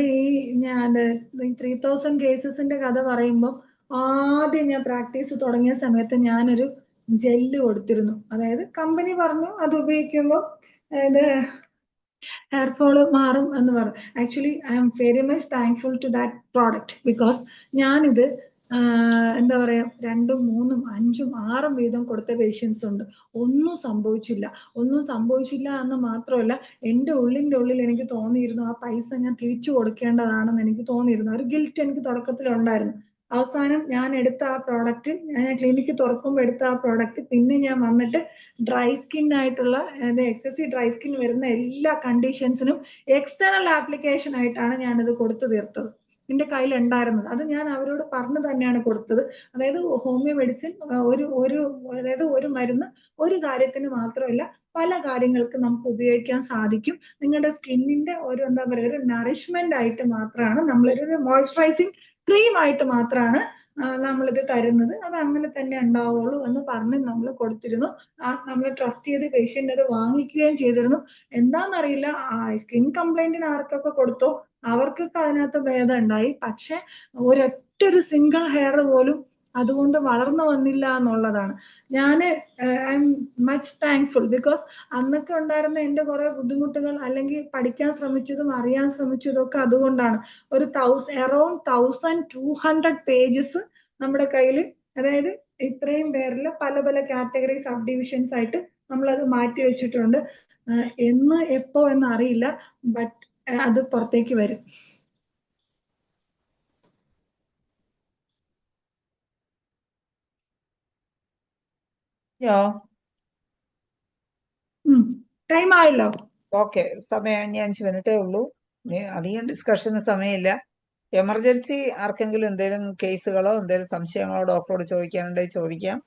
ഞാൻ 3000 കേസസിന്റെ കഥ പറയുമ്പോൾ ആദ്യം ഞാൻ പ്രാക്ടീസ് തുടങ്ങിയ സമയത്ത് ഞാനൊരു ജെല്ല് കൊടുത്തിരുന്നു. അതായത് കമ്പനി പറഞ്ഞു അത് ഉപയോഗിക്കുമ്പോൾ ഇത് ഹെയർ ഫോള് മാറും എന്ന് പറഞ്ഞു. Actually I am very much thankful to that product. Because ഞാനിത് എന്താ പറയാ 2, 3, 5, 6 വീതം കൊടുത്ത പേഷ്യൻസ് ഉണ്ട്. ഒന്നും സംഭവിച്ചില്ല എന്ന് മാത്രമല്ല, എൻ്റെ ഉള്ളിൻ്റെ ഉള്ളിൽ എനിക്ക് തോന്നിയിരുന്നു ആ പൈസ ഞാൻ തിരിച്ചു കൊടുക്കേണ്ടതാണെന്ന് എനിക്ക് തോന്നിയിരുന്നു. ഒരു ഗിൽറ്റ് എനിക്ക് തുടക്കത്തിൽ ഉണ്ടായിരുന്നു. അവസാനം ഞാൻ എടുത്ത ആ പ്രോഡക്റ്റ്, ഞാൻ ക്ലിനിക്ക് തുറക്കുമ്പോൾ എടുത്ത ആ പ്രോഡക്റ്റ്, പിന്നെ ഞാൻ വന്നിട്ട് ഡ്രൈ സ്കിൻ ആയിട്ടുള്ള എക്സസീവ് ഡ്രൈ സ്കിൻ വരുന്ന എല്ലാ കണ്ടീഷൻസിനും എക്സ്റ്റേണൽ ആപ്ലിക്കേഷൻ ആയിട്ടാണ് ഞാനിത് കൊടുത്തു തീർത്തത്. എൻ്റെ കയ്യിൽ ഉണ്ടായിരുന്നത് അത് ഞാൻ അവരോട് പറഞ്ഞു തന്നെയാണ് കൊടുത്തത്. അതായത് ഹോമിയോ മെഡിസിൻ അതായത് ഒരു മരുന്ന് ഒരു കാര്യത്തിന് മാത്രമല്ല, പല കാര്യങ്ങൾക്ക് നമുക്ക് ഉപയോഗിക്കാൻ സാധിക്കും. നിങ്ങളുടെ സ്കിന്നിന്റെ ഒരു നറിഷ്മെന്റ് ആയിട്ട് മാത്രമാണ്, നമ്മളൊരു മോയ്സ്ചറൈസിങ് ക്രീം ആയിട്ട് മാത്രമാണ് നമ്മളിത് തരുന്നത്. അത് അങ്ങനെ തന്നെ ഉണ്ടാവുള്ളൂ എന്ന് പറഞ്ഞ് നമ്മൾ കൊടുത്തിരുന്നു. നമ്മൾ ട്രസ്റ്റ് ചെയ്ത് പേഷ്യന്റ് അത് വാങ്ങിക്കുകയും ചെയ്തിരുന്നു. എന്താണെന്നറിയില്ല, സ്കിൻ കംപ്ലൈന്റിന് ആർക്കൊക്കെ കൊടുത്തോ അവർക്കൊക്കെ അതിനകത്ത് ഭേദം ഉണ്ടായി. പക്ഷെ ഒരു സിംഗിൾ ഹെയർ പോലും അതുകൊണ്ട് വളർന്നു വന്നില്ല എന്നുള്ളതാണ്. ഞാൻ I M much thankful. Because അന്നൊക്കെ ഉണ്ടായിരുന്ന എൻ്റെ കുറെ ബുദ്ധിമുട്ടുകൾ, അല്ലെങ്കിൽ പഠിക്കാൻ ശ്രമിച്ചതും അറിയാൻ ശ്രമിച്ചതും ഒക്കെ അതുകൊണ്ടാണ്. അറൌണ്ട് 1200 പേജസ് നമ്മുടെ കയ്യിൽ, അതായത് ഇത്രയും പേരിൽ പല പല കാറ്റഗറി സബ് ഡിവിഷൻസ് ആയിട്ട് നമ്മളത് മാറ്റി വെച്ചിട്ടുണ്ട്. എപ്പോ എന്ന് അറിയില്ല, ബട്ട് അത് പുറത്തേക്ക് വരും. ടൈം ആയല്ലോ. ഓക്കെ, സമയം ഇനി 5 മിനിറ്റേ ഉള്ളൂ. അധികം ഡിസ്കഷന് സമയമില്ല. എമർജൻസി ആർക്കെങ്കിലും എന്തെങ്കിലും കേസുകളോ എന്തെങ്കിലും സംശയങ്ങളോ ഡോക്ടറോട് ചോദിക്കാനുണ്ടെങ്കിൽ ചോദിക്കാം.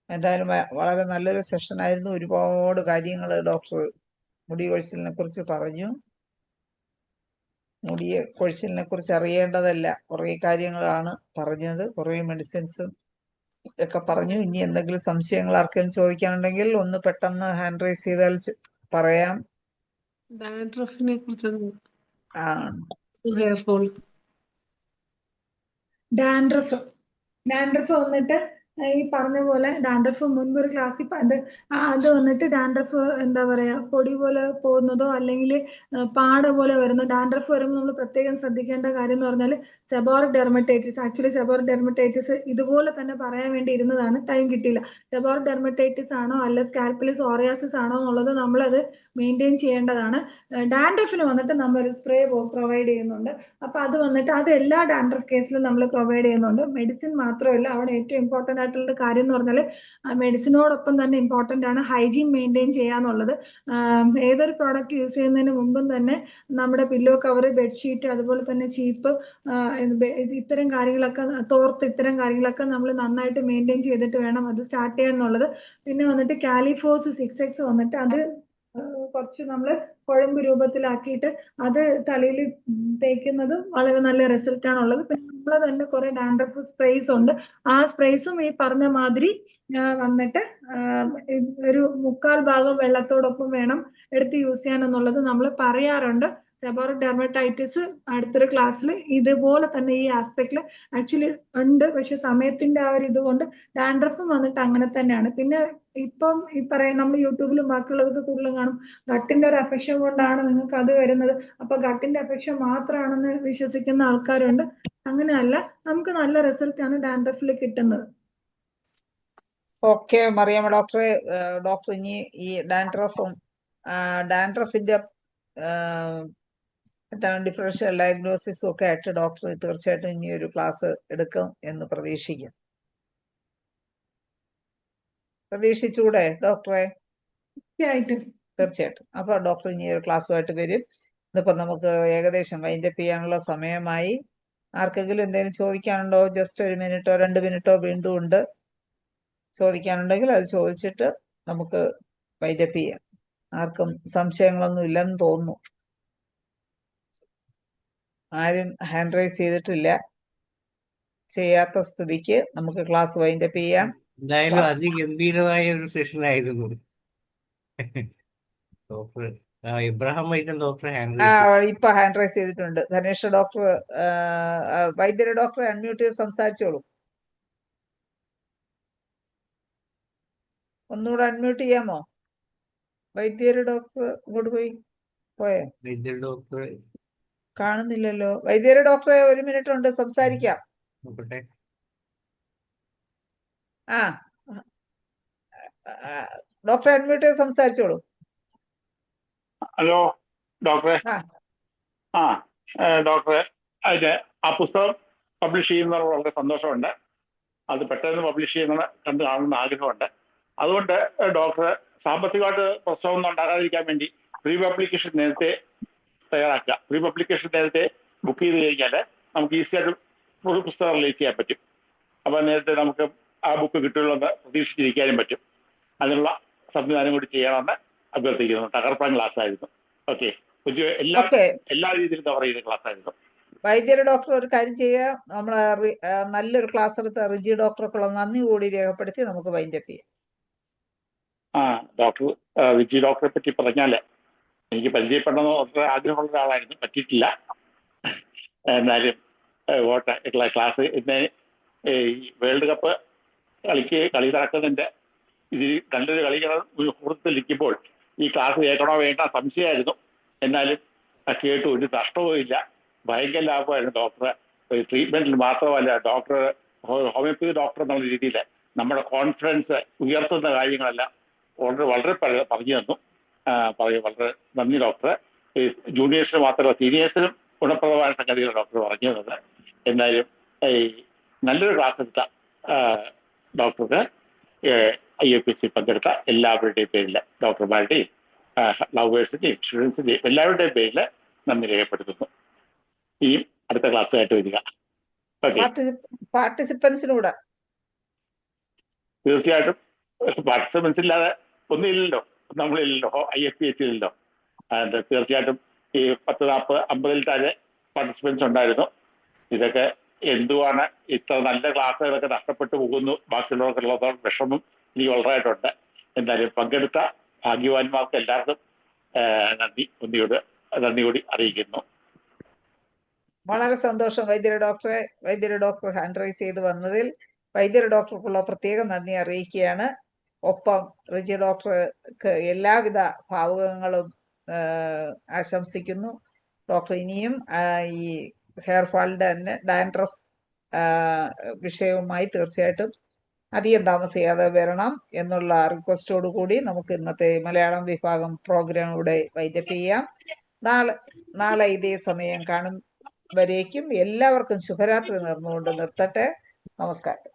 എന്തായാലും വളരെ നല്ലൊരു സെഷൻ ആയിരുന്നു. ഒരുപാട് കാര്യങ്ങൾ ഡോക്ടർ മുടി കൊഴിച്ചിലിനെ കുറിച്ച് പറഞ്ഞു. മുടി കൊഴിച്ചിലിനെ കുറിച്ച് അറിയേണ്ടതല്ല കുറേ കാര്യങ്ങളാണ് പറഞ്ഞത്, കുറേ മെഡിസിൻസും ഒക്കെ പറഞ്ഞു. ഇനി എന്തെങ്കിലും സംശയങ്ങൾ ആർക്കെങ്കിലും ചോദിക്കാനുണ്ടെങ്കിൽ ഒന്ന് പെട്ടെന്ന് ഹാൻഡ് റൈസ് ചെയ്താൽ പറയാം. ഡാൻഡ്രഫിനെ കുറിച്ച് ആ ഹെയർ ഫോൾ ഡാൻഡ്രഫ് വന്നിട്ട് ഈ പറഞ്ഞ പോലെ ഡാൻഡ്രഫ് മുൻപ് ഒരു ക്ലാസ്സിൽ അത് വന്നിട്ട് ഡാൻഡ്രഫ് എന്താ പറയാ പൊടി പോലെ പോകുന്നതോ അല്ലെങ്കിൽ പാട പോലെ വരുന്ന ഡാൻഡ്രഫ് വരുമ്പോൾ നമ്മൾ പ്രത്യേകം ശ്രദ്ധിക്കേണ്ട കാര്യം എന്ന് പറഞ്ഞാൽ seborrhoeic dermatitis. Actually seborrhoeic dermatitis ഇതുപോലെ തന്നെ പറയാൻ വേണ്ടി ഇരുന്നതാണ്, ടൈം കിട്ടിയില്ല. സെബോറിക് ഡെർമറ്റൈറ്റിസ് ആണോ അല്ല സ്കാൽപ്പിൽ സോറിയാസിസ് ആണോ എന്നുള്ളത് നമ്മളത് മെയിൻറ്റെയിൻ ചെയ്യേണ്ടതാണ്. ഡാൻഡ്രഫിന് വന്നിട്ട് നമ്മളൊരു സ്പ്രേ പ്രൊവൈഡ് ചെയ്യുന്നുണ്ട്. അപ്പൊ അത് വന്നിട്ട് അത് എല്ലാ ഡാൻഡ്രഫ് കേസിലും നമ്മൾ പ്രൊവൈഡ് ചെയ്യുന്നുണ്ട്. മെഡിസിൻ മാത്രമല്ല, അവിടെ ഏറ്റവും ഇമ്പോർട്ടന്റ് ആയിട്ടുള്ള കാര്യം എന്ന് പറഞ്ഞാൽ മെഡിസിനോടൊപ്പം തന്നെ ഇമ്പോർട്ടന്റ് ആണ് ഹൈജീൻ മെയിൻറ്റെയിൻ ചെയ്യാന്നുള്ളത്. ഏതൊരു പ്രോഡക്റ്റ് യൂസ് ചെയ്യുന്നതിന് മുമ്പും തന്നെ നമ്മുടെ പില്ലോ കവർ, ബെഡ്ഷീറ്റ്, അതുപോലെ തന്നെ ചീപ്പ്, ഇത്തരം കാര്യങ്ങളൊക്കെ, തോർത്ത്, ഇത്തരം കാര്യങ്ങളൊക്കെ നമ്മൾ നന്നായിട്ട് മെയിൻറ്റെയിൻ ചെയ്തിട്ട് വേണം അത് സ്റ്റാർട്ട് ചെയ്യാൻ എന്നുള്ളത്. പിന്നെ വന്നിട്ട് കാലിഫോസ് 6X വന്നിട്ട് അത് കുറച്ച് നമ്മൾ കുഴമ്പ് രൂപത്തിലാക്കിയിട്ട് അത് തലയിൽ തേക്കുന്നത് വളരെ നല്ല റിസൾട്ട് ആണുള്ളത്. പിന്നെ നമ്മളെ തന്നെ കുറെ ഡാൻഡ്രഫ് സ്പ്രേസ് ഉണ്ട്. ആ സ്പ്രേസും ഈ പറഞ്ഞ മാതിരി വന്നിട്ട് ഒരു 3/4 ഭാഗം വെള്ളത്തോടൊപ്പം വേണം എടുത്ത് യൂസ് ചെയ്യാൻ എന്നുള്ളത് നമ്മൾ പറയാറുണ്ട്. സെബോറിക് ഡെർമറ്റൈറ്റിസ് അടുത്തൊരു ക്ലാസ്സിൽ ഇതുപോലെ തന്നെ ഈ ആസ്പെക്റ്റിൽ ആക്ച്വലി ഉണ്ട്, പക്ഷെ സമയത്തിന്റെ ആ ഒരു ഇതുകൊണ്ട് ഡാൻഡ്രഫും വന്നിട്ട് അങ്ങനെ തന്നെയാണ്. പിന്നെ ഇപ്പം ഈ പറയാം നമ്മൾ യൂട്യൂബിലും ബാക്കിയുള്ളതൊക്കെ കൂടുതലും കാണും, ഗട്ടിന്റെ ഒരു അഫക്ഷൻ കൊണ്ടാണ് നിങ്ങൾക്ക് അത് വരുന്നത്, അപ്പൊ ഗട്ടിന്റെ അഫക്ഷൻ മാത്രമാണെന്ന് വിശ്വസിക്കുന്ന ആൾക്കാരുണ്ട്. അങ്ങനെയല്ല, നമുക്ക് നല്ല റിസൾട്ട് ആണ് ഡാൻഡ്രഫിൽ കിട്ടുന്നത്. ഓക്കെ മറിയാമ്മ ഡോക്ടറെ, ഡോക്ടർ ഇനി ഈ ഡാൻഡ്രഫിന്റെ എന്താണ് ഡിഫറൻഷ്യൽ ഡയഗ്നോസിസും ഒക്കെ ആയിട്ട് ഡോക്ടർ തീർച്ചയായിട്ടും ഇനി ഒരു ക്ലാസ് എടുക്കും എന്ന് പ്രതീക്ഷിക്കും. പ്രതീക്ഷിച്ചൂടെ ഡോക്ടറെ? തീർച്ചയായിട്ടും. അപ്പൊ ഡോക്ടർ ഇനി ഒരു ക്ലാസ്സുമായിട്ട് വരും. ഇന്നിപ്പോ നമുക്ക് ഏകദേശം വൈൻഡപ്പ് ചെയ്യാനുള്ള സമയമായി. ആർക്കെങ്കിലും എന്തെങ്കിലും ചോദിക്കാനുണ്ടോ? ജസ്റ്റ് 1 മിനിറ്റോ 2 മിനിറ്റോ വീണ്ടും ഉണ്ട്. ചോദിക്കാനുണ്ടെങ്കിൽ അത് ചോദിച്ചിട്ട് നമുക്ക് വൈൻഡപ്പ് ചെയ്യാം. ആർക്കും സംശയങ്ങളൊന്നും ഇല്ലെന്ന് തോന്നുന്നു. ആരും ഹാൻഡ് റൈസ് ചെയ്തിട്ടില്ല. ചെയ്യാത്ത സ്ഥിതിക്ക് നമുക്ക് ക്ലാസ് വൈൻഡപ്പ് ചെയ്യാം. എന്തായാലും അതിഗംഭീരമായ ഒരു സെഷൻ ആയിരുന്നു. ഡോക്ടർ ഇബ്രാഹിം വൈദ്യൻ ഡോക്ടർ ഇപ്പൊ ഹാൻഡ് റൈസ് ചെയ്തിട്ടുണ്ട്. ധനേഷ് ഡോക്ടർ, വൈദ്യര ഡോക്ടറെ അൺമ്യൂട്ട് ചെയ്ത് സംസാരിച്ചോളൂ. ഒന്നുകൂടെ അൺമ്യൂട്ട് ചെയ്യാമോ? വൈദ്യര ഡോക്ടർ ഇങ്ങോട്ട് പോയോ? വൈദ്യർ ഡോക്ടർ കാണുന്നില്ലല്ലോ. വൈദ്യര ഡോക്ടറെ 1 മിനിറ്റ് ഉണ്ട്, സംസാരിക്കാം. നോക്കട്ടെ. ഡോക്ടറെ അൺമ്യൂട്ട് ചെയ്ത് സംസാരിച്ചോളൂ. ഹലോ ഡോക്ടറെ. ഡോക്ടറെ, അതിന്റെ ആ പുസ്തകം പബ്ലിഷ് ചെയ്യുന്നത് വളരെ സന്തോഷമുണ്ട്. അത് പെട്ടെന്ന് പബ്ലിഷ് ചെയ്യുന്നത് കണ്ടു കാണുന്ന ആഗ്രഹമുണ്ട്. അതുകൊണ്ട് ഡോക്ടർ സാമ്പത്തികമായിട്ട് പ്രശ്നമൊന്നും ഉണ്ടാകാതിരിക്കാൻ വേണ്ടി പ്രീ പബ്ലിക്കേഷൻ നേരത്തെ തയ്യാറാക്കുക. പ്രീ പബ്ലിക്കേഷൻ നേരത്തെ ബുക്ക് ചെയ്ത് കഴിഞ്ഞാൽ നമുക്ക് ഈസിയായിട്ട് പുസ്തകം റിലീസ് ചെയ്യാൻ പറ്റും. അപ്പോൾ നേരത്തെ നമുക്ക് ആ ബുക്ക് കിട്ടുമെന്ന് പ്രതീക്ഷിച്ചിരിക്കാനും പറ്റും. അതിനുള്ള സംവിധാനം കൂടി ചെയ്യണമെന്ന് അഭ്യർത്ഥിക്കുന്നു. തകർപ്പൻ ക്ലാസ് ആയിരുന്നു. ഓക്കെ, എല്ലാ രീതിയിലും കവർ ചെയ്ത ക്ലാസ് ആയിരുന്നു. വൈദ്യര ഡോക്ടർ ഒരു കാര്യം ചെയ്യുക, നമ്മളെ നല്ലൊരു ക്ലാസ് എടുത്ത റിജി ഡോക്ടർക്കുള്ള നന്ദി കൂടി രേഖപ്പെടുത്തി നമുക്ക് വൈൻഡപ്പ് ചെയ്യാം. ഡോക്ടർ റിജി ഡോക്ടറെ പറ്റി പറഞ്ഞാല് എനിക്ക് പരിചയപ്പെടണമെന്ന് വളരെ ആഗ്രഹമുള്ള ഒരാളായിരുന്നു, പറ്റിയിട്ടില്ല. എന്നാലും ക്ലാസ് ഇന്ന് ഈ വേൾഡ് കപ്പ് കളി നടക്കുന്നതിന്റെ ഇത് നല്ലൊരു കളികൾ മുഹൂർത്തത്തിലിരിക്കുമ്പോൾ ഈ ക്ലാസ് കേൾക്കണോ വേണ്ട സംശയമായിരുന്നു. എന്നാലും കേട്ടു, ഒരു നഷ്ടവും ഇല്ല. ഭയങ്കര ലാഭമായിരുന്നു. ഡോക്ടർ ട്രീറ്റ്മെന്റിൽ മാത്രമല്ല, ഡോക്ടർ ഹോമിയോപ്പതി ഡോക്ടർ എന്നുള്ള രീതിയിൽ നമ്മുടെ കോൺഫിഡൻസ് ഉയർത്തുന്ന കാര്യങ്ങളെല്ലാം വളരെ പറഞ്ഞു തന്നു. വളരെ നന്ദി ഡോക്ടർ. ജൂനിയേഴ്സിന് മാത്രമല്ല സീനിയേഴ്സിനും ഗുണപ്രദമായ സംഗതികൾ ഡോക്ടർ പറഞ്ഞു തന്നത്. എന്നാലും ഈ നല്ലൊരു ക്ലാസ് എടുത്ത ഡോക്ടർക്ക് IAPC പങ്കെടുത്ത എല്ലാവരുടെയും പേരിൽ, ഡോക്ടർമാരുടെയും ലവേഴ്സിന്റെയും സ്റ്റുഡൻസിന്റെയും എല്ലാവരുടെയും പേരിൽ നന്ദി രേഖപ്പെടുത്തുന്നു. ഈ അടുത്ത ക്ലാസ്സുമായിട്ട് വരിക. പാർട്ടിസിപ്പൻസിനൂടെ തീർച്ചയായിട്ടും പാർട്ടിസിപ്പൻസ് ഇല്ലാതെ ഒന്നുമില്ലല്ലോ, നമ്മളില്ലല്ലോ, IFPH ഇല്ലല്ലോ. തീർച്ചയായിട്ടും ഈ 10, 40, 50 താഴെ പാർട്ടിസിപ്പൻസ് ഉണ്ടായിരുന്നു. ഇതൊക്കെ എന്തുവാണ് ഇത്ര നല്ല ക്ലാസ്സുകളൊക്കെ നഷ്ടപ്പെട്ടു പോകുന്നു ബാക്കിയുള്ളവർക്കുള്ള വിഷമം എനിക്ക് വളരെയായിട്ടുണ്ട്. എന്തായാലും പങ്കെടുത്ത ഭാഗ്യവാന്മാർക്ക് എല്ലാവർക്കും നന്ദി കൂടി അറിയിക്കുന്നു. വളരെ സന്തോഷം വൈദ്യര് ഡോക്ടർ ഹാൻഡ് റൈസ് ചെയ്ത് വന്നതിൽ വൈദ്യര് ഡോക്ടർക്കുള്ള പ്രത്യേക നന്ദി അറിയിക്കുകയാണ്. ഒപ്പം റിജി ഡോക്ടർക്ക് എല്ലാവിധ ഭാവുകങ്ങളും ആശംസിക്കുന്നു. ഡോക്ടർ ഇനിയും ഈ ഹെയർ ഫാളിന്റെ തന്നെ ഡാൻഡ്രഫ് വിഷയവുമായി തീർച്ചയായിട്ടും അധികം താമസിയാതെ വരണം എന്നുള്ള റിക്വസ്റ്റോടു കൂടി നമുക്ക് ഇന്നത്തെ മലയാളം വിഭാഗം പ്രോഗ്രാം ഇവിടെ വൈൻഡപ്പ് ചെയ്യാം. നാളെ ഇതേ സമയം കാണും വരേക്കും എല്ലാവർക്കും ശുഭരാത്രി നേർന്നുകൊണ്ട് നിർത്തട്ടെ. നമസ്കാരം.